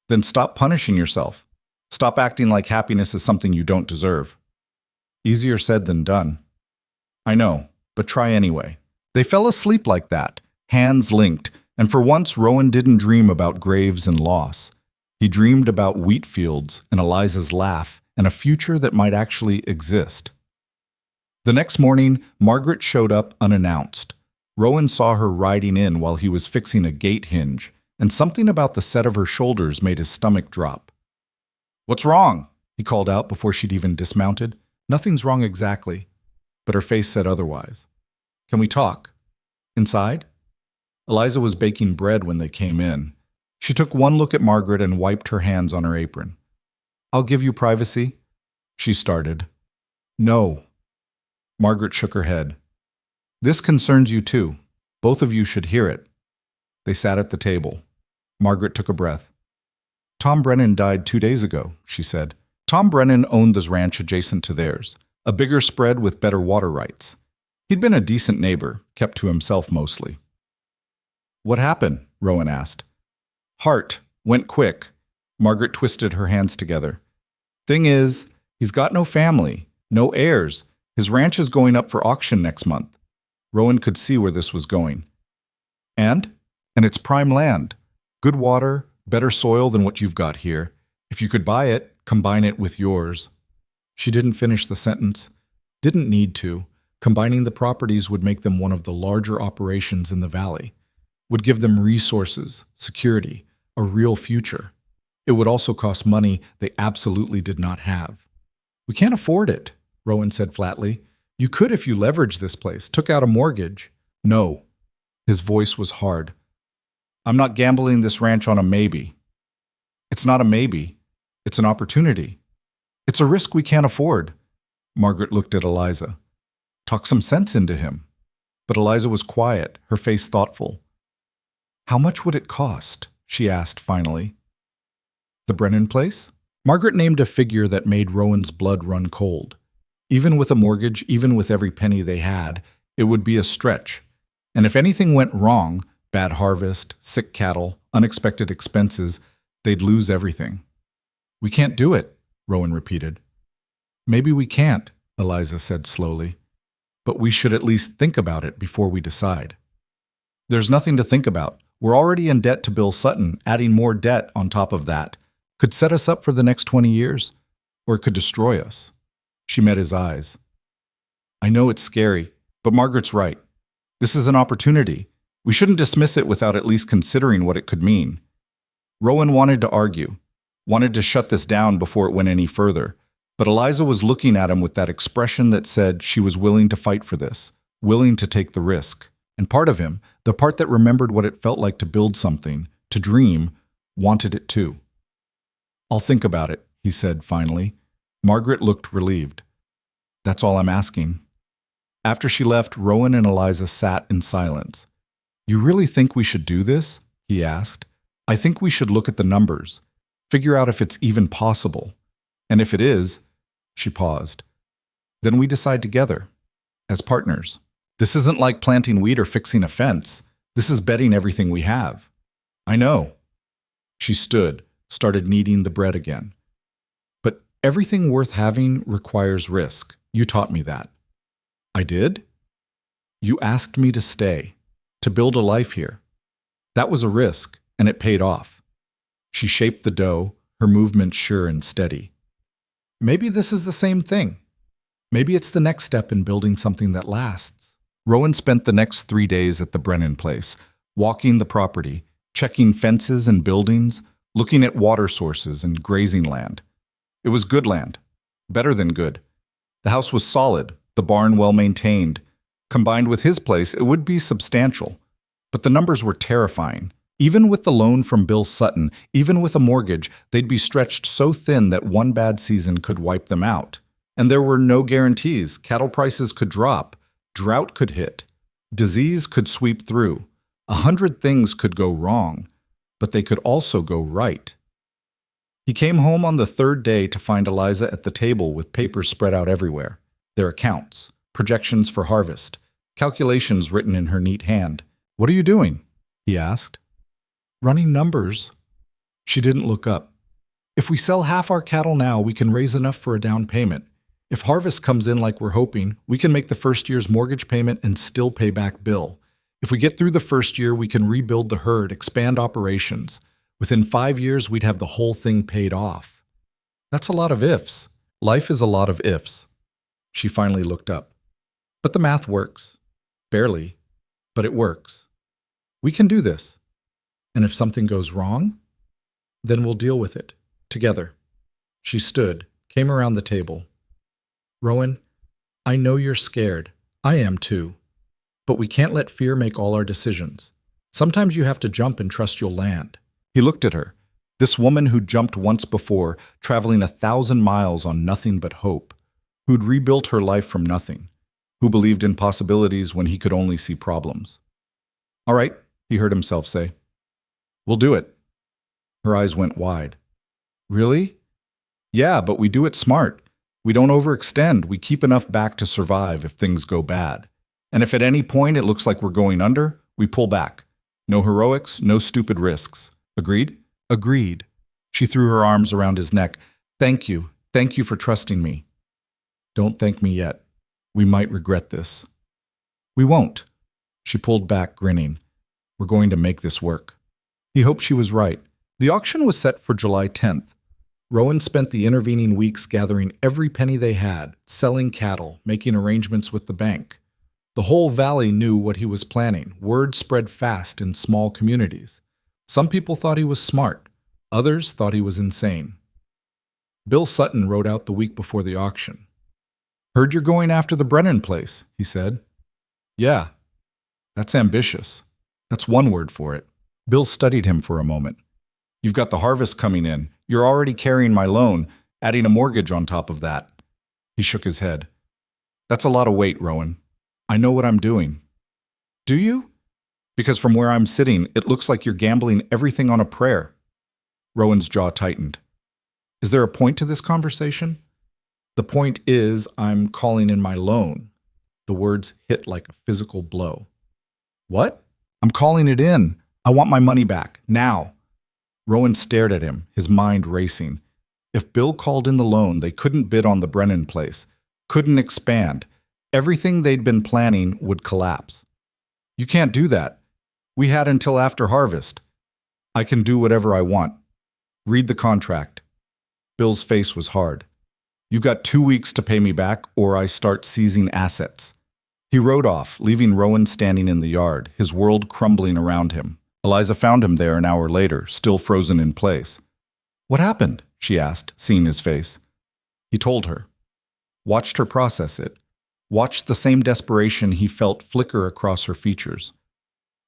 "Then stop punishing yourself. Stop acting like happiness is something you don't deserve." Easier said than done. "I know, but try anyway." They fell asleep like that, hands linked, and for once Rowan didn't dream about graves and loss. He dreamed about wheat fields and Eliza's laugh and a future that might actually exist. The next morning, Margaret showed up unannounced. Rowan saw her riding in while he was fixing a gate hinge, and something about the set of her shoulders made his stomach drop. "What's wrong?" he called out before she'd even dismounted. "Nothing's wrong exactly," but her face said otherwise. "Can we talk? Inside?" Eliza was baking bread when they came in. She took one look at Margaret and wiped her hands on her apron. "I'll give you privacy," she started. "No." Margaret shook her head. "This concerns you too. Both of you should hear it." They sat at the table. Margaret took a breath. "Tom Brennan died 2 days ago," she said. Tom Brennan owned this ranch adjacent to theirs, a bigger spread with better water rights. He'd been a decent neighbor, kept to himself mostly. "What happened?" Rowan asked. "Heart. Went quick." Margaret twisted her hands together. "Thing is, he's got no family, no heirs. His ranch is going up for auction next month." Rowan could see where this was going. And it's prime land. Good water, better soil than what you've got here. If you could buy it, combine it with yours." She didn't finish the sentence. Didn't need to. Combining the properties would make them one of the larger operations in the valley. Would give them resources, security, a real future. It would also cost money they absolutely did not have. "We can't afford it," Rowan said flatly. "You could if you leveraged this place, took out a mortgage." "No." His voice was hard. "I'm not gambling this ranch on a maybe." "It's not a maybe. It's an opportunity. It's a risk we can't afford." Margaret looked at Eliza. "Talk some sense into him." But Eliza was quiet, her face thoughtful. "How much would it cost?" she asked finally. "The Brennan place?" Margaret named a figure that made Rowan's blood run cold. Even with a mortgage, even with every penny they had, it would be a stretch. And if anything went wrong, bad harvest, sick cattle, unexpected expenses, they'd lose everything. "We can't do it," Rowan repeated. "Maybe we can't," Eliza said slowly. "But we should at least think about it before we decide." "There's nothing to think about. We're already in debt to Bill Sutton. Adding more debt on top of that could set us up for the next 20 years, or it could destroy us." She met his eyes. "I know it's scary, but Margaret's right. This is an opportunity. We shouldn't dismiss it without at least considering what it could mean." Rowan wanted to argue, wanted to shut this down before it went any further, but Eliza was looking at him with that expression that said she was willing to fight for this, willing to take the risk. And part of him, the part that remembered what it felt like to build something, to dream, wanted it too. "I'll think about it," he said finally. Margaret looked relieved. "That's all I'm asking." After she left, Rowan and Eliza sat in silence. "You really think we should do this?" he asked. "I think we should look at the numbers, figure out if it's even possible. And if it is," she paused, "then we decide together, as partners. This isn't like planting wheat or fixing a fence. This is betting everything we have." "I know." She stood, started kneading the bread again. "But everything worth having requires risk. You taught me that." "I did?" "You asked me to stay, to build a life here. That was a risk, and it paid off. She shaped the dough, her movements sure and steady. Maybe this is the same thing. Maybe it's the next step in building something that lasts. Rowan spent the next 3 days at the Brennan place, walking the property, checking fences and buildings, looking at water sources and grazing land. It was good land, better than good. The house was solid, the barn well maintained. Combined with his place, it would be substantial. But the numbers were terrifying. Even with the loan from Bill Sutton, even with a mortgage, they'd be stretched so thin that one bad season could wipe them out. And there were no guarantees. Cattle prices could drop. Drought could hit. Disease could sweep through. 100 things could go wrong, but they could also go right. He came home on the third day to find Eliza at the table with papers spread out everywhere. Their accounts, projections for harvest, calculations written in her neat hand. "What are you doing?" he asked. "Running numbers." She didn't look up. "If we sell half our cattle now, we can raise enough for a down payment. If harvest comes in like we're hoping, we can make the first year's mortgage payment and still pay back Bill. If we get through the first year, we can rebuild the herd, expand operations. Within 5 years, we'd have the whole thing paid off." That's a lot of ifs. Life is a lot of ifs. She finally looked up. "But the math works. Barely, but it works. We can do this. And if something goes wrong, then we'll deal with it, together." She stood, came around the table. "Rowan, I know you're scared. I am too. But we can't let fear make all our decisions. Sometimes you have to jump and trust you'll land." He looked at her, this woman who'd jumped once before, traveling 1,000 miles on nothing but hope, who'd rebuilt her life from nothing, who believed in possibilities when he could only see problems. "All right," he heard himself say. "We'll do it." Her eyes went wide. "Really?" "Yeah, but we do it smart. We don't overextend. We keep enough back to survive if things go bad. And if at any point it looks like we're going under, we pull back. No heroics, no stupid risks. Agreed?" "Agreed." She threw her arms around his neck. "Thank you. Thank you for trusting me." "Don't thank me yet. We might regret this." "We won't." She pulled back, grinning. "We're going to make this work." He hoped she was right. The auction was set for July 10th. Rowan spent the intervening weeks gathering every penny they had, selling cattle, making arrangements with the bank. The whole valley knew what he was planning. Word spread fast in small communities. Some people thought he was smart. Others thought he was insane. Bill Sutton rode out the week before the auction. "Heard you're going after the Brennan place," he said. "Yeah, that's ambitious. That's one word for it." Bill studied him for a moment. "You've got the harvest coming in. You're already carrying my loan, adding a mortgage on top of that." He shook his head. "That's a lot of weight, Rowan. I know what I'm doing." "Do you?" "Because from where I'm sitting, it looks like you're gambling everything on a prayer." Rowan's jaw tightened. "Is there a point to this conversation?" "The point is, I'm calling in my loan." The words hit like a physical blow. "What?" "I'm calling it in. I want my money back, now." Rowan stared at him, his mind racing. If Bill called in the loan, they couldn't bid on the Brennan place, couldn't expand. Everything they'd been planning would collapse. "You can't do that. We had until after harvest." "I can do whatever I want. Read the contract." Bill's face was hard. "You got 2 weeks to pay me back, or I start seizing assets." He rode off, leaving Rowan standing in the yard, his world crumbling around him. Eliza found him there an hour later, still frozen in place. "What happened?" she asked, seeing his face. He told her. Watched her process it. Watched the same desperation he felt flicker across her features.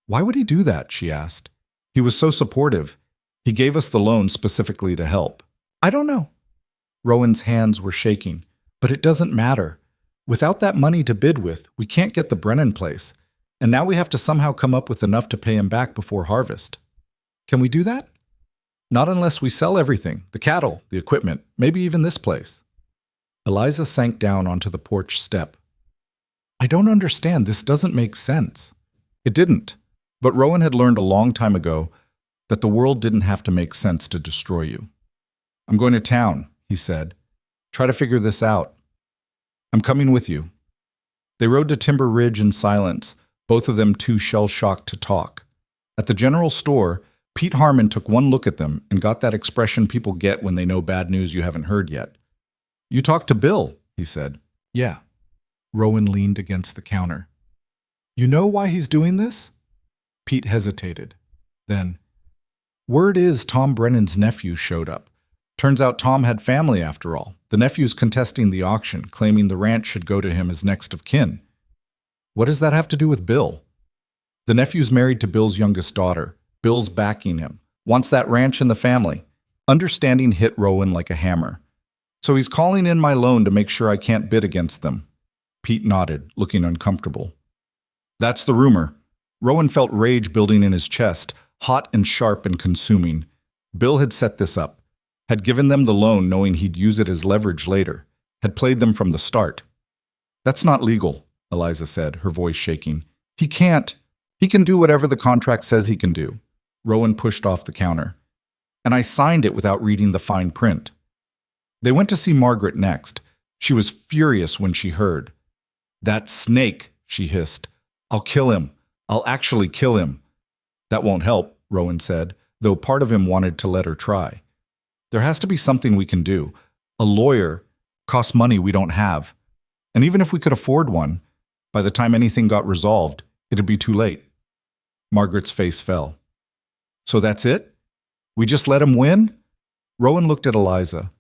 "Why would he do that?" she asked. "He was so supportive. He gave us the loan specifically to help." "I don't know." Rowan's hands were shaking. "But it doesn't matter. Without that money to bid with, we can't get the Brennan place. And now we have to somehow come up with enough to pay him back before harvest. Can we do that?" "Not unless we sell everything, the cattle, the equipment, maybe even this place." Eliza sank down onto the porch step. "I don't understand. This doesn't make sense." It didn't. But Rowan had learned a long time ago that the world didn't have to make sense to destroy you. "I'm going to town," he said. "Try to figure this out." "I'm coming with you." They rode to Timber Ridge in silence, both of them too shell-shocked to talk. At the general store, Pete Harmon took one look at them and got that expression people get when they know bad news you haven't heard yet. "You talked to Bill," he said. "Yeah." Rowan leaned against the counter. "You know why he's doing this?" Pete hesitated. Then, "Word is Tom Brennan's nephew showed up. Turns out Tom had family after all. The nephew's contesting the auction, claiming the ranch should go to him as next of kin." "What does that have to do with Bill?" "The nephew's married to Bill's youngest daughter. Bill's backing him. Wants that ranch in the family." Understanding hit Rowan like a hammer. "So he's calling in my loan to make sure I can't bid against them." Pete nodded, looking uncomfortable. "That's the rumor." Rowan felt rage building in his chest, hot and sharp and consuming. Bill had set this up, had given them the loan knowing he'd use it as leverage later, had played them from the start. "That's not legal," Eliza said, her voice shaking. "He can't. He can do whatever the contract says he can do." Rowan pushed off the counter. "And I signed it without reading the fine print." They went to see Margaret next. She was furious when she heard. "That snake," she hissed. "I'll kill him. I'll actually kill him." "That won't help," Rowan said, though part of him wanted to let her try. "There has to be something we can do. A lawyer costs money we don't have. And even if we could afford one, by the time anything got resolved, it'd be too late." Margaret's face fell. "So that's it? We just let him win?" Rowan looked at Eliza.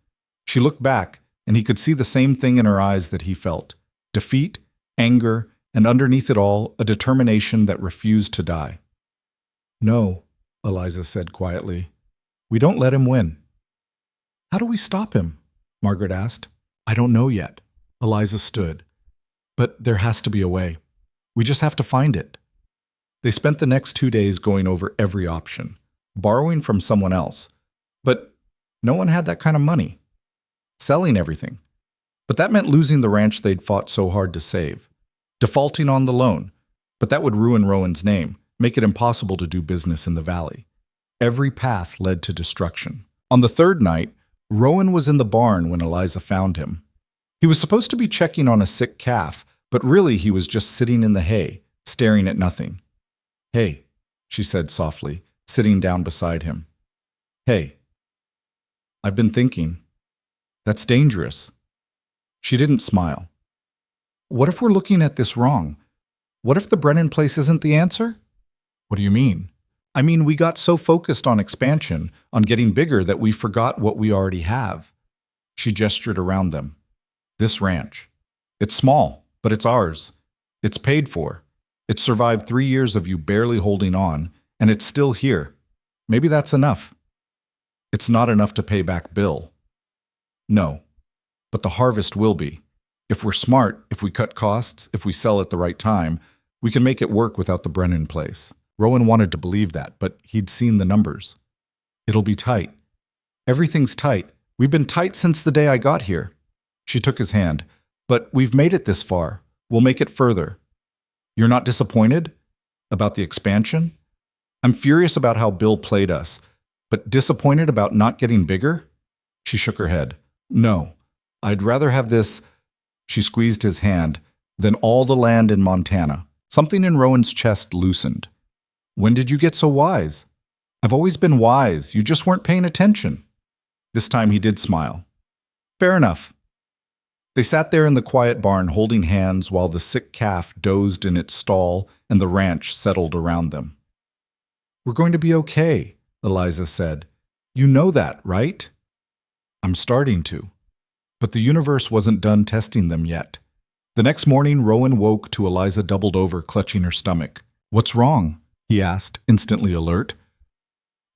She looked back, and he could see the same thing in her eyes that he felt. Defeat, anger, and underneath it all, a determination that refused to die. "No," Eliza said quietly. "We don't let him win." "How do we stop him?" Margaret asked. "I don't know yet." Eliza stood. "But there has to be a way. We just have to find it." They spent the next 2 days going over every option, borrowing from someone else. But no one had that kind of money. Selling everything. But that meant losing the ranch they'd fought so hard to save. Defaulting on the loan. But that would ruin Rowan's name, make it impossible to do business in the valley. Every path led to destruction. On the third night, Rowan was in the barn when Eliza found him. He was supposed to be checking on a sick calf, but really he was just sitting in the hay, staring at nothing. "Hey," she said softly, sitting down beside him. "Hey. I've been thinking. That's dangerous." She didn't smile. "What if we're looking at this wrong? What if the Brennan place isn't the answer?" "What do you mean?" "I mean, we got so focused on expansion, on getting bigger, that we forgot what we already have." She gestured around them. "This ranch. It's small, but it's ours. It's paid for. It's survived 3 years of you barely holding on, and it's still here. Maybe that's enough." "It's not enough to pay back Bill." "No, but the harvest will be. If we're smart, if we cut costs, if we sell at the right time, we can make it work without the Brennan place." Rowan wanted to believe that, but he'd seen the numbers. "It'll be tight. Everything's tight. We've been tight since the day I got here." She took his hand. "But we've made it this far. We'll make it further." "You're not disappointed? About the expansion?" "I'm furious about how Bill played us, but disappointed about not getting bigger?" She shook her head. "No. I'd rather have this," she squeezed his hand, "than all the land in Montana." Something in Rowan's chest loosened. "When did you get so wise?" "I've always been wise. You just weren't paying attention." This time he did smile. "Fair enough." They sat there in the quiet barn holding hands while the sick calf dozed in its stall and the ranch settled around them. "We're going to be okay," Eliza said. "You know that, right?" "I'm starting to." But the universe wasn't done testing them yet. The next morning, Rowan woke to Eliza doubled over, clutching her stomach. "What's wrong?" he asked, instantly alert.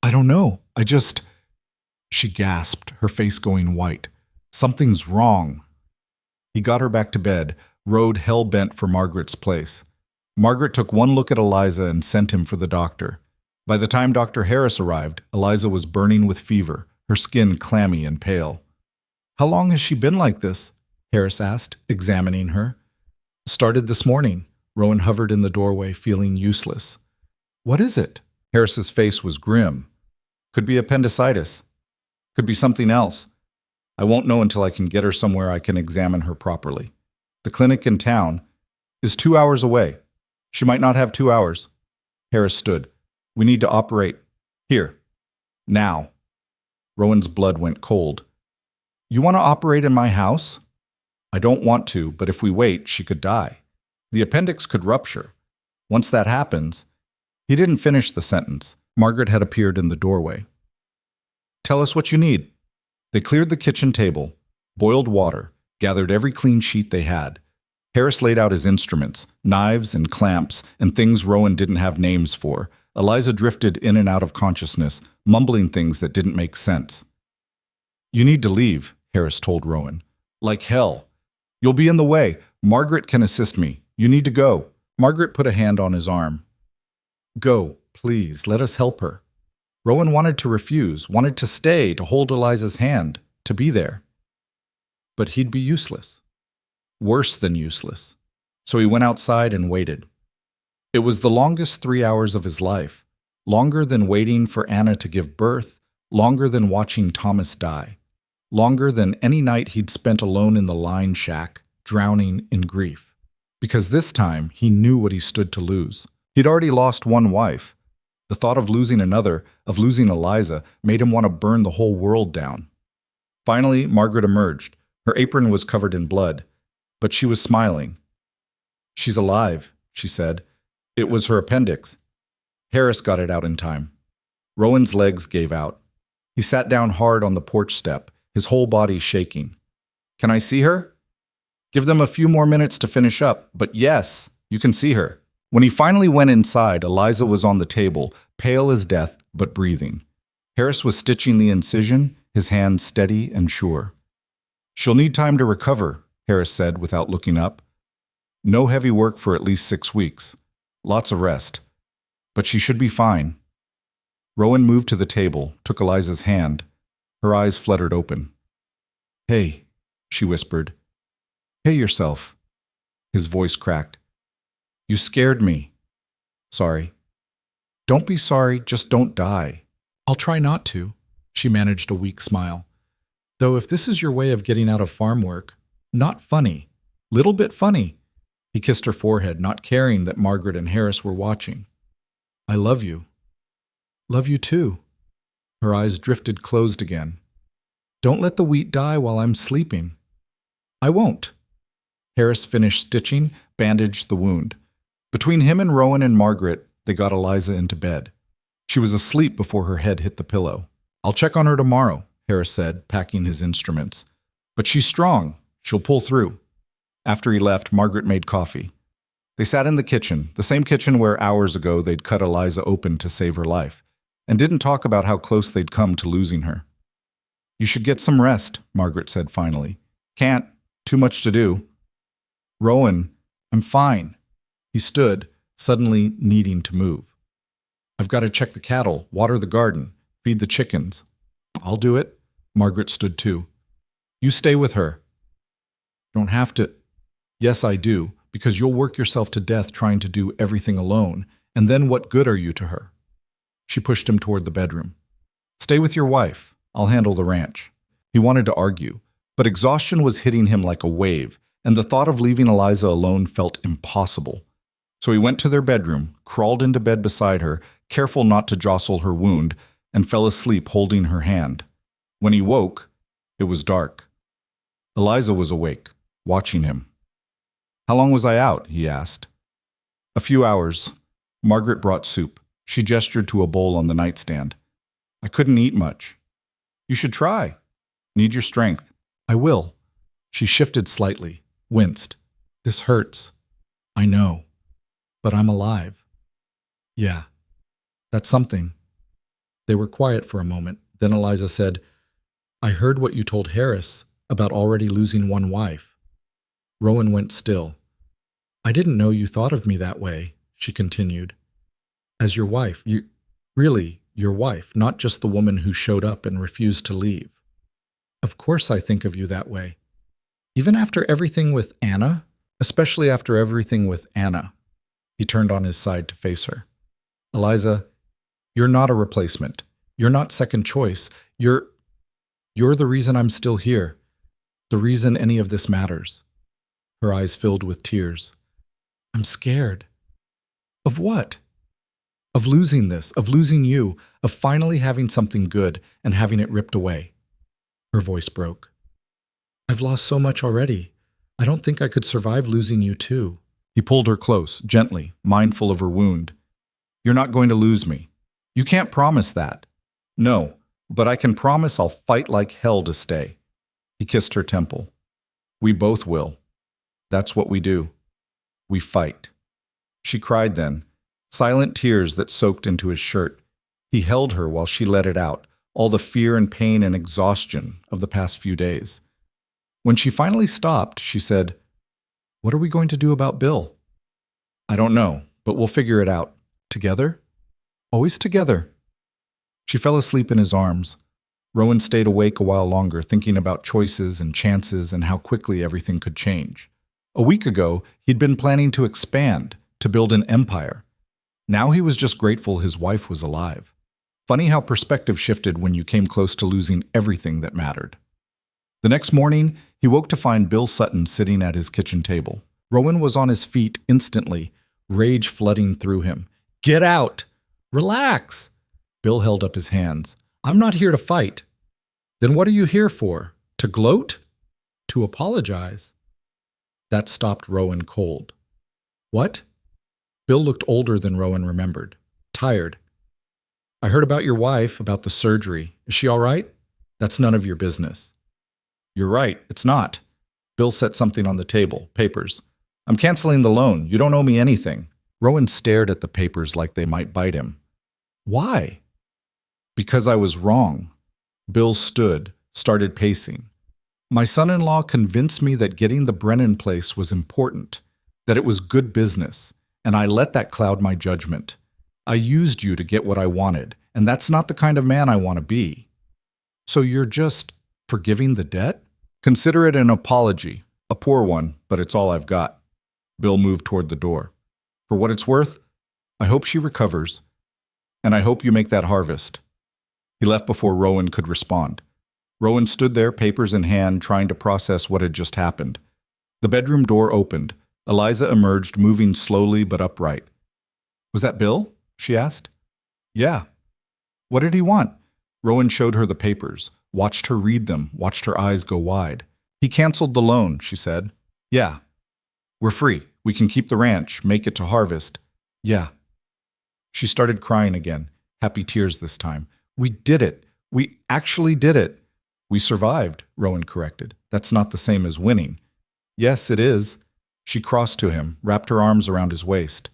"I don't know. I just—" She gasped, her face going white. "Something's wrong." He got her back to bed, rode hell-bent for Margaret's place. Margaret took one look at Eliza and sent him for the doctor. By the time Dr. Harris arrived, Eliza was burning with fever, her skin clammy and pale. "How long has she been like this?" Harris asked, examining her. "Started this morning." Rowan hovered in the doorway, feeling useless. "What is it?" Harris's face was grim. "Could be appendicitis. Could be something else. I won't know until I can get her somewhere I can examine her properly. The clinic in town is 2 hours away. She might not have 2 hours." Harris stood. We need to operate. Here. Now. Rowan's blood went cold. You want to operate in my house? I don't want to, but if we wait, she could die. The appendix could rupture. Once that happens, he didn't finish the sentence. Margaret had appeared in the doorway. Tell us what you need. They cleared the kitchen table, boiled water, gathered every clean sheet they had. Harris laid out his instruments, knives and clamps, and things Rowan didn't have names for. Eliza drifted in and out of consciousness, mumbling things that didn't make sense. You need to leave, Harris told Rowan. Like hell. You'll be in the way. Margaret can assist me. You need to go. Margaret put a hand on his arm. Go, please, let us help her. Rowan wanted to refuse, wanted to stay, to hold Eliza's hand, to be there. But he'd be useless. Worse than useless. So he went outside and waited. It was the longest 3 hours of his life, longer than waiting for Anna to give birth, longer than watching Thomas die, longer than any night he'd spent alone in the line shack, drowning in grief. Because this time he knew what he stood to lose. He'd already lost one wife. The thought of losing another, of losing Eliza, made him want to burn the whole world down. Finally, Margaret emerged. Her apron was covered in blood, but she was smiling. She's alive, she said. It was her appendix. Harris got it out in time. Rowan's legs gave out. He sat down hard on the porch step, his whole body shaking. Can I see her? Give them a few more minutes to finish up, but yes, you can see her. When he finally went inside, Eliza was on the table, pale as death, but breathing. Harris was stitching the incision, his hand steady and sure. She'll need time to recover, Harris said without looking up. No heavy work for at least 6 weeks. Lots of rest. But she should be fine. Rowan moved to the table, took Eliza's hand. Her eyes fluttered open. Hey, she whispered. Hey yourself. His voice cracked. You scared me. Sorry. Don't be sorry, just don't die. I'll try not to, she managed a weak smile. Though if this is your way of getting out of farm work, not funny. Little bit funny. He kissed her forehead, not caring that Margaret and Harris were watching. I love you. Love you too. Her eyes drifted closed again. Don't let the wheat die while I'm sleeping. I won't. Harris finished stitching, bandaged the wound. Between him and Rowan and Margaret, they got Eliza into bed. She was asleep before her head hit the pillow. I'll check on her tomorrow, Harris said, packing his instruments. But she's strong. She'll pull through. After he left, Margaret made coffee. They sat in the kitchen, the same kitchen where hours ago they'd cut Eliza open to save her life, and didn't talk about how close they'd come to losing her. You should get some rest, Margaret said finally. Can't. Too much to do. Rowan, I'm fine. He stood, suddenly needing to move. I've got to check the cattle, water the garden, feed the chickens. I'll do it. Margaret stood too. You stay with her. Don't have to. Yes, I do, because you'll work yourself to death trying to do everything alone, and then what good are you to her? She pushed him toward the bedroom. Stay with your wife. I'll handle the ranch. He wanted to argue, but exhaustion was hitting him like a wave, and the thought of leaving Eliza alone felt impossible. So he went to their bedroom, crawled into bed beside her, careful not to jostle her wound, and fell asleep holding her hand. When he woke, it was dark. Eliza was awake, watching him. How long was I out? He asked. A few hours. Margaret brought soup. She gestured to a bowl on the nightstand. I couldn't eat much. You should try. Need your strength. I will. She shifted slightly, winced. This hurts. I know. But I'm alive. Yeah. That's something. They were quiet for a moment. Then Eliza said, I heard what you told Harris about already losing one wife. Rowan went still. I didn't know you thought of me that way, she continued. As your wife, really your wife, not just the woman who showed up and refused to leave. Of course I think of you that way. Even after everything with Anna, especially after everything with Anna. He turned on his side to face her. Eliza, you're not a replacement. You're not second choice. You're the reason I'm still here. The reason any of this matters. Her eyes filled with tears. I'm scared. Of what? Of losing this, of losing you, of finally having something good and having it ripped away. Her voice broke. I've lost so much already. I don't think I could survive losing you too. He pulled her close, gently, mindful of her wound. You're not going to lose me. You can't promise that. No, but I can promise I'll fight like hell to stay. He kissed her temple. We both will. That's what we do. We fight. She cried then, silent tears that soaked into his shirt. He held her while she let it out, all the fear and pain and exhaustion of the past few days. When she finally stopped, she said, What are we going to do about Bill? I don't know, but we'll figure it out. Together? Always together. She fell asleep in his arms. Rowan stayed awake a while longer, thinking about choices and chances and how quickly everything could change. A week ago, he'd been planning to expand, to build an empire. Now he was just grateful his wife was alive. Funny how perspective shifted when you came close to losing everything that mattered. The next morning, he woke to find Bill Sutton sitting at his kitchen table. Rowan was on his feet instantly, rage flooding through him. Get out! Relax! Bill held up his hands. I'm not here to fight. Then what are you here for? To gloat? To apologize? That stopped Rowan cold. What? Bill looked older than Rowan remembered. Tired. I heard about your wife, about the surgery. Is she all right? That's none of your business. You're right, it's not. Bill set something on the table, papers. I'm canceling the loan. You don't owe me anything. Rowan stared at the papers like they might bite him. Why? Because I was wrong. Bill stood, started pacing. My son-in-law convinced me that getting the Brennan place was important, that it was good business, and I let that cloud my judgment. I used you to get what I wanted, and that's not the kind of man I want to be. So you're just forgiving the debt? Consider it an apology, a poor one, but it's all I've got. Bill moved toward the door. For what it's worth, I hope she recovers, and I hope you make that harvest. He left before Rowan could respond. Rowan stood there, papers in hand, trying to process what had just happened. The bedroom door opened. Eliza emerged, moving slowly but upright. Was that Bill? She asked. Yeah. What did he want? Rowan showed her the papers, watched her read them, watched her eyes go wide. He canceled the loan, she said. Yeah. We're free. We can keep the ranch, make it to harvest. Yeah. She started crying again, happy tears this time. We did it. We actually did it. We survived, Rowan corrected. That's not the same as winning. Yes, it is. She crossed to him, wrapped her arms around his waist.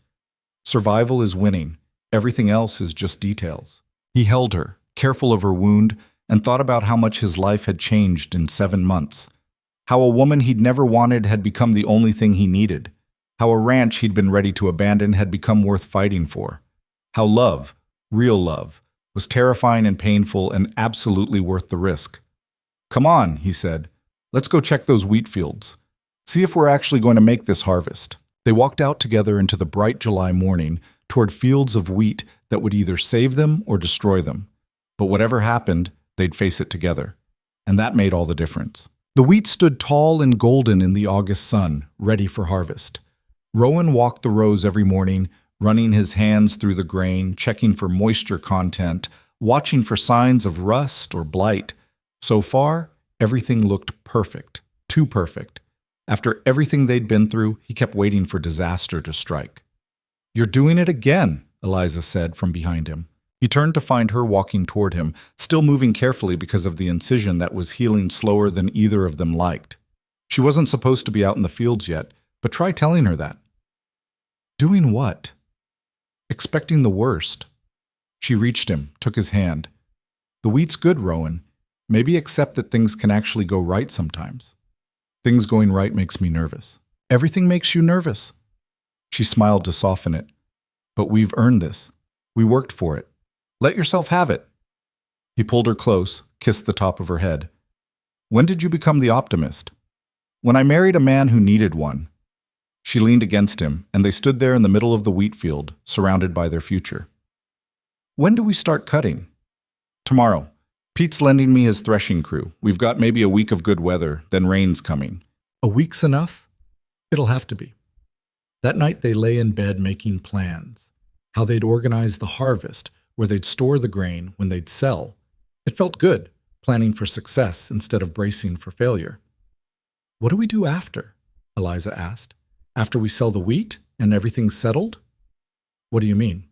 Survival is winning. Everything else is just details. He held her, careful of her wound, and thought about how much his life had changed in 7 months. How a woman he'd never wanted had become the only thing he needed. How a ranch he'd been ready to abandon had become worth fighting for. How love, real love, was terrifying and painful and absolutely worth the risk. Come on, he said. Let's go check those wheat fields. See if we're actually going to make this harvest. They walked out together into the bright July morning toward fields of wheat that would either save them or destroy them. But whatever happened, they'd face it together. And that made all the difference. The wheat stood tall and golden in the August sun, ready for harvest. Rowan walked the rows every morning, running his hands through the grain, checking for moisture content, watching for signs of rust or blight. So far, everything looked perfect, too perfect. After everything they'd been through, he kept waiting for disaster to strike. You're doing it again, Eliza said from behind him. He turned to find her walking toward him, still moving carefully because of the incision that was healing slower than either of them liked. She wasn't supposed to be out in the fields yet, but try telling her that. Doing what? Expecting the worst. She reached him, took his hand. The wheat's good, Rowan. Maybe accept that things can actually go right sometimes. Things going right makes me nervous. Everything makes you nervous. She smiled to soften it. But we've earned this. We worked for it. Let yourself have it. He pulled her close, kissed the top of her head. When did you become the optimist? When I married a man who needed one. She leaned against him, and they stood there in the middle of the wheat field, surrounded by their future. When do we start cutting? Tomorrow. Pete's lending me his threshing crew. We've got maybe a week of good weather, then rain's coming. A week's enough? It'll have to be. That night they lay in bed making plans. how they'd organize the harvest, where they'd store the grain when they'd sell. It felt good, planning for success instead of bracing for failure. "What do we do after?" Eliza asked. "After we sell the wheat and everything's settled?" "What do you mean?"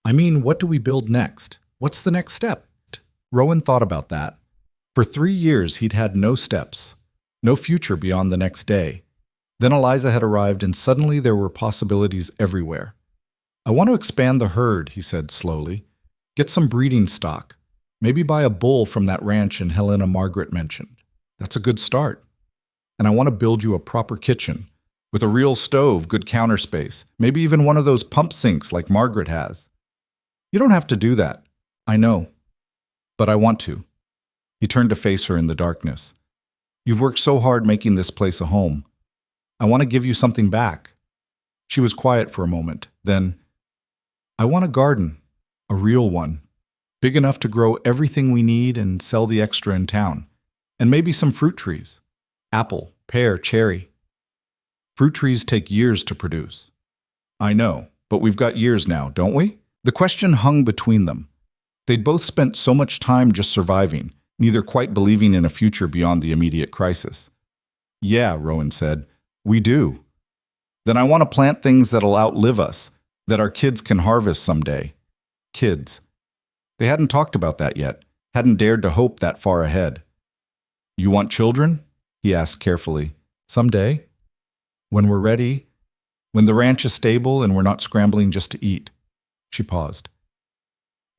"I mean, what do we build next? What's the next step?" Rowan thought about that. For 3 years, he'd had no steps, no future beyond the next day. Then Eliza had arrived, and suddenly there were possibilities everywhere. "I want to expand the herd," he said slowly. "Get some breeding stock. Maybe buy a bull from that ranch in Helena Margaret mentioned. That's a good start. And I want to build you a proper kitchen, with a real stove, good counter space, maybe even one of those pump sinks like Margaret has." "You don't have to do that. I know. But I want to." He turned to face her in the darkness. "You've worked so hard making this place a home. I want to give you something back." She was quiet for a moment. Then, "I want a garden, a real one, big enough to grow everything we need and sell the extra in town. And maybe some fruit trees. Apple, pear, cherry. Fruit trees take years to produce." "I know, but we've got years now, don't we?" The question hung between them. They'd both spent so much time just surviving, neither quite believing in a future beyond the immediate crisis. "Yeah," Rowan said, "we do. Then I want to plant things that'll outlive us, that our kids can harvest someday." Kids. They hadn't talked about that yet, hadn't dared to hope that far ahead. "You want children?" he asked carefully. "Someday. When we're ready. When the ranch is stable and we're not scrambling just to eat." She paused.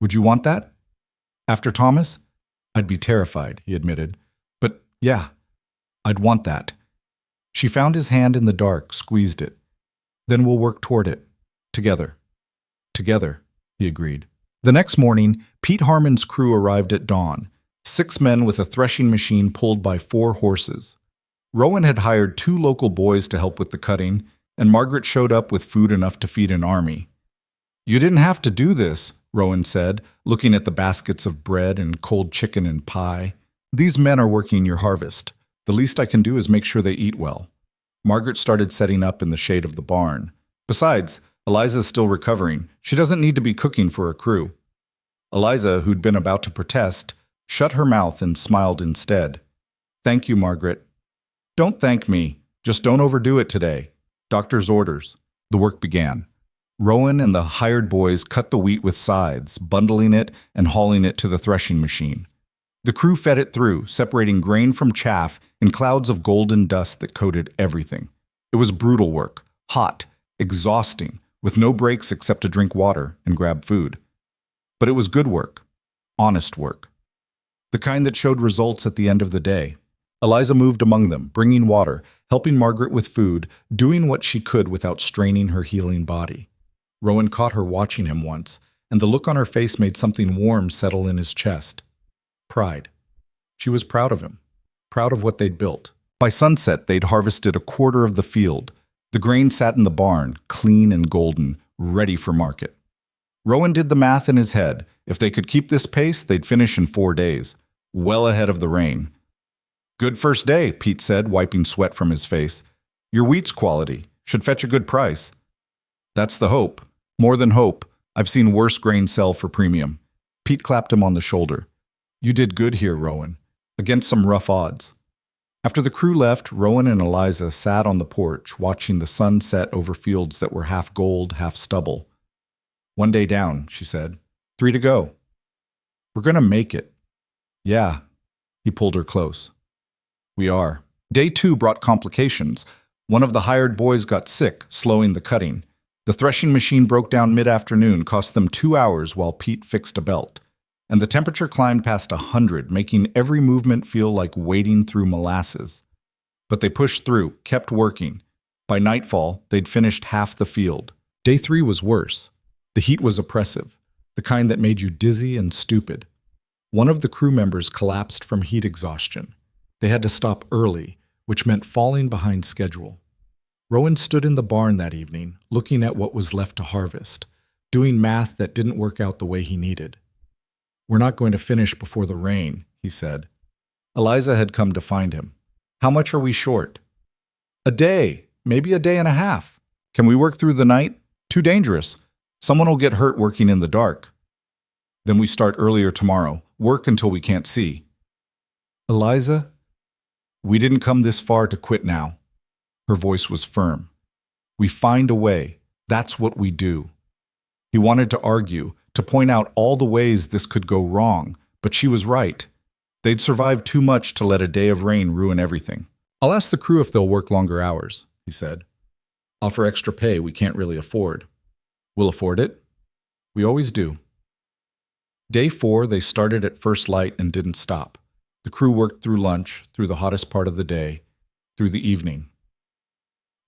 "Would you want that? After Thomas?" "I'd be terrified," he admitted. "But yeah, I'd want that." She found his hand in the dark, squeezed it. "Then we'll work toward it. Together." "Together," he agreed. The next morning, Pete Harmon's crew arrived at dawn. 6 men with a threshing machine pulled by 4 horses. Rowan had hired 2 local boys to help with the cutting, and Margaret showed up with food enough to feed an army. "You didn't have to do this," Rowan said, looking at the baskets of bread and cold chicken and pie. "These men are working your harvest. The least I can do is make sure they eat well." Margaret started setting up in the shade of the barn. Besides, Eliza's still recovering. She doesn't need to be cooking for a crew. Eliza, who'd been about to protest, shut her mouth and smiled instead. "Thank you, Margaret." "Don't thank me. Just don't overdo it today. Doctor's orders." The work began. Rowan and the hired boys cut the wheat with scythes, bundling it and hauling it to the threshing machine. The crew fed it through, separating grain from chaff in clouds of golden dust that coated everything. It was brutal work, hot, exhausting, with no breaks except to drink water and grab food. But it was good work, honest work. The kind that showed results at the end of the day. Eliza moved among them, bringing water, helping Margaret with food, doing what she could without straining her healing body. Rowan caught her watching him once, and the look on her face made something warm settle in his chest. Pride. She was proud of him, proud of what they'd built. By sunset, they'd harvested a quarter of the field. The grain sat in the barn, clean and golden, ready for market. Rowan did the math in his head. If they could keep this pace, they'd finish in 4 days, well ahead of the rain. "Good first day," Pete said, wiping sweat from his face. "Your wheat's quality. Should fetch a good price." "That's the hope. More than hope. I've seen worse grain sell for premium." Pete clapped him on the shoulder. "You did good here, Rowan, against some rough odds." After the crew left, Rowan and Eliza sat on the porch, watching the sun set over fields that were half gold, half stubble. "1 day down," she said. 3 to go. "We're going to make it." "Yeah." He pulled her close. "We are." Day 2 brought complications. One of the hired boys got sick, slowing the cutting. The threshing machine broke down mid-afternoon, cost them 2 hours while Pete fixed a belt. And the temperature climbed past 100, making every movement feel like wading through molasses. But they pushed through, kept working. By nightfall, they'd finished half the field. Day 3 was worse. The heat was oppressive, the kind that made you dizzy and stupid. One of the crew members collapsed from heat exhaustion. They had to stop early, which meant falling behind schedule. Rowan stood in the barn that evening, looking at what was left to harvest, doing math that didn't work out the way he needed. "We're not going to finish before the rain," he said. Eliza had come to find him. "How much are we short?" "A day, maybe a day and a half. Can we work through the night? Too dangerous. Someone will get hurt working in the dark. Then we start earlier tomorrow. Work until we can't see. Eliza, we didn't come this far to quit now. Her voice was firm. We find a way. That's what we do. He wanted to argue, to point out all the ways this could go wrong, but she was right. They'd survived too much to let a day of rain ruin everything. I'll ask the crew if they'll work longer hours, he said. Offer extra pay we can't really afford. We'll afford it. We always do. Day 4, they started at first light and didn't stop. The crew worked through lunch, through the hottest part of the day, through the evening.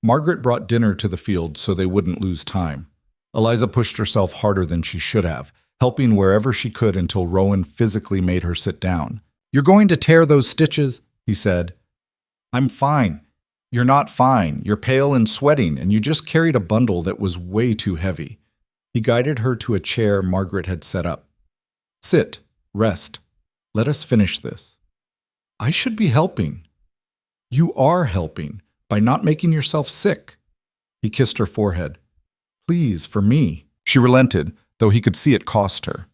Margaret brought dinner to the field so they wouldn't lose time. Eliza pushed herself harder than she should have, helping wherever she could until Rowan physically made her sit down. You're going to tear those stitches, he said. I'm fine. You're not fine. You're pale and sweating, and you just carried a bundle that was way too heavy. He guided her to a chair Margaret had set up. Sit, rest. Let us finish this. I should be helping. You are helping by not making yourself sick. He kissed her forehead. Please, for me. She relented, though he could see it cost her.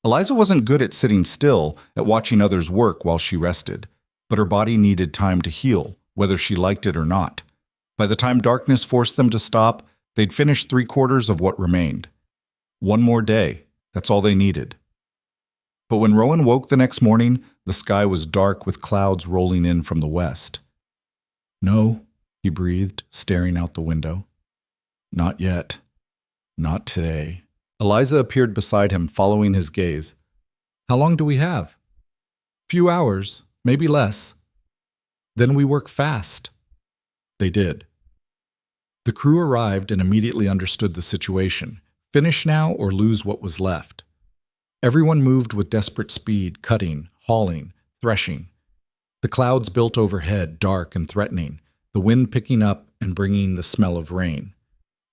Eliza wasn't good at sitting still, at watching others work while she rested, but her body needed time to heal, whether she liked it or not. By the time darkness forced them to stop, they'd finished 3/4 of what remained. One more day, that's all they needed. But when Rowan woke the next morning, the sky was dark with clouds rolling in from the west. No, he breathed, staring out the window. Not yet. Not today. Eliza appeared beside him, following his gaze. How long do we have? Few hours, maybe less. Then we work fast. They did. The crew arrived and immediately understood the situation. Finish now or lose what was left. Everyone moved with desperate speed, cutting, hauling, threshing. The clouds built overhead, dark and threatening, the wind picking up and bringing the smell of rain.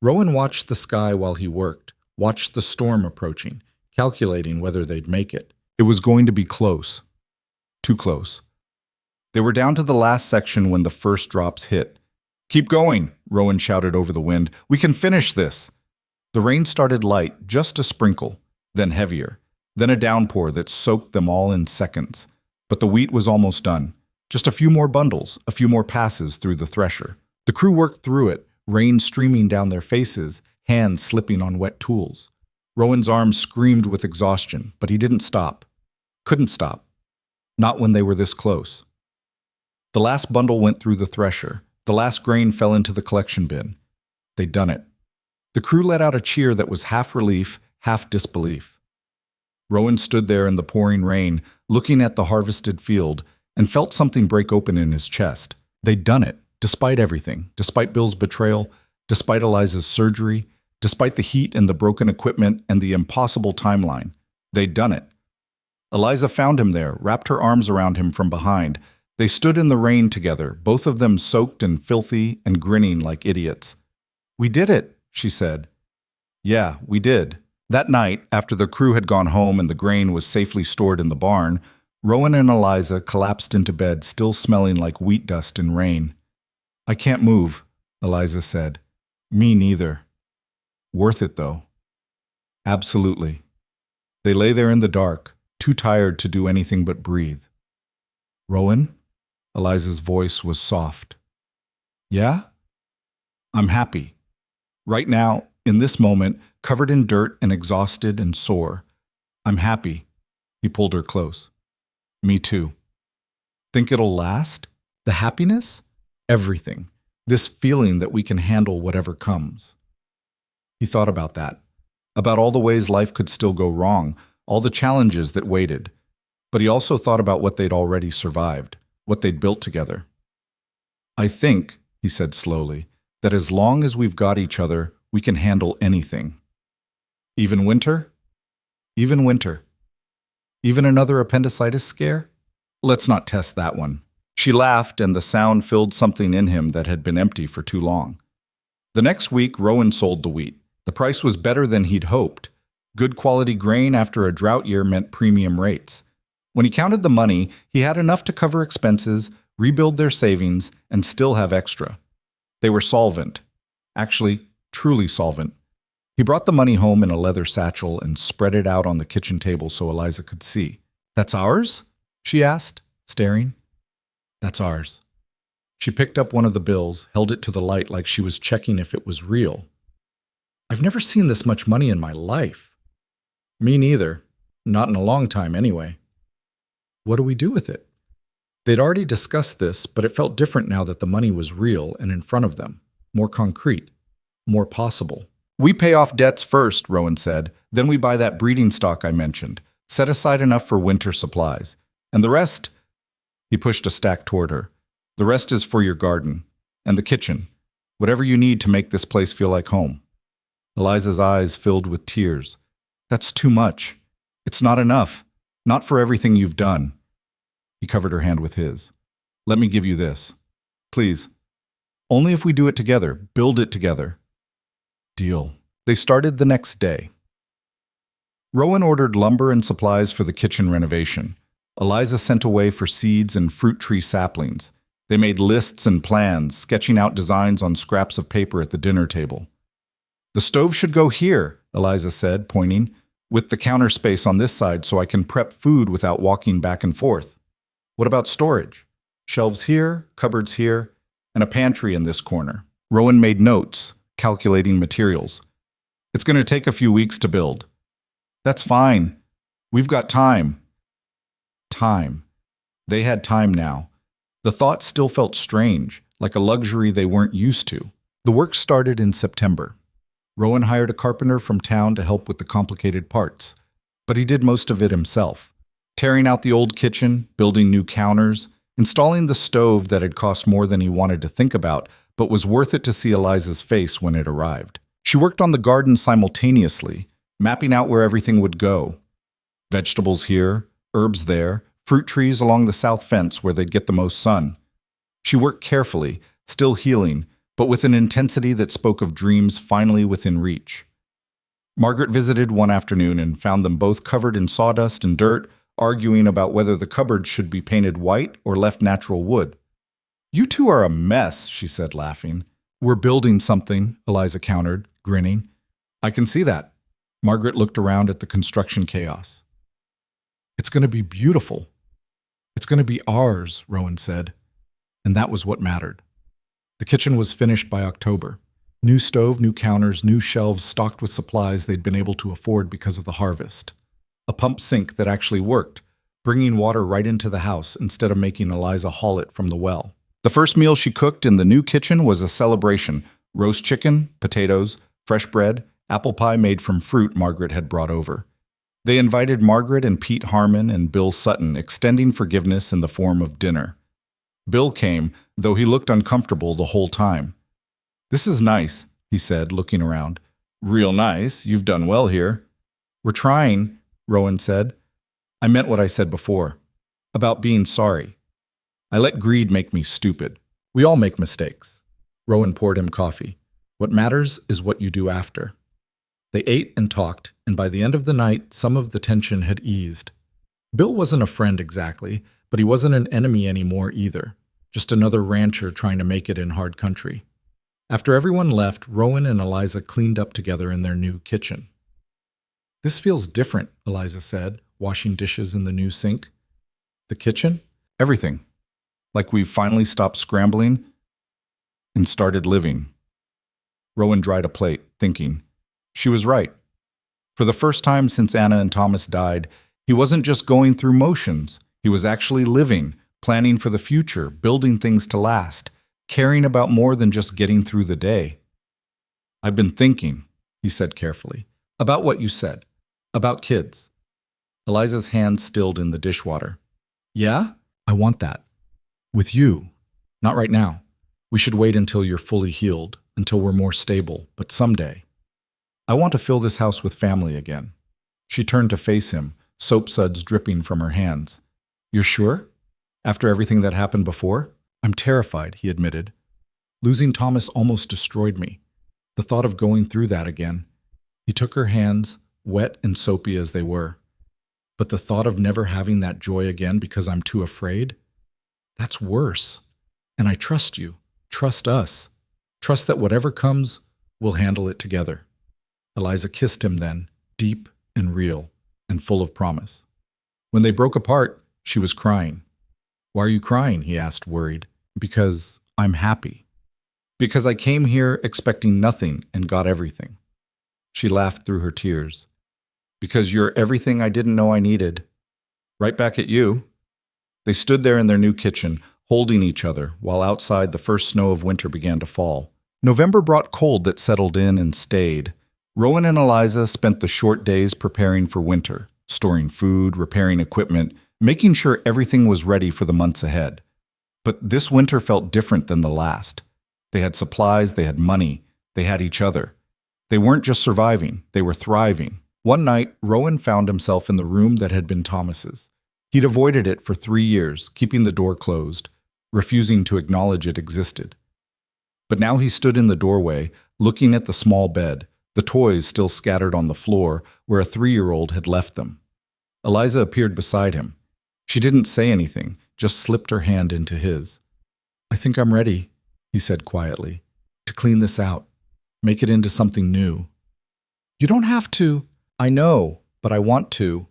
Rowan watched the sky while he worked, watched the storm approaching, calculating whether they'd make it. It was going to be close. Too close. They were down to the last section when the first drops hit. Keep going, Rowan shouted over the wind. We can finish this. The rain started light, just a sprinkle, then heavier, then a downpour that soaked them all in seconds. But the wheat was almost done. Just a few more bundles, a few more passes through the thresher. The crew worked through it, rain streaming down their faces, hands slipping on wet tools. Rowan's arms screamed with exhaustion, but he didn't stop. Couldn't stop. Not when they were this close. The last bundle went through the thresher. The last grain fell into the collection bin. They'd done it. The crew let out a cheer that was half relief, half disbelief. Rowan stood there in the pouring rain, looking at the harvested field, and felt something break open in his chest. They'd done it, despite everything, despite Bill's betrayal, despite Eliza's surgery, despite the heat and the broken equipment and the impossible timeline. They'd done it. Eliza found him there, wrapped her arms around him from behind. They stood in the rain together, both of them soaked and filthy and grinning like idiots. We did it, she said. Yeah, we did. That night, after the crew had gone home and the grain was safely stored in the barn, Rowan and Eliza collapsed into bed, still smelling like wheat dust and rain. I can't move, Eliza said. Me neither. Worth it, though. Absolutely. They lay there in the dark, too tired to do anything but breathe. Rowan? Eliza's voice was soft. Yeah? I'm happy. Right now, in this moment, covered in dirt and exhausted and sore. I'm happy. He pulled her close. Me too. Think it'll last? The happiness? Everything. This feeling that we can handle whatever comes. He thought about that. About all the ways life could still go wrong, all the challenges that waited. But he also thought about what they'd already survived, what they'd built together. I think, he said slowly, that as long as we've got each other, we can handle anything. Even winter? Even winter. Even another appendicitis scare? Let's not test that one. She laughed, and the sound filled something in him that had been empty for too long. The next week, Rowan sold the wheat. The price was better than he'd hoped. Good quality grain after a drought year meant premium rates. When he counted the money, he had enough to cover expenses, rebuild their savings, and still have extra. They were solvent. Actually, truly solvent. He brought the money home in a leather satchel and spread it out on the kitchen table so Eliza could see. "That's ours?" she asked, staring. "That's ours." She picked up one of the bills, held it to the light like she was checking if it was real. "I've never seen this much money in my life." "Me neither. Not in a long time, anyway." "What do we do with it?" They'd already discussed this, but it felt different now that the money was real and in front of them, more concrete, more possible. "We pay off debts first," Rowan said. "Then we buy that breeding stock I mentioned. Set aside enough for winter supplies. And the rest—" He pushed a stack toward her. "The rest is for your garden. And the kitchen. Whatever you need to make this place feel like home." Eliza's eyes filled with tears. "That's too much. It's not enough. Not for everything you've done." He covered her hand with his. "Let me give you this. Please. Only if we do it together, build it together." "Deal." They started the next day. Rowan ordered lumber and supplies for the kitchen renovation. Eliza sent away for seeds and fruit tree saplings. They made lists and plans, sketching out designs on scraps of paper at the dinner table. "The stove should go here," Eliza said, pointing, "with the counter space on this side so I can prep food without walking back and forth. What about storage? Shelves here, cupboards here, and a pantry in this corner." Rowan made notes, calculating materials. "It's going to take a few weeks to build." "That's fine. We've got time." Time. They had time now. The thought still felt strange, like a luxury they weren't used to. The work started in September. Rowan hired a carpenter from town to help with the complicated parts, but he did most of it himself. Tearing out the old kitchen, building new counters, installing the stove that had cost more than he wanted to think about, but was worth it to see Eliza's face when it arrived. She worked on the garden simultaneously, mapping out where everything would go. Vegetables here, herbs there, fruit trees along the south fence where they'd get the most sun. She worked carefully, still healing, but with an intensity that spoke of dreams finally within reach. Margaret visited one afternoon and found them both covered in sawdust and dirt, arguing about whether the cupboards should be painted white or left natural wood. "You two are a mess," she said, laughing. "We're building something," Eliza countered, grinning. "I can see that." Margaret looked around at the construction chaos. "It's going to be beautiful. It's going to be ours," Rowan said. And that was what mattered. The kitchen was finished by October. New stove, new counters, new shelves stocked with supplies they'd been able to afford because of the harvest. A pump sink that actually worked, bringing water right into the house instead of making Eliza haul it from the well. The first meal she cooked in the new kitchen was a celebration: roast chicken, potatoes, fresh bread, apple pie made from fruit Margaret had brought over. They invited Margaret and Pete Harmon and Bill Sutton, extending forgiveness in the form of dinner. Bill came, though he looked uncomfortable the whole time. "This is nice," he said, looking around. "Real nice. You've done well here." "We're trying," Rowan said. "I meant what I said before, about being sorry. I let greed make me stupid. We all make mistakes." Rowan poured him coffee. "What matters is what you do after." They ate and talked, and by the end of the night, some of the tension had eased. Bill wasn't a friend exactly, but he wasn't an enemy anymore either, just another rancher trying to make it in hard country. After everyone left, Rowan and Eliza cleaned up together in their new kitchen. "This feels different," Eliza said, washing dishes in the new sink. "The kitchen?" "Everything. Like we've finally stopped scrambling and started living." Rowan dried a plate, thinking. She was right. For the first time since Anna and Thomas died, he wasn't just going through motions. He was actually living, planning for the future, building things to last, caring about more than just getting through the day. "I've been thinking," he said carefully, "about what you said, about kids." Eliza's hand stilled in the dishwater. "Yeah? I want that. With you. Not right now. We should wait until you're fully healed, until we're more stable, but someday. I want to fill this house with family again." She turned to face him, soap suds dripping from her hands. "You're sure? After everything that happened before?" "I'm terrified," he admitted. "Losing Thomas almost destroyed me. The thought of going through that again." He took her hands, wet and soapy as they were. "But the thought of never having that joy again because I'm too afraid? That's worse. And I trust you. Trust us. Trust that whatever comes, we'll handle it together." Eliza kissed him then, deep and real, and full of promise. When they broke apart, she was crying. "Why are you crying?" he asked, worried. "Because I'm happy. Because I came here expecting nothing and got everything." She laughed through her tears. "Because you're everything I didn't know I needed. Right back at you." They stood there in their new kitchen, holding each other, while outside the first snow of winter began to fall. November brought cold that settled in and stayed. Rowan and Eliza spent the short days preparing for winter, storing food, repairing equipment, making sure everything was ready for the months ahead. But this winter felt different than the last. They had supplies, they had money, they had each other. They weren't just surviving, they were thriving. One night, Rowan found himself in the room that had been Thomas's. He'd avoided it for 3 years, keeping the door closed, refusing to acknowledge it existed. But now he stood in the doorway, looking at the small bed, the toys still scattered on the floor where a 3-year-old had left them. Eliza appeared beside him. She didn't say anything, just slipped her hand into his. "I think I'm ready," he said quietly, "to clean this out, make it into something new." "You don't have to." "I know, but I want to."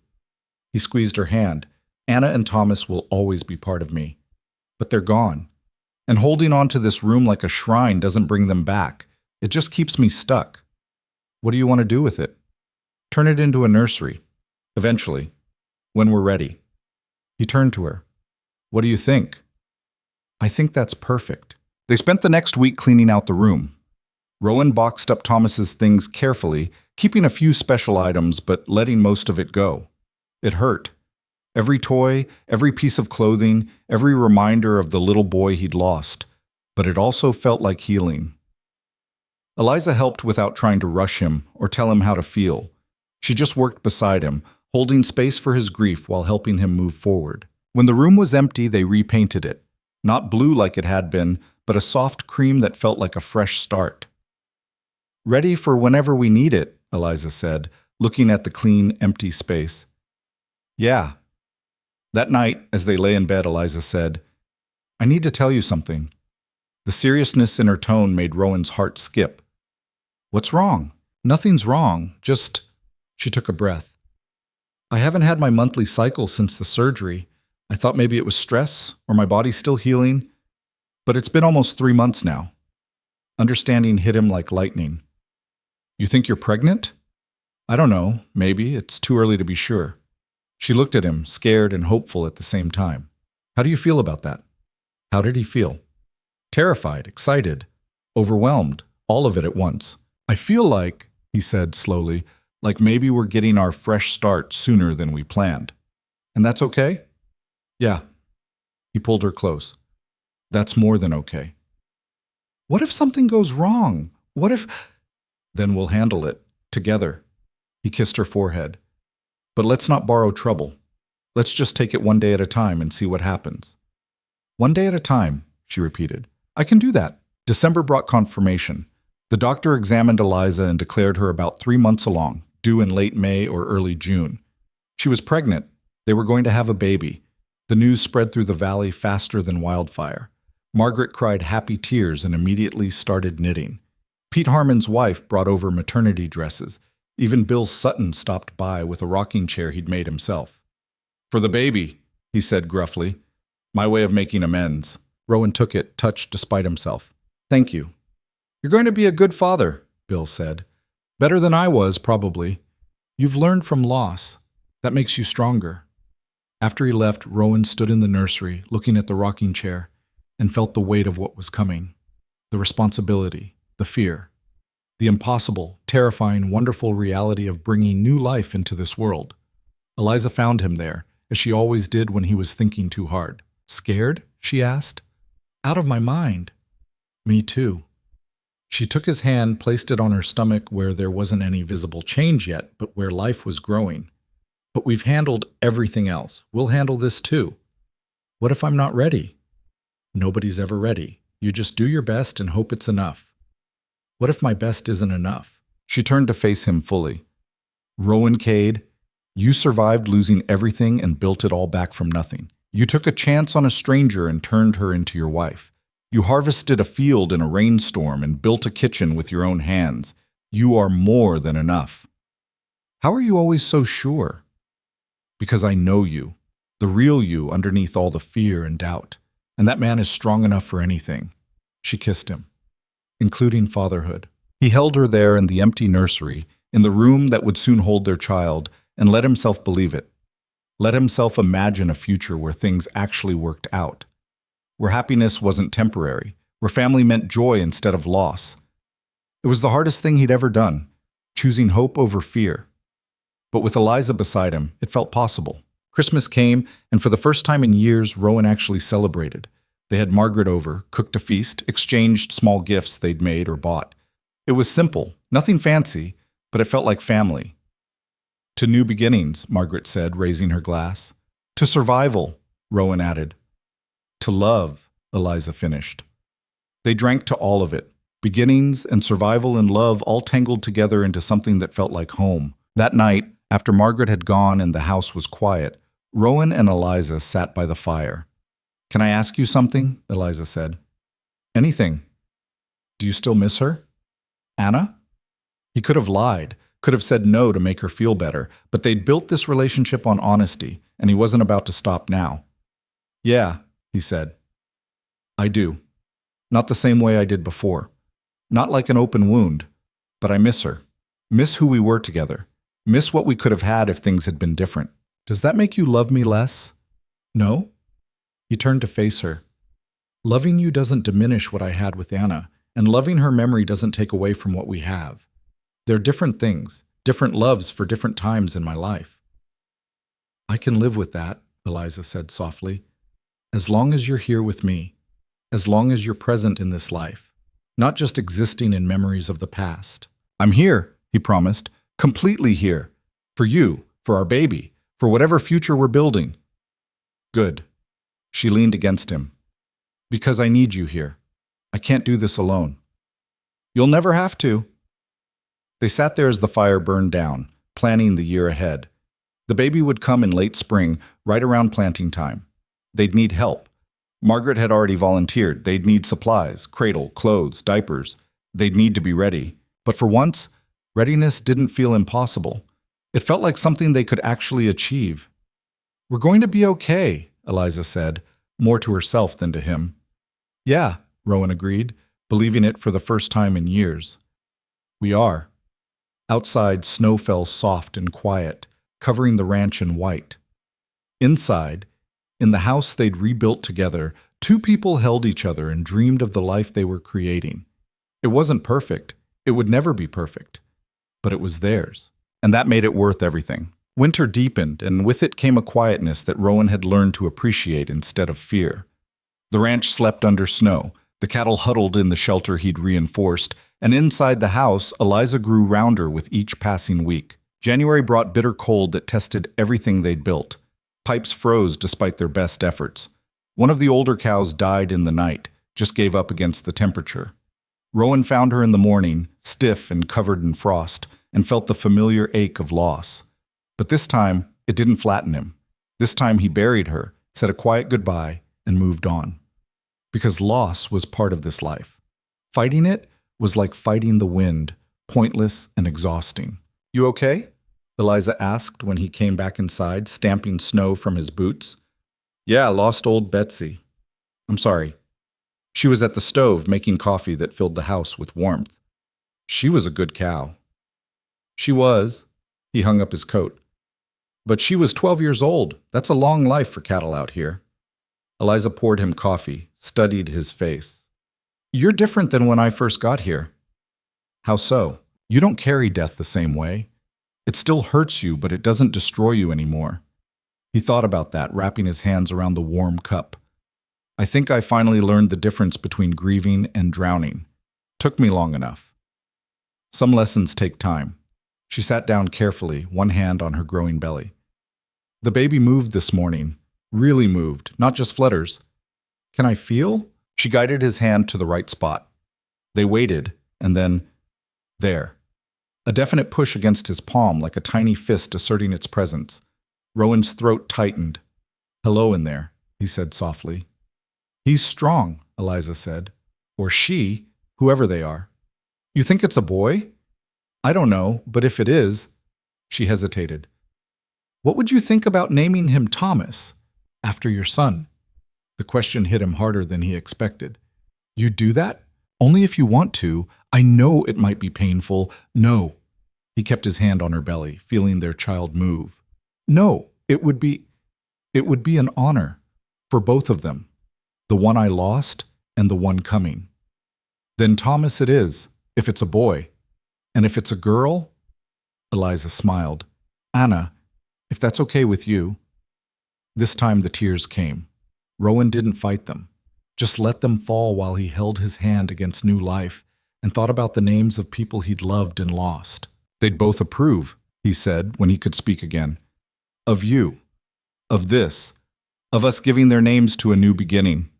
He squeezed her hand. "Anna and Thomas will always be part of me. But they're gone. And holding on to this room like a shrine doesn't bring them back. It just keeps me stuck. What do you want to do with it?" "Turn it into a nursery. Eventually. When we're ready." He turned to her. "What do you think?" "I think that's perfect." They spent the next week cleaning out the room. Rowan boxed up Thomas's things carefully, keeping a few special items but letting most of it go. It hurt. Every toy, every piece of clothing, every reminder of the little boy he'd lost. But it also felt like healing. Eliza helped without trying to rush him or tell him how to feel. She just worked beside him, holding space for his grief while helping him move forward. When the room was empty, they repainted it. Not blue like it had been, but a soft cream that felt like a fresh start. "Ready for whenever we need it," Eliza said, looking at the clean, empty space. "Yeah." That night, as they lay in bed, Eliza said, "I need to tell you something." The seriousness in her tone made Rowan's heart skip. "What's wrong?" "Nothing's wrong, just—" She took a breath. "I haven't had my monthly cycle since the surgery. I thought maybe it was stress, or my body's still healing. But it's been almost 3 months now." Understanding hit him like lightning. "You think you're pregnant?" "I don't know. Maybe. It's too early to be sure." She looked at him, scared and hopeful at the same time. "How do you feel about that?" How did he feel? Terrified, excited, overwhelmed, all of it at once. "I feel like," he said slowly, "like maybe we're getting our fresh start sooner than we planned. And that's okay?" "Yeah." He pulled her close. "That's more than okay." "What if something goes wrong? What if—" "Then we'll handle it, together." He kissed her forehead. "But let's not borrow trouble. Let's just take it one day at a time and see what happens." "One day at a time," she repeated. "I can do that." December brought confirmation. The doctor examined Eliza and declared her about 3 months along, due in late May or early June. She was pregnant. They were going to have a baby. The news spread through the valley faster than wildfire. Margaret cried happy tears and immediately started knitting. Pete Harmon's wife brought over maternity dresses. Even Bill Sutton stopped by with a rocking chair he'd made himself. "For the baby," he said gruffly. "My way of making amends." Rowan took it, touched despite himself. "Thank you." "You're going to be a good father," Bill said. "Better than I was, probably. You've learned from loss. That makes you stronger." After he left, Rowan stood in the nursery, looking at the rocking chair, and felt the weight of what was coming. The responsibility, the fear. The impossible, terrifying, wonderful reality of bringing new life into this world. Eliza found him there, as she always did when he was thinking too hard. "Scared?" she asked. "Out of my mind." "Me too." She took his hand, placed it on her stomach where there wasn't any visible change yet, but where life was growing. "But we've handled everything else. We'll handle this too." "What if I'm not ready?" "Nobody's ever ready. You just do your best and hope it's enough." "What if my best isn't enough?" She turned to face him fully. "Rowan Cade, you survived losing everything and built it all back from nothing. You took a chance on a stranger and turned her into your wife. You harvested a field in a rainstorm and built a kitchen with your own hands. You are more than enough. How are you always so sure? Because I know you, the real you underneath all the fear and doubt. And that man is strong enough for anything. She kissed him, including fatherhood. He held her there in the empty nursery, in the room that would soon hold their child, and let himself believe it. Let himself imagine a future where things actually worked out, where happiness wasn't temporary, where family meant joy instead of loss. It was the hardest thing he'd ever done, choosing hope over fear. But with Eliza beside him, it felt possible. Christmas came, and for the first time in years, Rowan actually celebrated. They had Margaret over, cooked a feast, exchanged small gifts they'd made or bought. It was simple, nothing fancy, but it felt like family. To new beginnings, Margaret said, raising her glass. To survival, Rowan added. To love, Eliza finished. They drank to all of it. Beginnings and survival and love all tangled together into something that felt like home. That night, after Margaret had gone and the house was quiet, Rowan and Eliza sat by the fire. Can I ask you something? Eliza said. Anything. Do you still miss her? Anna? He could have lied, could have said no to make her feel better, but they'd built this relationship on honesty, and he wasn't about to stop now. Yeah, he said. I do. Not the same way I did before. Not like an open wound, but I miss her. Miss who we were together. Miss what we could have had if things had been different. Does that make you love me less? No? He turned to face her. Loving you doesn't diminish what I had with Anna, and loving her memory doesn't take away from what we have. They're different things, different loves for different times in my life. I can live with that, Eliza said softly, as long as you're here with me, as long as you're present in this life, not just existing in memories of the past. I'm here, he promised, completely here, for you, for our baby, for whatever future we're building. Good. She leaned against him. Because I need you here. I can't do this alone. You'll never have to. They sat there as the fire burned down, planning the year ahead. The baby would come in late spring, right around planting time. They'd need help. Margaret had already volunteered. They'd need supplies, cradle, clothes, diapers. They'd need to be ready. But for once, readiness didn't feel impossible. It felt like something they could actually achieve. We're going to be okay, Eliza said, more to herself than to him. Yeah, Rowan agreed, believing it for the first time in years. We are. Outside, snow fell soft and quiet, covering the ranch in white. Inside, in the house they'd rebuilt together, two people held each other and dreamed of the life they were creating. It wasn't perfect. It would never be perfect. But it was theirs. And that made it worth everything. Winter deepened, and with it came a quietness that Rowan had learned to appreciate instead of fear. The ranch slept under snow. The cattle huddled in the shelter he'd reinforced, and inside the house, Eliza grew rounder with each passing week. January brought bitter cold that tested everything they'd built. Pipes froze despite their best efforts. One of the older cows died in the night, just gave up against the temperature. Rowan found her in the morning, stiff and covered in frost, and felt the familiar ache of loss. But this time, it didn't flatten him. This time he buried her, said a quiet goodbye, and moved on. Because loss was part of this life. Fighting it was like fighting the wind, pointless and exhausting. You okay? Eliza asked when he came back inside, stamping snow from his boots. Yeah, lost old Betsy. I'm sorry. She was at the stove making coffee that filled the house with warmth. She was a good cow. She was. He hung up his coat. But she was 12 years old. That's a long life for cattle out here. Eliza poured him coffee, studied his face. You're different than when I first got here. How so? You don't carry death the same way. It still hurts you, but it doesn't destroy you anymore. He thought about that, wrapping his hands around the warm cup. I think I finally learned the difference between grieving and drowning. Took me long enough. Some lessons take time. She sat down carefully, one hand on her growing belly. The baby moved this morning. Really moved, not just flutters. Can I feel? She guided his hand to the right spot. They waited, and then, there. A definite push against his palm, like a tiny fist asserting its presence. Rowan's throat tightened. Hello in there, he said softly. He's strong, Eliza said. Or she, whoever they are. You think it's a boy? I don't know, but if it is, she hesitated. What would you think about naming him Thomas, after your son? The question hit him harder than he expected. You'd do that? Only if you want to. I know it might be painful. No. He kept his hand on her belly, feeling their child move. No, it would be an honor for both of them, the one I lost and the one coming. Then Thomas it is, if it's a boy. And if it's a girl? Eliza smiled. Anna, if that's okay with you. This time the tears came. Rowan didn't fight them, just let them fall while he held his hand against new life and thought about the names of people he'd loved and lost. They'd both approve, he said when he could speak again. Of you. Of this. Of us giving their names to a new beginning.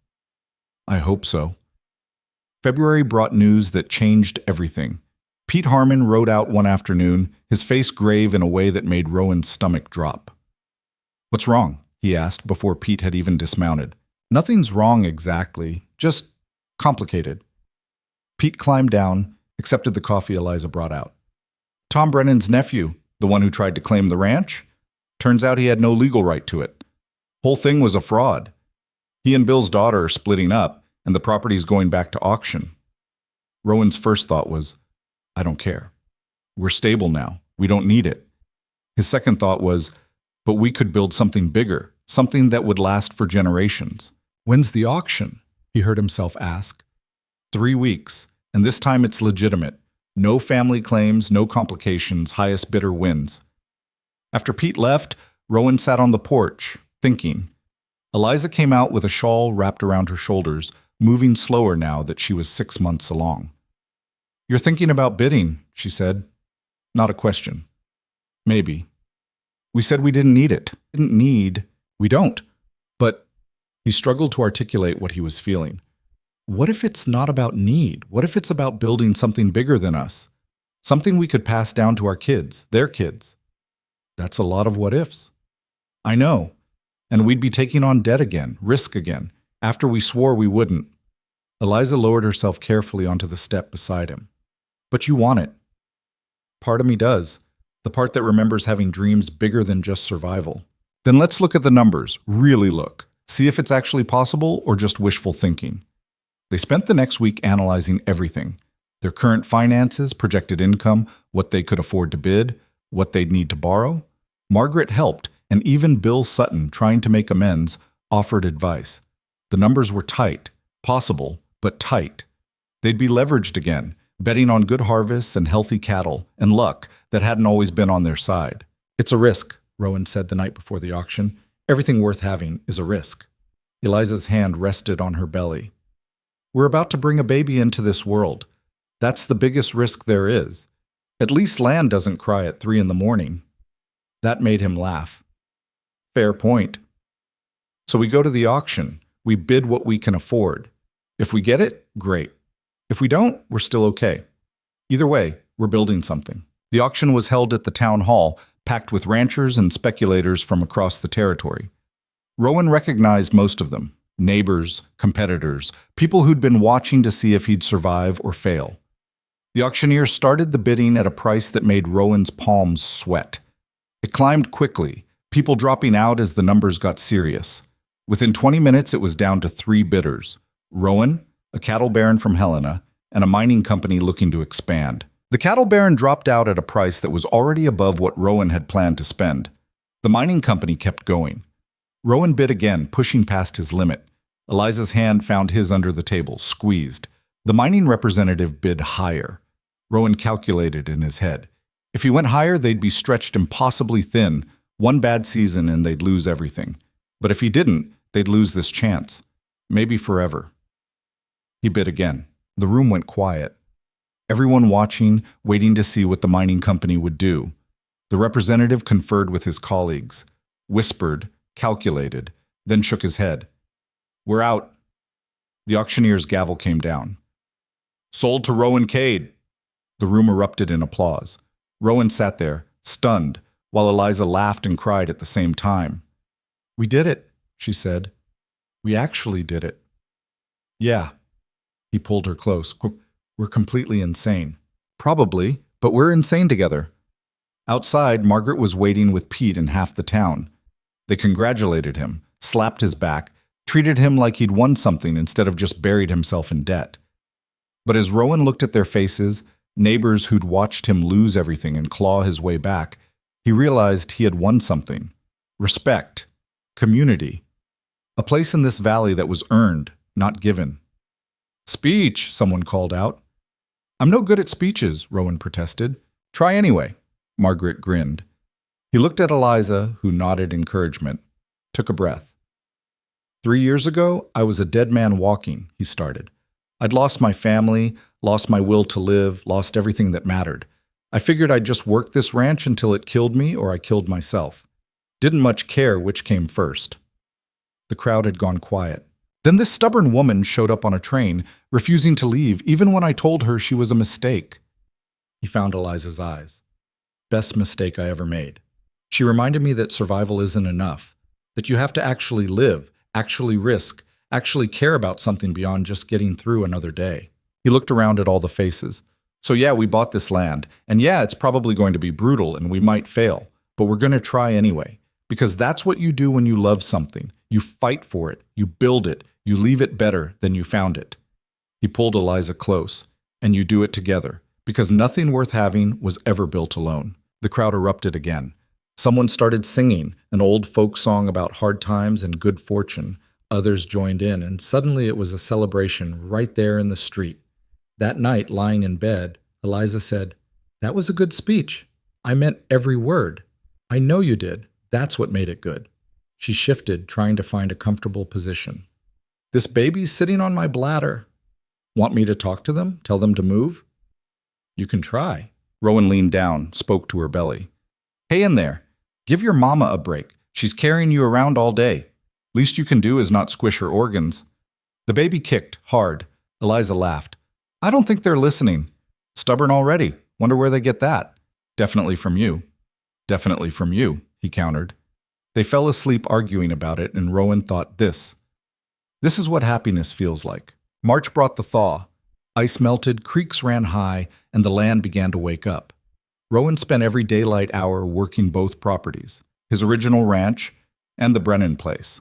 I hope so. February brought news that changed everything. Pete Harmon rode out one afternoon, his face grave in a way that made Rowan's stomach drop. What's wrong? He asked before Pete had even dismounted. Nothing's wrong exactly, just complicated. Pete climbed down, accepted the coffee Eliza brought out. Tom Brennan's nephew, the one who tried to claim the ranch? Turns out he had no legal right to it. Whole thing was a fraud. He and Bill's daughter are splitting up, and the property's going back to auction. Rowan's first thought was, I don't care. We're stable now. We don't need it. His second thought was, but we could build something bigger, something that would last for generations. When's the auction? He heard himself ask. 3 weeks, and this time it's legitimate. No family claims, no complications, highest bidder wins. After Pete left, Rowan sat on the porch, thinking. Eliza came out with a shawl wrapped around her shoulders, moving slower now that she was 6 months along. You're thinking about bidding, she said. Not a question. Maybe. We said we didn't need it. We don't. But he struggled to articulate what he was feeling. What if it's not about need? What if it's about building something bigger than us? Something we could pass down to our kids, their kids. That's a lot of what ifs. I know. And we'd be taking on debt again, risk again, after we swore we wouldn't. Eliza lowered herself carefully onto the step beside him. But you want it. Part of me does. The part that remembers having dreams bigger than just survival. Then let's look at the numbers, really look. See if it's actually possible or just wishful thinking. They spent the next week analyzing everything. Their current finances, projected income, what they could afford to bid, what they'd need to borrow. Margaret helped, and even Bill Sutton, trying to make amends, offered advice. The numbers were tight. Possible, but tight. They'd be leveraged again, betting on good harvests and healthy cattle, and luck that hadn't always been on their side. It's a risk, Rowan said the night before the auction. Everything worth having is a risk. Eliza's hand rested on her belly. We're about to bring a baby into this world. That's the biggest risk there is. At least land doesn't cry at 3 a.m. That made him laugh. Fair point. So we go to the auction. We bid what we can afford. If we get it, great. If we don't, we're still okay. Either way, we're building something. The auction was held at the town hall, packed with ranchers and speculators from across the territory. Rowan recognized most of them. Neighbors, competitors, people who'd been watching to see if he'd survive or fail. The auctioneer started the bidding at a price that made Rowan's palms sweat. It climbed quickly, people dropping out as the numbers got serious. Within 20 minutes, it was down to 3 bidders. Rowan, a cattle baron from Helena, and a mining company looking to expand. The cattle baron dropped out at a price that was already above what Rowan had planned to spend. The mining company kept going. Rowan bid again, pushing past his limit. Eliza's hand found his under the table, squeezed. The mining representative bid higher. Rowan calculated in his head. If he went higher, they'd be stretched impossibly thin. One bad season and they'd lose everything. But if he didn't, they'd lose this chance. Maybe forever. He bid again. The room went quiet. Everyone watching, waiting to see what the mining company would do. The representative conferred with his colleagues, whispered, calculated, then shook his head. We're out. The auctioneer's gavel came down. Sold to Rowan Cade. The room erupted in applause. Rowan sat there, stunned, while Eliza laughed and cried at the same time. We did it, she said. We actually did it. Yeah. He pulled her close. We're completely insane. Probably, but we're insane together. Outside, Margaret was waiting with Pete and half the town. They congratulated him, slapped his back, treated him like he'd won something instead of just buried himself in debt. But as Rowan looked at their faces, neighbors who'd watched him lose everything and claw his way back, he realized he had won something. Respect. Community. A place in this valley that was earned, not given. "Speech," someone called out. "I'm no good at speeches," Rowan protested. "Try anyway." Margaret grinned. He looked at Eliza, who nodded encouragement, took a breath. 3 years ago, I was a dead man walking, he started. I'd lost my family, lost my will to live, lost everything that mattered. I figured I'd just work this ranch until it killed me or I killed myself. Didn't much care which came first. The crowd had gone quiet. Then this stubborn woman showed up on a train, refusing to leave even when I told her she was a mistake. He found Eliza's eyes. Best mistake I ever made. She reminded me that survival isn't enough, that you have to actually live, actually risk, actually care about something beyond just getting through another day. He looked around at all the faces. So yeah, we bought this land, and yeah, it's probably going to be brutal and we might fail, but we're going to try anyway, because that's what you do when you love something. You fight for it, you build it, you leave it better than you found it. He pulled Eliza close, and you do it together, because nothing worth having was ever built alone. The crowd erupted again. Someone started singing an old folk song about hard times and good fortune. Others joined in, and suddenly it was a celebration right there in the street. That night, lying in bed, Eliza said, "That was a good speech. I meant every word. I know you did. That's what made it good." She shifted, trying to find a comfortable position. "This baby's sitting on my bladder. Want me to talk to them? Tell them to move?" "You can try." Rowan leaned down, spoke to her belly. "Hey in there, give your mama a break. She's carrying you around all day. Least you can do is not squish her organs." The baby kicked, hard. Eliza laughed. "I don't think they're listening. Stubborn already. Wonder where they get that." "Definitely from you." "Definitely from you," he countered. They fell asleep arguing about it, and Rowan thought this is what happiness feels like. March brought the thaw. Ice melted, creeks ran high, and the land began to wake up. Rowan spent every daylight hour working both properties, his original ranch and the Brennan place.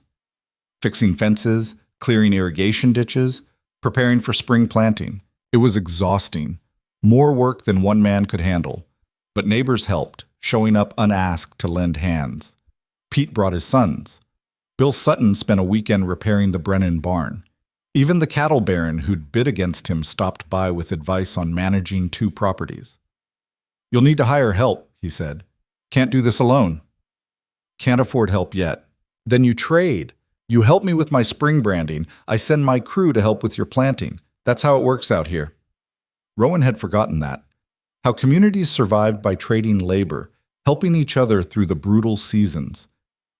Fixing fences, clearing irrigation ditches, preparing for spring planting. It was exhausting, more work than one man could handle. But neighbors helped, showing up unasked to lend hands. Pete brought his sons. Bill Sutton spent a weekend repairing the Brennan barn. Even the cattle baron who'd bid against him stopped by with advice on managing 2 properties. "You'll need to hire help," he said. "Can't do this alone." "Can't afford help yet." "Then you trade. You help me with my spring branding. I send my crew to help with your planting. That's how it works out here." Rowan had forgotten that. How communities survived by trading labor, helping each other through the brutal seasons.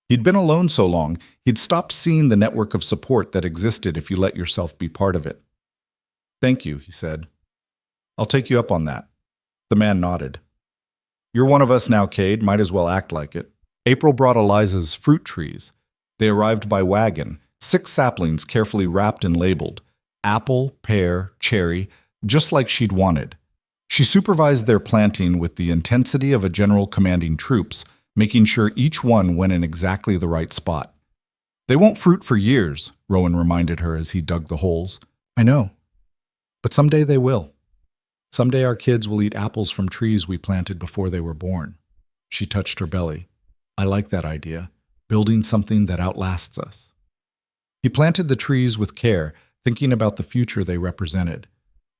He'd been alone so long, he'd stopped seeing the network of support that existed if you let yourself be part of it. "Thank you," he said. "I'll take you up on that." The man nodded. "You're one of us now, Cade. Might as well act like it." April brought Eliza's fruit trees. They arrived by wagon, 6 saplings carefully wrapped and labeled. Apple, pear, cherry, just like she'd wanted. She supervised their planting with the intensity of a general commanding troops, making sure each one went in exactly the right spot. "They won't fruit for years," Rowan reminded her as he dug the holes. "I know. But someday they will. Someday our kids will eat apples from trees we planted before they were born." She touched her belly. "I like that idea, building something that outlasts us." He planted the trees with care, thinking about the future they represented.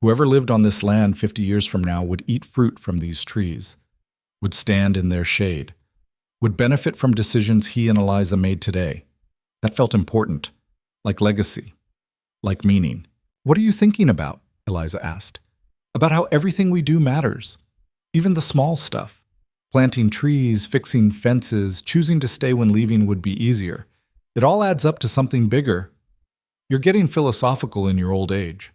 Whoever lived on this land 50 years from now would eat fruit from these trees, would stand in their shade, would benefit from decisions he and Eliza made today. That felt important, like legacy, like meaning. "What are you thinking about?" Eliza asked. "About how everything we do matters, even the small stuff. Planting trees, fixing fences, choosing to stay when leaving would be easier. It all adds up to something bigger." "You're getting philosophical in your old age."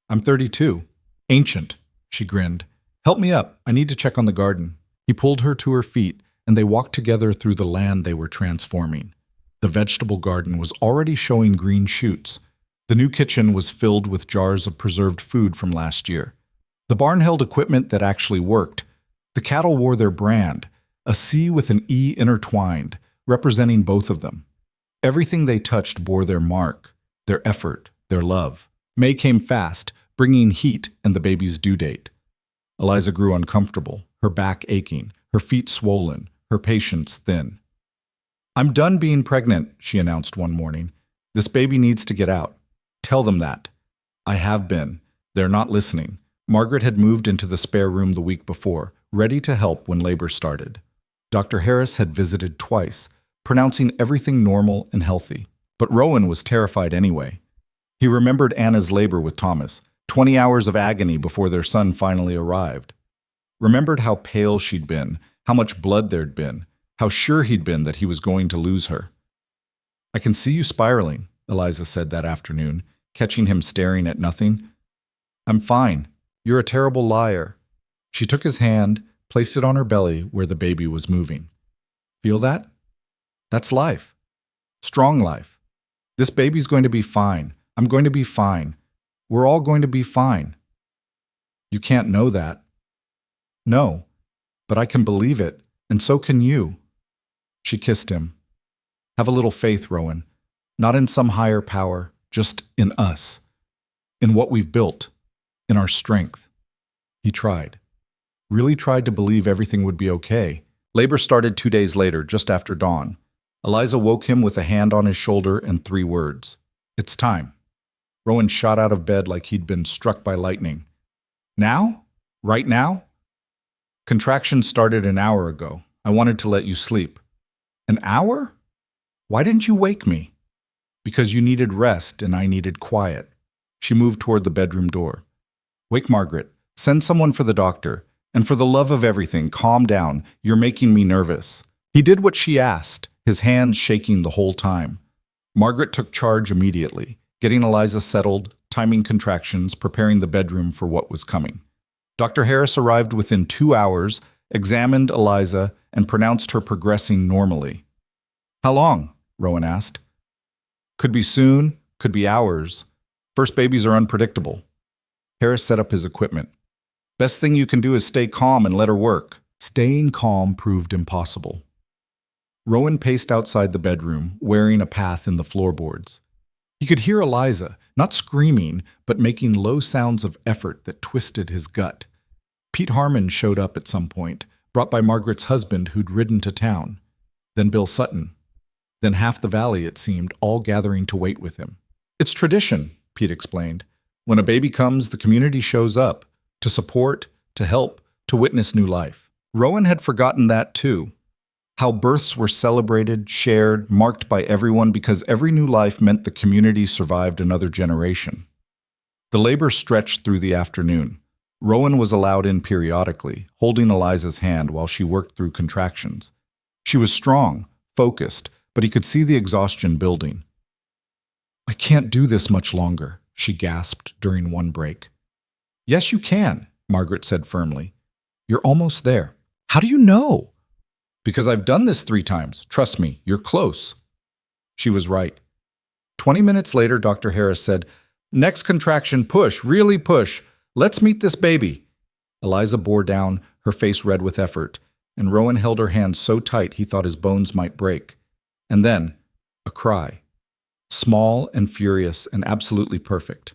"I'm 32. Ancient," she grinned. "Help me up. I need to check on the garden." He pulled her to her feet, and they walked together through the land they were transforming. The vegetable garden was already showing green shoots. The new kitchen was filled with jars of preserved food from last year. The barn held equipment that actually worked, The cattle wore their brand, a C with an E intertwined, representing both of them. Everything they touched bore their mark, their effort, their love. May came fast, bringing heat and the baby's due date. Eliza grew uncomfortable, her back aching, her feet swollen, her patience thin. "I'm done being pregnant," she announced one morning. "This baby needs to get out. Tell them that." "I have been. They're not listening." Margaret had moved into the spare room the week before, ready to help when labor started. Dr. Harris had visited twice, pronouncing everything normal and healthy. But Rowan was terrified anyway. He remembered Anna's labor with Thomas, 20 hours of agony before their son finally arrived. Remembered how pale she'd been, how much blood there'd been, how sure he'd been that he was going to lose her. "I can see you spiraling," Eliza said that afternoon, catching him staring at nothing. "I'm fine. You're a terrible liar." She took his hand, placed it on her belly where the baby was moving. "Feel that? That's life. Strong life. This baby's going to be fine. I'm going to be fine. We're all going to be fine." "You can't know that." "No, but I can believe it, and so can you." She kissed him. "Have a little faith, Rowan. Not in some higher power, just in us. In what we've built. In our strength." He tried. Really tried to believe everything would be okay. Labor started 2 days later, just after dawn. Eliza woke him with a hand on his shoulder and 3 words. "It's time." Rowan shot out of bed like he'd been struck by lightning. "Now? Right now?" "Contractions started an hour ago. I wanted to let you sleep." "An hour? Why didn't you wake me?" "Because you needed rest and I needed quiet." She moved toward the bedroom door. "Wake Margaret. Send someone for the doctor. And for the love of everything, calm down. You're making me nervous." He did what she asked, his hands shaking the whole time. Margaret took charge immediately, getting Eliza settled, timing contractions, preparing the bedroom for what was coming. Dr. Harris arrived within 2 hours, examined Eliza, and pronounced her progressing normally. "How long?" Rowan asked. "Could be soon, could be hours. First babies are unpredictable." Harris set up his equipment. "Best thing you can do is stay calm and let her work." Staying calm proved impossible. Rowan paced outside the bedroom, wearing a path in the floorboards. He could hear Eliza, not screaming, but making low sounds of effort that twisted his gut. Pete Harmon showed up at some point, brought by Margaret's husband who'd ridden to town. Then Bill Sutton. Then half the valley, it seemed, all gathering to wait with him. "It's tradition," Pete explained. "When a baby comes, the community shows up, to support, to help, to witness new life." Rowan had forgotten that too. How births were celebrated, shared, marked by everyone because every new life meant the community survived another generation. The labor stretched through the afternoon. Rowan was allowed in periodically, holding Eliza's hand while she worked through contractions. She was strong, focused, but he could see the exhaustion building. "I can't do this much longer," she gasped during one break. "Yes, you can," Margaret said firmly. "You're almost there." "How do you know?" "Because I've done this 3 times. Trust me, you're close." She was right. 20 minutes later, Dr. Harris said, "Next contraction, push, really push. Let's meet this baby." Eliza bore down, her face red with effort, and Rowan held her hand so tight he thought his bones might break. And then, a cry. Small and furious and absolutely perfect.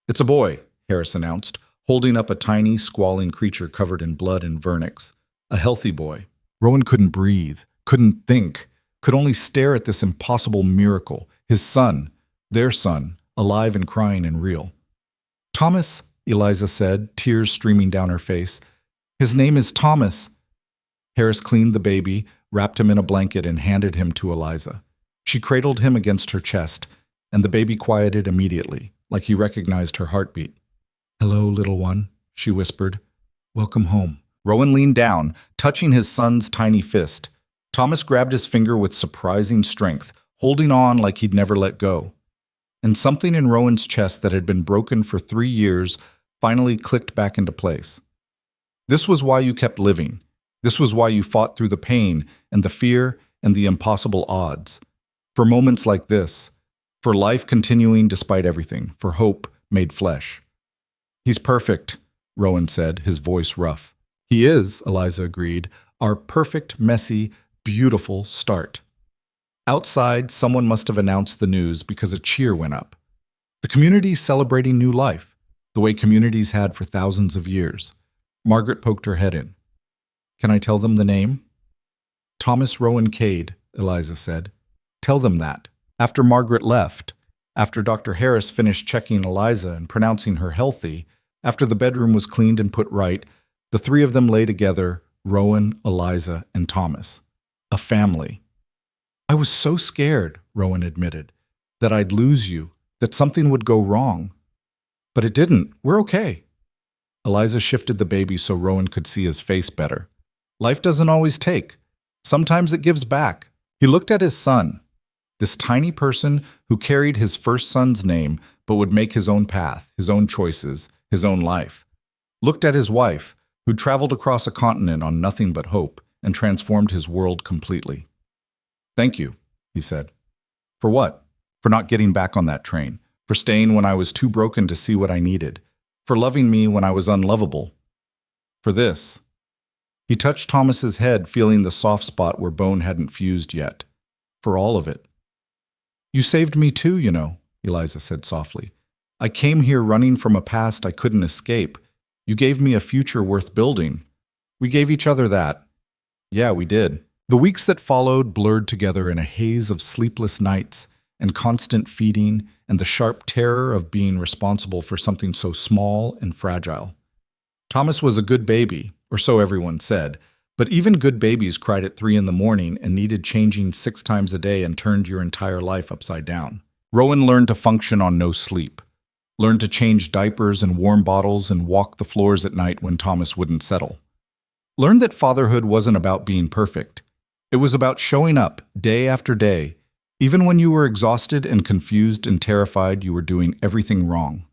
"It's a boy," Harris announced, holding up a tiny, squalling creature covered in blood and vernix. A healthy boy. Rowan couldn't breathe, couldn't think, could only stare at this impossible miracle, his son, their son, alive and crying and real. "Thomas," Eliza said, tears streaming down her face. "His name is Thomas." Harris cleaned the baby, wrapped him in a blanket, and handed him to Eliza. She cradled him against her chest, and the baby quieted immediately, like he recognized her heartbeat. "Hello, little one," she whispered. "Welcome home." Rowan leaned down, touching his son's tiny fist. Thomas grabbed his finger with surprising strength, holding on like he'd never let go. And something in Rowan's chest that had been broken for 3 years finally clicked back into place. This was why you kept living. This was why you fought through the pain and the fear and the impossible odds. For moments like this, for life continuing despite everything, for hope made flesh. "He's perfect," Rowan said, his voice rough. He is, Eliza agreed, our perfect, messy, beautiful start. Outside, someone must have announced the news because a cheer went up. The community's celebrating new life, the way communities had for thousands of years. Margaret poked her head in. Can I tell them the name? Thomas Rowan Cade, Eliza said. Tell them that. After Margaret left, after Dr. Harris finished checking Eliza and pronouncing her healthy, after the bedroom was cleaned and put right, the three of them lay together, Rowan, Eliza, and Thomas. A family. I was so scared, Rowan admitted, that I'd lose you, that something would go wrong. But it didn't. We're okay. Eliza shifted the baby so Rowan could see his face better. Life doesn't always take. Sometimes it gives back. He looked at his son, this tiny person who carried his first son's name but would make his own path, his own choices, his own life. Looked at his wife, who traveled across a continent on nothing but hope and transformed his world completely. Thank you, he said. For what? For not getting back on that train, for staying when I was too broken to see what I needed, for loving me when I was unlovable. For this. He touched Thomas's head, feeling the soft spot where bone hadn't fused yet. For all of it. You saved me too, you know, Eliza said softly. I came here running from a past I couldn't escape. You gave me a future worth building. We gave each other that. Yeah, we did. The weeks that followed blurred together in a haze of sleepless nights and constant feeding and the sharp terror of being responsible for something so small and fragile. Thomas was a good baby, or so everyone said, but even good babies cried at 3 a.m. and needed changing 6 times a day and turned your entire life upside down. Rowan learned to function on no sleep, learned to change diapers and warm bottles and walk the floors at night when Thomas wouldn't settle. Learned that fatherhood wasn't about being perfect. It was about showing up day after day, even when you were exhausted and confused and terrified you were doing everything wrong.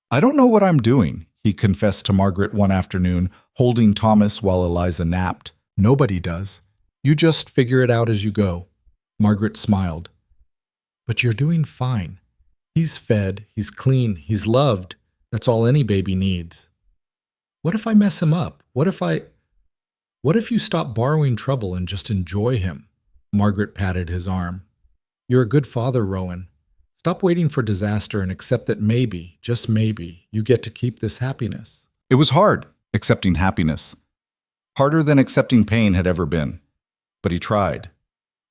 I don't know what I'm doing, he confessed to Margaret one afternoon, holding Thomas while Eliza napped. Nobody does. You just figure it out as you go. Margaret smiled. But you're doing fine. He's fed, he's clean, he's loved. That's all any baby needs. What if I mess him up? What if you stop borrowing trouble and just enjoy him? Margaret patted his arm. You're a good father, Rowan. Stop waiting for disaster and accept that maybe, just maybe, you get to keep this happiness. It was hard, accepting happiness. Harder than accepting pain had ever been. But he tried.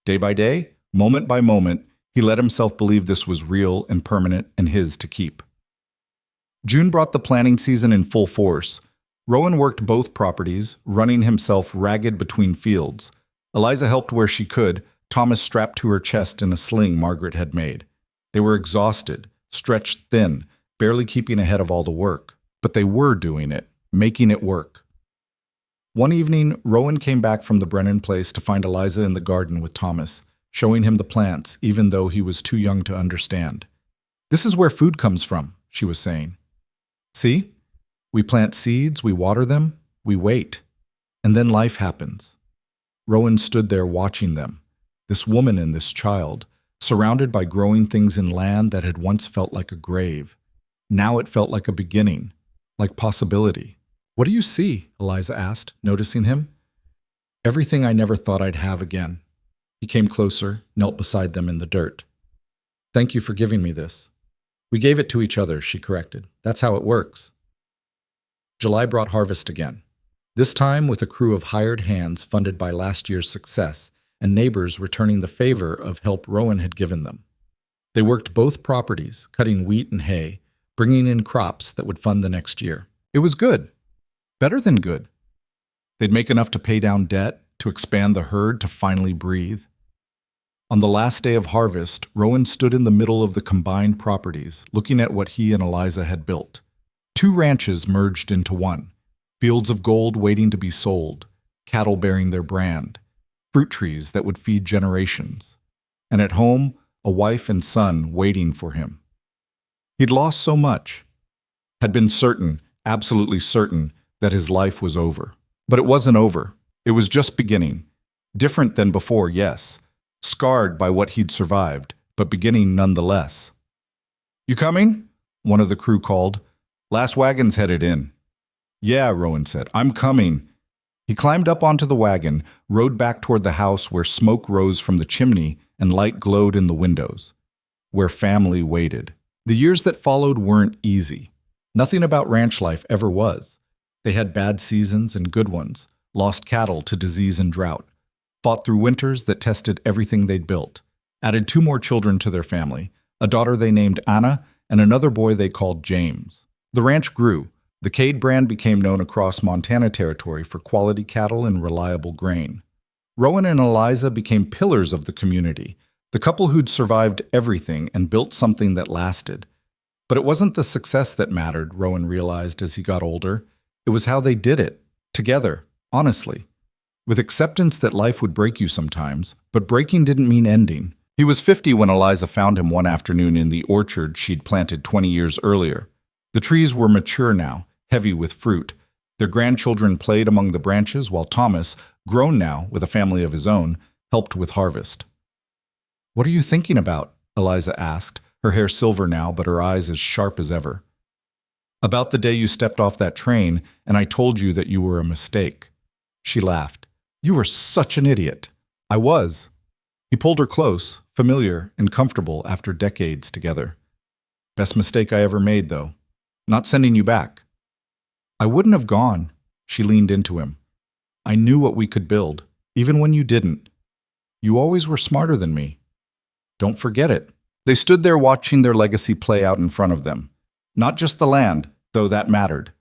Day by day, moment by moment, he let himself believe this was real and permanent and his to keep. June brought the planting season in full force. Rowan worked both properties, running himself ragged between fields. Eliza helped where she could, Thomas strapped to her chest in a sling Margaret had made. They were exhausted, stretched thin, barely keeping ahead of all the work. But they were doing it, making it work. One evening, Rowan came back from the Brennan place to find Eliza in the garden with Thomas, showing him the plants even though he was too young to understand. This is where food comes from, she was saying. See? We plant seeds, we water them, we wait. And then life happens. Rowan stood there watching them, this woman and this child, surrounded by growing things in land that had once felt like a grave. Now it felt like a beginning, like possibility. What do you see? Eliza asked, noticing him. Everything I never thought I'd have again. He came closer, knelt beside them in the dirt. Thank you for giving me this. We gave it to each other, she corrected. That's how it works. July brought harvest again. This time with a crew of hired hands funded by last year's success and neighbors returning the favor of help Rowan had given them. They worked both properties, cutting wheat and hay, bringing in crops that would fund the next year. It was good. Better than good. They'd make enough to pay down debt, to expand the herd, to finally breathe. On the last day of harvest, Rowan stood in the middle of the combined properties, looking at what he and Eliza had built. 2 ranches merged into one, fields of gold waiting to be sold, cattle bearing their brand, fruit trees that would feed generations, and at home, a wife and son waiting for him. He'd lost so much, had been certain, absolutely certain, that his life was over. But it wasn't over. It was just beginning. Different than before, yes. Scarred by what he'd survived, but beginning nonetheless. You coming? One of the crew called. Last wagon's headed in. Yeah, Rowan said. I'm coming. He climbed up onto the wagon, rode back toward the house where smoke rose from the chimney and light glowed in the windows, where family waited. The years that followed weren't easy. Nothing about ranch life ever was. They had bad seasons and good ones, lost cattle to disease and drought, fought through winters that tested everything they'd built, added 2 more children to their family, a daughter they named Anna and another boy they called James. The ranch grew. The Cade brand became known across Montana territory for quality cattle and reliable grain. Rowan and Eliza became pillars of the community, the couple who'd survived everything and built something that lasted. But it wasn't the success that mattered, Rowan realized as he got older. It was how they did it, together, honestly. With acceptance that life would break you sometimes, but breaking didn't mean ending. He was 50 when Eliza found him one afternoon in the orchard she'd planted 20 years earlier. The trees were mature now, heavy with fruit. Their grandchildren played among the branches while Thomas, grown now with a family of his own, helped with harvest. "What are you thinking about?" Eliza asked, her hair silver now but her eyes as sharp as ever. "About the day you stepped off that train and I told you that you were a mistake." She laughed. "You were such an idiot." "I was." He pulled her close, familiar and comfortable after decades together. "Best mistake I ever made, though. Not sending you back." "I wouldn't have gone." She leaned into him. "I knew what we could build, even when you didn't. You always were smarter than me. Don't forget it." They stood there watching their legacy play out in front of them. Not just the land, though that mattered.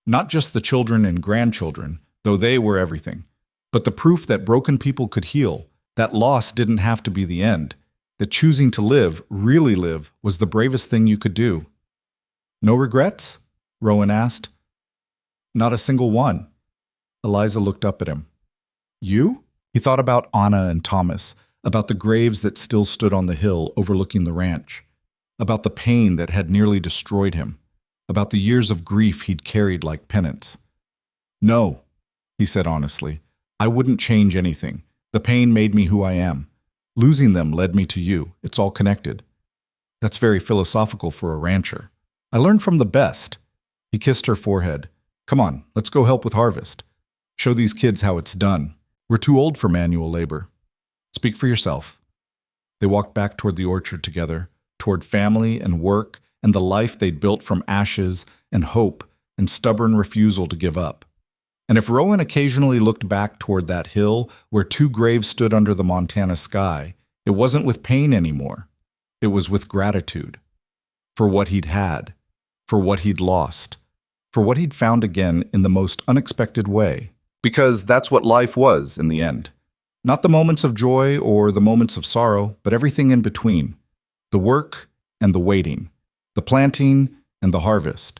Not just the children and grandchildren, though they were everything. But the proof that broken people could heal, that loss didn't have to be the end, that choosing to live, really live, was the bravest thing you could do. "No regrets?" Rowan asked. "Not a single one." Eliza looked up at him. "You?" He thought about Anna and Thomas, about the graves that still stood on the hill overlooking the ranch, about the pain that had nearly destroyed him, about the years of grief he'd carried like penance. "No," he said honestly. "I wouldn't change anything. The pain made me who I am. Losing them led me to you. It's all connected." "That's very philosophical for a rancher." "I learned from the best." He kissed her forehead. "Come on, let's go help with harvest. Show these kids how it's done. We're too old for manual labor." "Speak for yourself." They walked back toward the orchard together, toward family and work and the life they'd built from ashes and hope and stubborn refusal to give up. And if Rowan occasionally looked back toward that hill where 2 graves stood under the Montana sky, it wasn't with pain anymore. It was with gratitude. For what he'd had, for what he'd lost, for what he'd found again in the most unexpected way. Because that's what life was in the end. Not the moments of joy or the moments of sorrow, but everything in between. The work and the waiting. The planting and the harvest.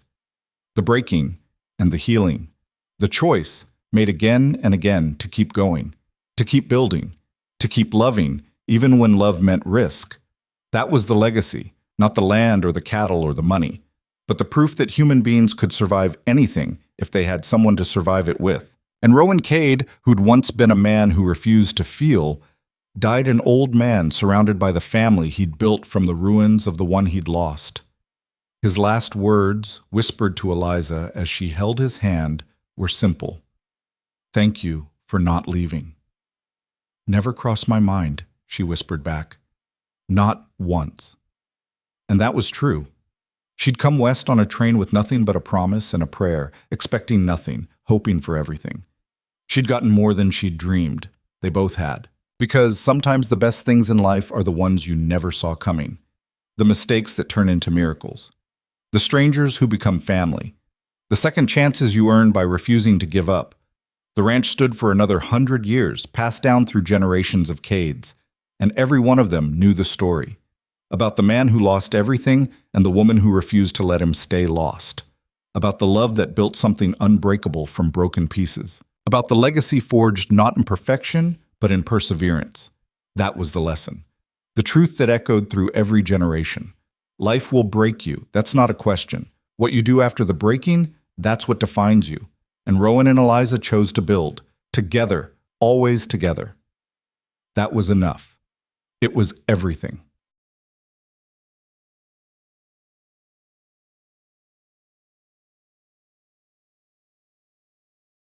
The breaking and the healing. The choice, made again and again, to keep going, to keep building, to keep loving, even when love meant risk. That was the legacy, not the land or the cattle or the money, but the proof that human beings could survive anything if they had someone to survive it with. And Rowan Cade, who'd once been a man who refused to feel, died an old man surrounded by the family he'd built from the ruins of the one he'd lost. His last words, whispered to Eliza as she held his hand, were simple. "Thank you for not leaving." "Never crossed my mind," she whispered back. "Not once." And that was true. She'd come west on a train with nothing but a promise and a prayer, expecting nothing, hoping for everything. She'd gotten more than she'd dreamed. They both had. Because sometimes the best things in life are the ones you never saw coming. The mistakes that turn into miracles. The strangers who become family. The second chances you earn by refusing to give up. The ranch stood for another 100 years, passed down through generations of Cades, and every one of them knew the story. About the man who lost everything and the woman who refused to let him stay lost. About the love that built something unbreakable from broken pieces. About the legacy forged not in perfection, but in perseverance. That was the lesson. The truth that echoed through every generation. Life will break you, that's not a question. What you do after the breaking, that's what defines you. And Rowan and Eliza chose to build. Together, always together. That was enough. It was everything.